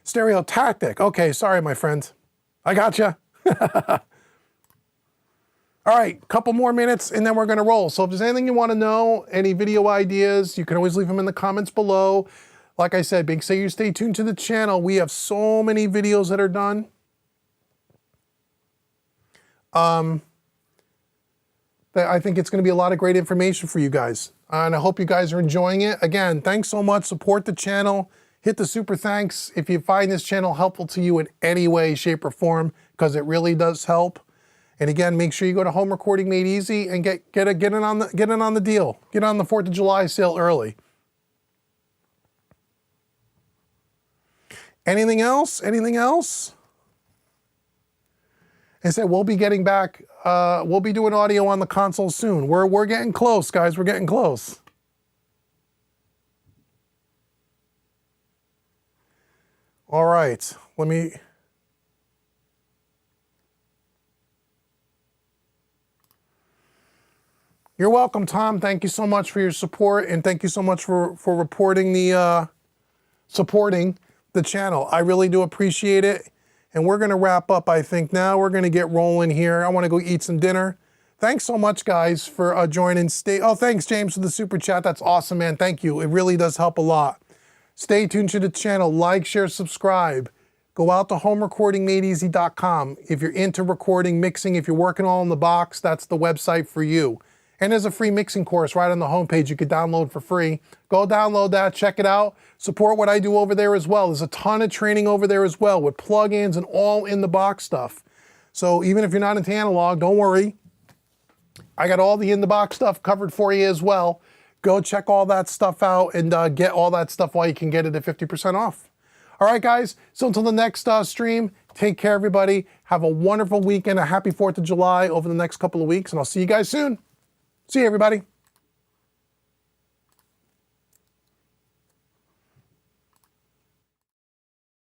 Stereo Tactic. Okay, sorry, my friend. I gotcha. All right, couple more minutes and then we're gonna roll. So if there's anything you wanna know, any video ideas, you can always leave them in the comments below. Like I said, make sure you stay tuned to the channel. We have so many videos that are done. That I think it's gonna be a lot of great information for you guys. And I hope you guys are enjoying it. Again, thanks so much, support the channel. Hit the super thanks if you find this channel helpful to you in any way, shape, or form, because it really does help. And again, make sure you go to Home Recording Made Easy and get in on the deal. Get on the 4th of July sale early. Anything else? Anything else? And said we'll be getting back. We'll be doing audio on the console soon. We're getting close, guys. We're getting close. All right. Let me. You're welcome, Tom. Thank you so much for your support, and thank you so much for reporting the supporting the channel. I really do appreciate it. And we're going to wrap up, I think. Now we're going to get rolling here. I want to go eat some dinner. Thanks so much, guys, for joining. Oh, thanks, James, for the super chat. That's awesome, man. Thank you. It really does help a lot. Stay tuned to the channel. Like, share, subscribe. Go out to homerecordingmadeeasy.com. If you're into recording, mixing, if you're working all in the box, that's the website for you. And there's a free mixing course right on the homepage you could download for free. Go download that, check it out. Support what I do over there as well. There's a ton of training over there as well with plugins and all in the box stuff. So even if you're not into analog, don't worry. I got all the in the box stuff covered for you as well. Go check all that stuff out and get all that stuff while you can get it at 50% off. All right, guys. So until the next stream, take care, everybody. Have a wonderful weekend. A happy 4th of July over the next couple of weeks, and I'll see you guys soon. See you, everybody.